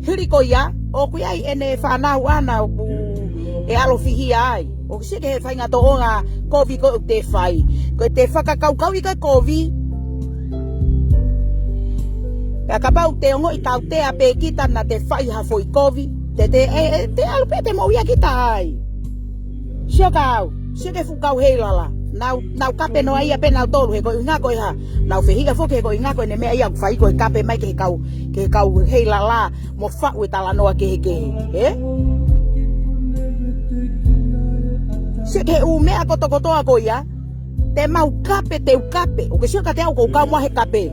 hiri ko ya o kui ai ene whanau ana e alo fihi ai. O si ke he whainga to o ngā kovi ko te whai. Ko te whakakaukau i ka kovi. Pea ka pau te ongo i kau te ape kita na te whai hafo i kovi. Te alu pe te mo ia kita ai. Sio kau, sio ke fukau heilala. Nau kape no ai ape nau tolu he ko inga ko ha. Nau fehiga fo ke ko inga ko ne mea ia whai ko kape mai ke kau heilala mo whau e tala noa kehe. Se ke u mea kotokotoa ko ia, te mau kape teu kape, o ke sio ka te au ko kau moa he kape.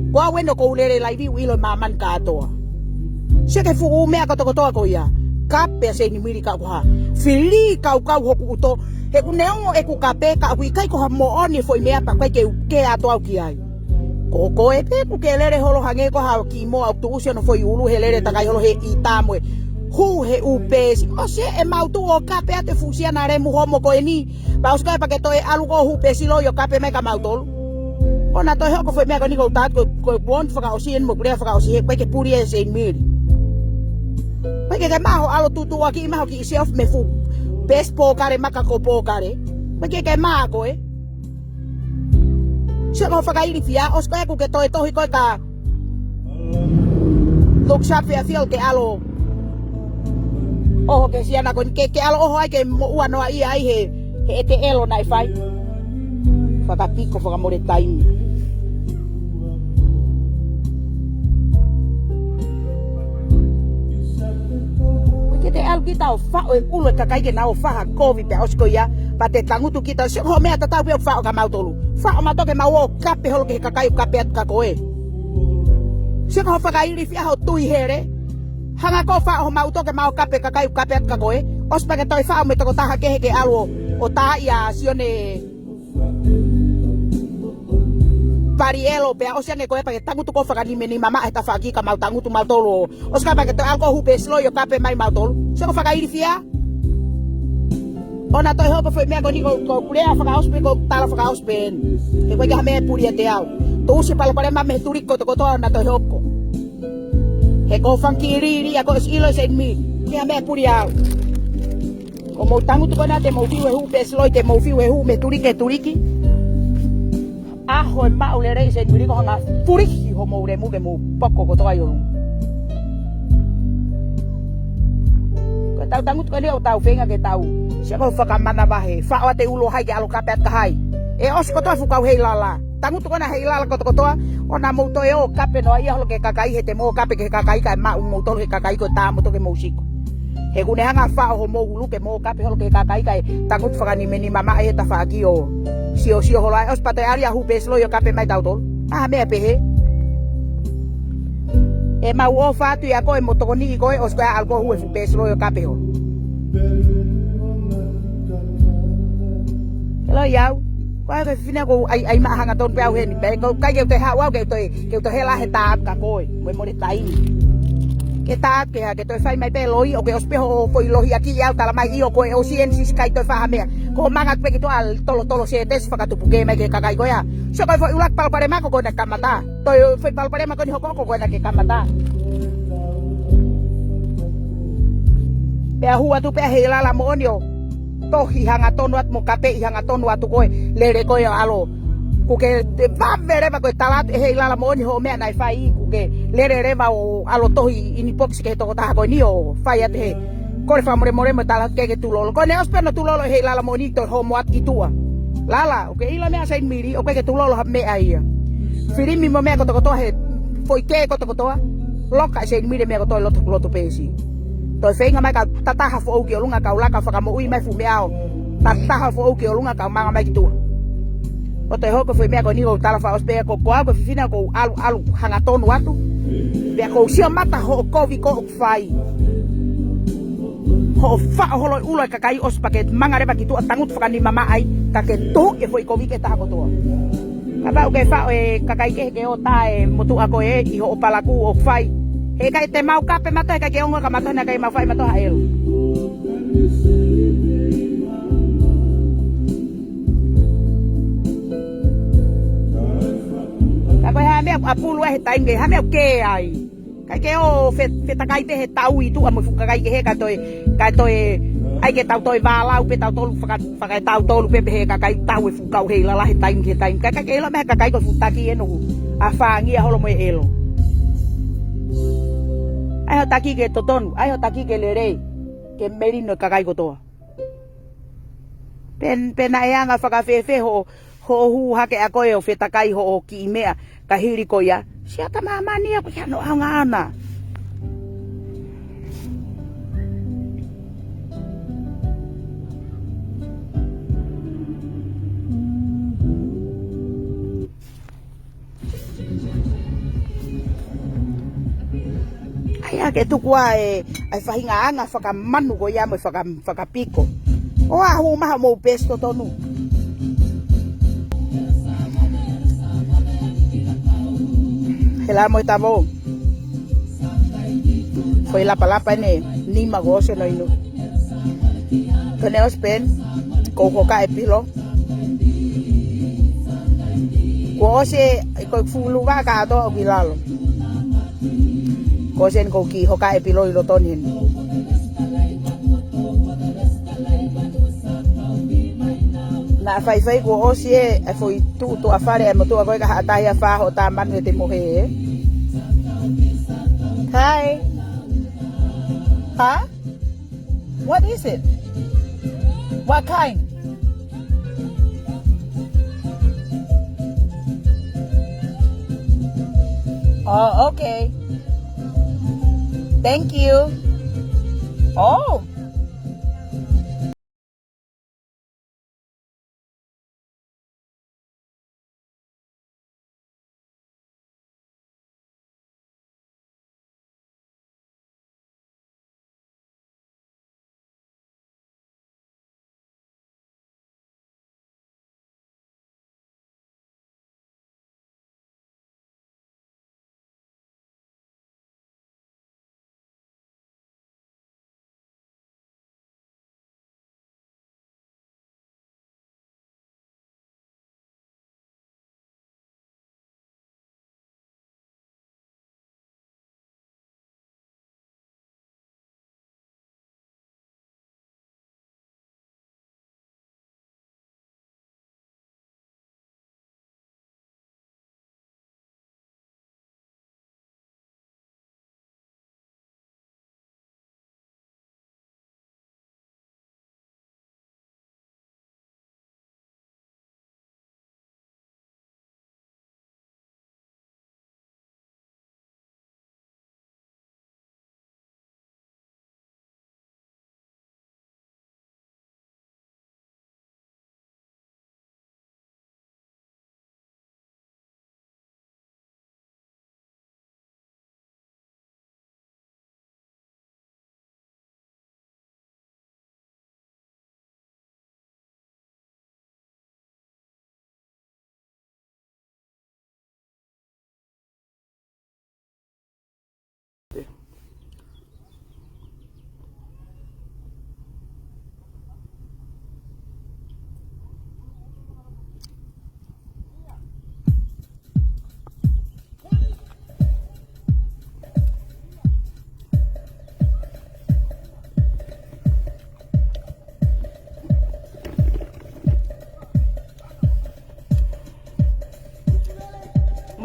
Ko au eno ko ulere laivi uilo maman katoa. Se ke fu u mea kotokotoa ko ia, kape a Seinimili ka ko ha. Fili kau hoku uto, he ku neongo e ku kape ka aku ikai ko ha mo oni foi mea pa kai ke ato au ki ai. Ko e pe ku ke lere holo hange ko ha ki mo au tu usio no foi ulu he lere takai holo he itamwe. Hu he upesi o se e mautu o kape ate fusiana re mu homo ko eni ba uska pa ke to e alu ko upesi lo yo kape me ka mautol ona to he ko foi me ko ni ko ta ko bon faka o si en mo kure faka o si he pa ke puri e Seinimili pa ke ma ho alo tutu aki ma ho ki self me fu best po kare maka ko po kare pa ke ma ko e se mo faka iri fia uska ko ke to hi ko ka look sharp ya feel ke alo oho ke siana ko ke alo oho ai ke mo ua noa ia ai he te elo nai fai whakapiko whakamore taimi ke te alu kita o whao e ulo e kakai ke na o whaha kovi pe osko ia pa te tangutu kita se ho mea tatau pe o whao ka mautolu whao mato ke mau o kape holo ke kakai o kape atu kakoe se ho whakairi fia ho tui here hanga ko fa o mauto ke mau kape kakai kape at kakoe os pa ke toi fa me to taha kehe ke alu o ta ia sione parielo pe o siane ko pa ke tangutu ko fa ni meni mama eta fa ki ka mau tangutu mau tolo os ka pa ke to alko hupe slo yo kape mai mau tolo se ko fa kai fia ona toi ho ko foi me ko ni ko kulea fa house ko tala fa house pen ke ko ga me puri te au to usi palo pare ma me turi ko to na toi ho ko he ko fankiri ako ilo Seinimili ke me puri au o mo tangu tu kona te mo fiu hu peslo te mo fiu hu me turiki a ho ma ule re Seinimili ko nga puri ho mo re mu ke mo poko ko to ayo ko tau tangu tu kone o tau fenga ke tau se ko fa kamana ba he fa o te ulo hai ke alo kapet ka hai e os ko to fu ka heilala tangu tu kona heilala ko to ona mo to e o kape no ia holo ke kakai he te mo kape ke kakai ka ma mo to ke kakai ko ta mo to ke musiko he kune hanga fa ho mo ulu ke mo kape holo ke kakai ka tangut fa ni meni mama e ta fa ki o sio holo ai os pate aria hu peslo yo kape mai tau tol me pe he e ma o fa tu ya ko e mo to ni ko os ka algo hu fu peslo yo kape ho lo yau qua fefine ko ai ma hanga ton pau hen be ko kai ke te ha wa ke to hela he ta ka koi mo le tai ke ta ke ha ke to fai mai pe loi o ke ospeho foi lohi aquí ya tala mai io ko o ciensis kai to fa me ko manga pe to al tolo se tes fakatu puke mai ke kakai ko ya so ko foi ulak pal pare ma ko na kamata to foi pal pare ma ko ni ko na ke kamata pe hua tu pe heilala mo onio tohi hanga tonu at mo kape hanga tonu atu ko lere ko alo kuke va vere va ko talat heilala mo ni ho me nai fai kuke lere reva o alo tohi ini box ke to ta ko ni o fai at he ko fa more talat ke tulolo ko ne osperno tulolo heilala mo ni to ho mo at kitua lala oke ila me Seinimili o ke tulolo me ai firi mi mo me ko to he foi ke ko to loka Seinimili me ko to loto pesi to fenga mai ka tataha fo o ke lunga ka ulaka fa ka mo ui mai fu me ao tataha fo o ke lunga ka manga mai kitua o te hoko foi mea ko ni o tala fa ospe ko ko fefine ko alu hanga tonu atu be ko sia mata ho ko vi ko fai ho fa ho lo ulo ka kai os paket manga reba kitu tangut fa ni mama ai ka ke to ke foi ko vi ke ta ko to aba o ke fa ka kai ke o ta motu ako i ho Palaku o fai he kai te mau kape mata ka ke onga ka mata na kai ma fai mata hael ko ha me apulu he tainge ha me ke ai ka ke o feta kai pe he tau i tu amo fuka kai ke he ka to ai ke tau toi vala u pe tau tolu faka tau tolu pe he ka kai tau e fuka he la he tainge ka ke la me ka kai ko futa ki eno a fangi a holo mo elo ai ho taki ke totonu ai ho taki ke lere ke merino ka kai ko to pen na anga faka fefe ho hu ha ke ako e o feta kai ho ki mea ka hiri ko ya sia ta mama ni aku ya no ana ai ke tu kwa ai fahinga anga faka manu ko ya mo faka piko o a hu ma mo pesto tonu hela mo tavo foi la palapa ne ni magose no ino tenemos pen ko ka epilo ko se ko fulu ga ka to bilalo ko sen ko ki ho ka epilo ilo tonin na fai ko osie foi tu afare mo tu ko ka hata ya fa ho ta manu te mo he hi huh what is it what kind oh okay thank you oh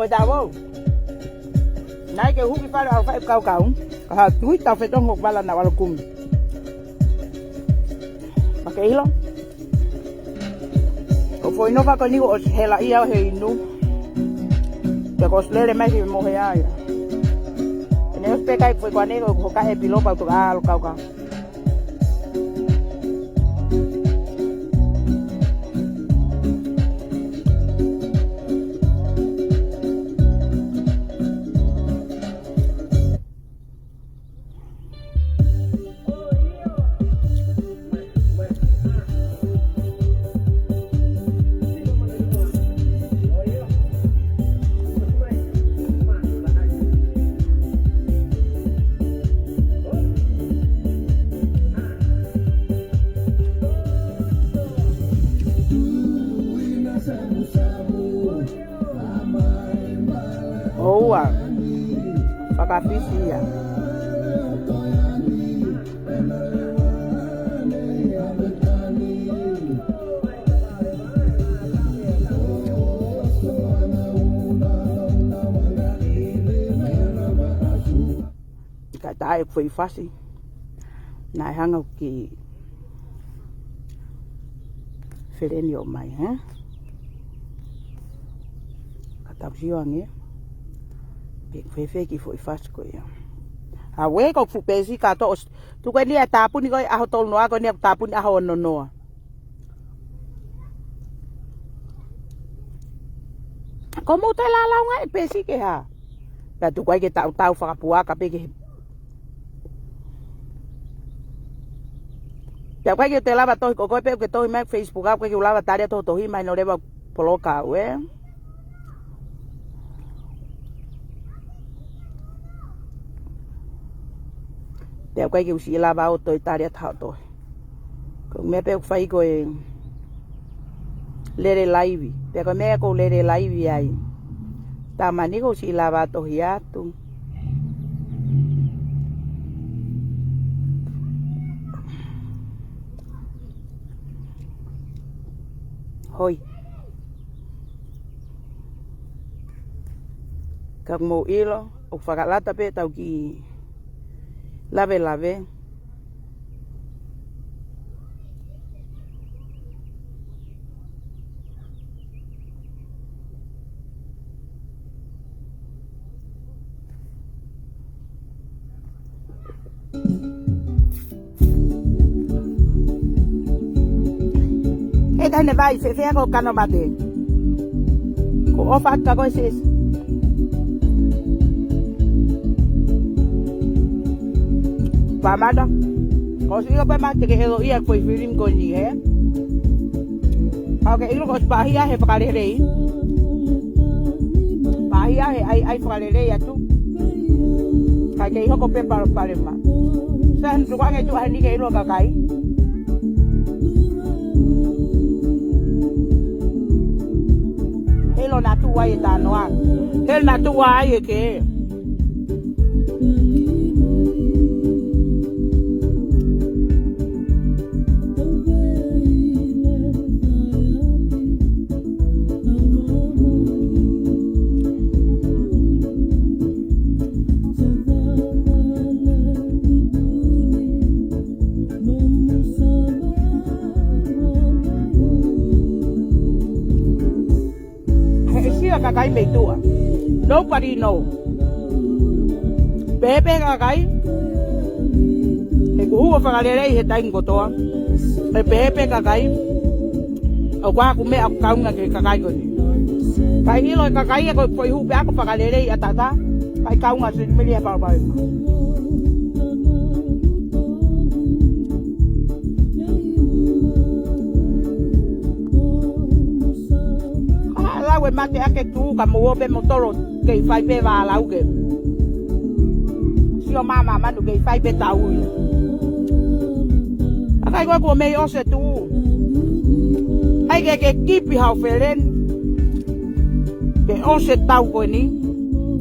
dawo. Nai ke huki pala al fai kau kau. Ha tui tau fetong hok bala na wal kum. Pakai hilo. Ko foi no va con nigo os hela ia he inu. Te koslere mai ki mo he ai. Ene os pekai foi kwa nego ko ka he pilo pa tu al kau kau. Fakatokanga. Kata foi fácil. Na hanga ki ferenio mai, Kata siwangi. Fefe ki foi fácil ko ya. Awe ko fu pesi ka to tu ko ni atapu ni ko aho tol no ko ni tapu ni aho no. Como te la nga pesi ke ha. Ya tu ko ke tau faufaua kape ke. Ya ko ke te lava to ko pe ke to mai Facebook ko ke lava tarea to hi mai no leva poloka we. Te quay kêu xí la bao tôi ta đi thảo tôi cũng mẹ bé phải coi lê live bé coi mẹ cô lê live ai ta mà ní cô xí la bao tôi hiát tu thôi các mô ý lo ốc phá lát ta bé tao kỳ lave. Esta ne vai se fea con cano mate. Ko ofat ka ko sis. Pamada. Kau sih apa mati ke helo iya foi film ko ni he. Oke, ilo ko bahia he pakalere. Bahia he ai pakalere ya tu. Kai ke ko pe para ma. San tu kan itu hari ke ilo kakai. Helo na tu wai ta no an. Hel na tu wai ke. Kakai me tua. Nobody know. Pepe kakai. E kuhua whakarerei he taing kotoa. E pepe kakai. O kwa kume aku kaunga ke kakai koni. Kai hilo e kakai e koi poi hupe aku whakarerei atata. Kai kaunga Seinimili e paupai. We mate ake tu ka mo be motoro ke fai pe va la uke si o mama manu ke fai pe tau akai ko me o se tu ai ke kipi hau feren ke o se tau ko ni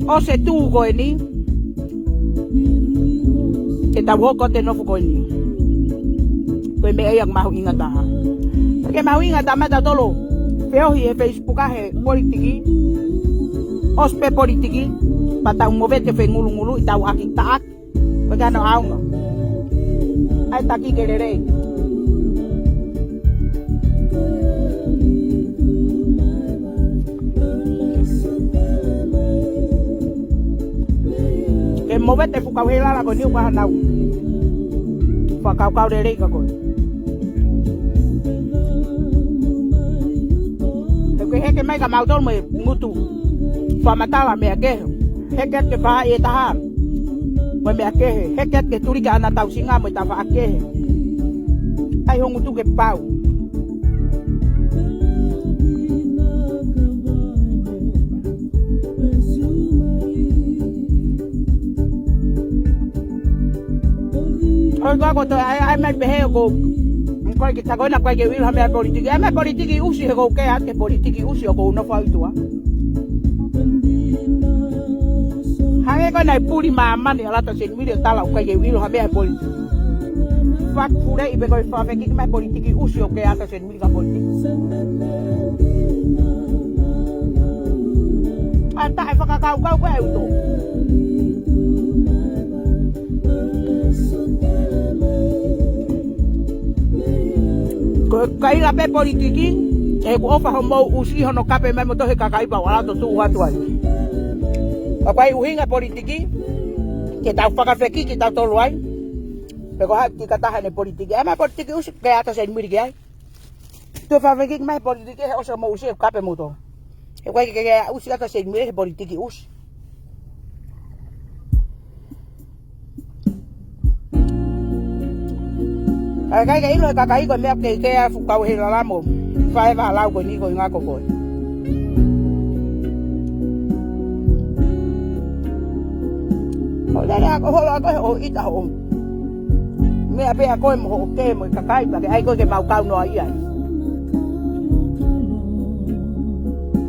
o se tu ko ni ke tau ko te no ko ni ko me ai mau ingata ke mau ingata mata tolo Veo hi Facebook he politiki. ospe politiki patau movete fe ngulu itau aki taak pagano aunga ai taki gerere ke movete fukau heilala ko niu kahanau fakau rere ka ko heke mai ka mautol me ngutu fa matala me kehe heke ke fa e taha me kehe heke ke turi ka ana tau singa me ta fa kehe ai ho ngutu ke pau ko to ai mai behe ko ko kita ko na ko ke wil ha me politiki usi ko ke ate politiki usi ko no fa itua hange ko na puri mama ni ala to Seinimili tala ko ke wil ha me politiki fak pure ibe ko fa me ki me politiki usi ko ke ate Seinimili ka politiki ata fa ka ko auto kai la pe politiki e ko ofa ho mo usi hono kape mai moto he kakai ba wala to tu watu ai apai uhinga politiki ke tau fakafeki ke tau toluai pe ko ha ki kata hane politiki ama politiki usi ke ata Seinimili ai to fa feki mai politiki he oso mo usi kape moto e ko ke usi ata Seinimili politiki usi kai kai lo kai ko me ke fukau heilala mo fa va lau ko ni ko nga ko ko Olha ko ho ita ho me ape ko mo ke mo kakai ba ke ai ko ke mau kau no ai ai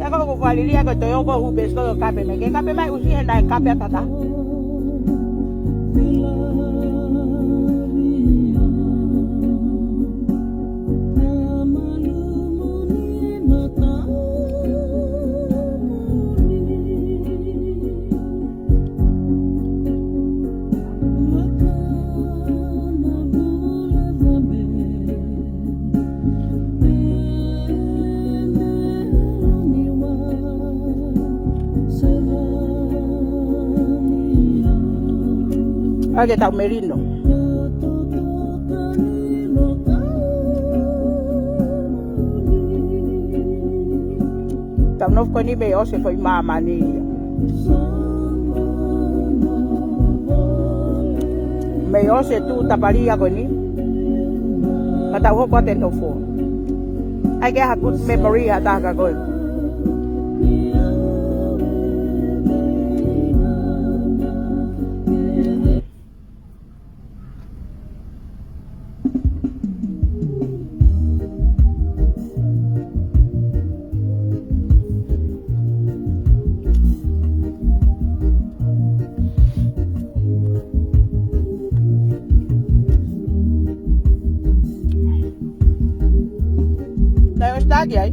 ya ko valiria ko to yo ko hu besko kape me ke kape mai usi na kape tata Age tau merino. Tau nof ko ni be ose foi mama ni. Me ose tu taparia ko ni. Kata ho ko ten fo. I get a good memory hata ka ko. Lagi ay.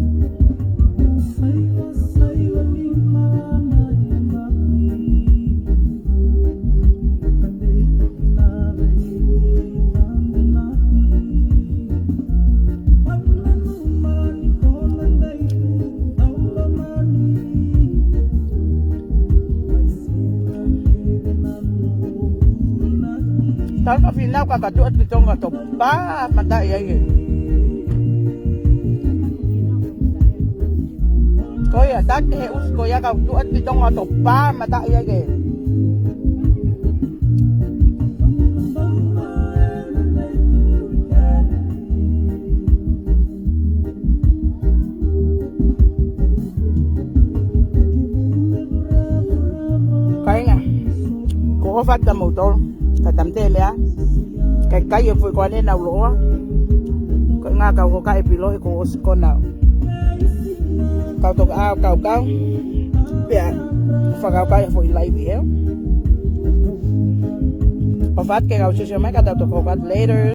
Tal final kakatuat kitong to pa mata ay. Koya dati he usko ya kau tuat kitong ato pa mata iya ge. Kaya ko ofat da motor katamte mea kay foi ko ne na uloa ko nga kau ko kai pilo ko usko na kau tok kau ya fakau foi live ya ofat ke kau sesama kata tok ofat later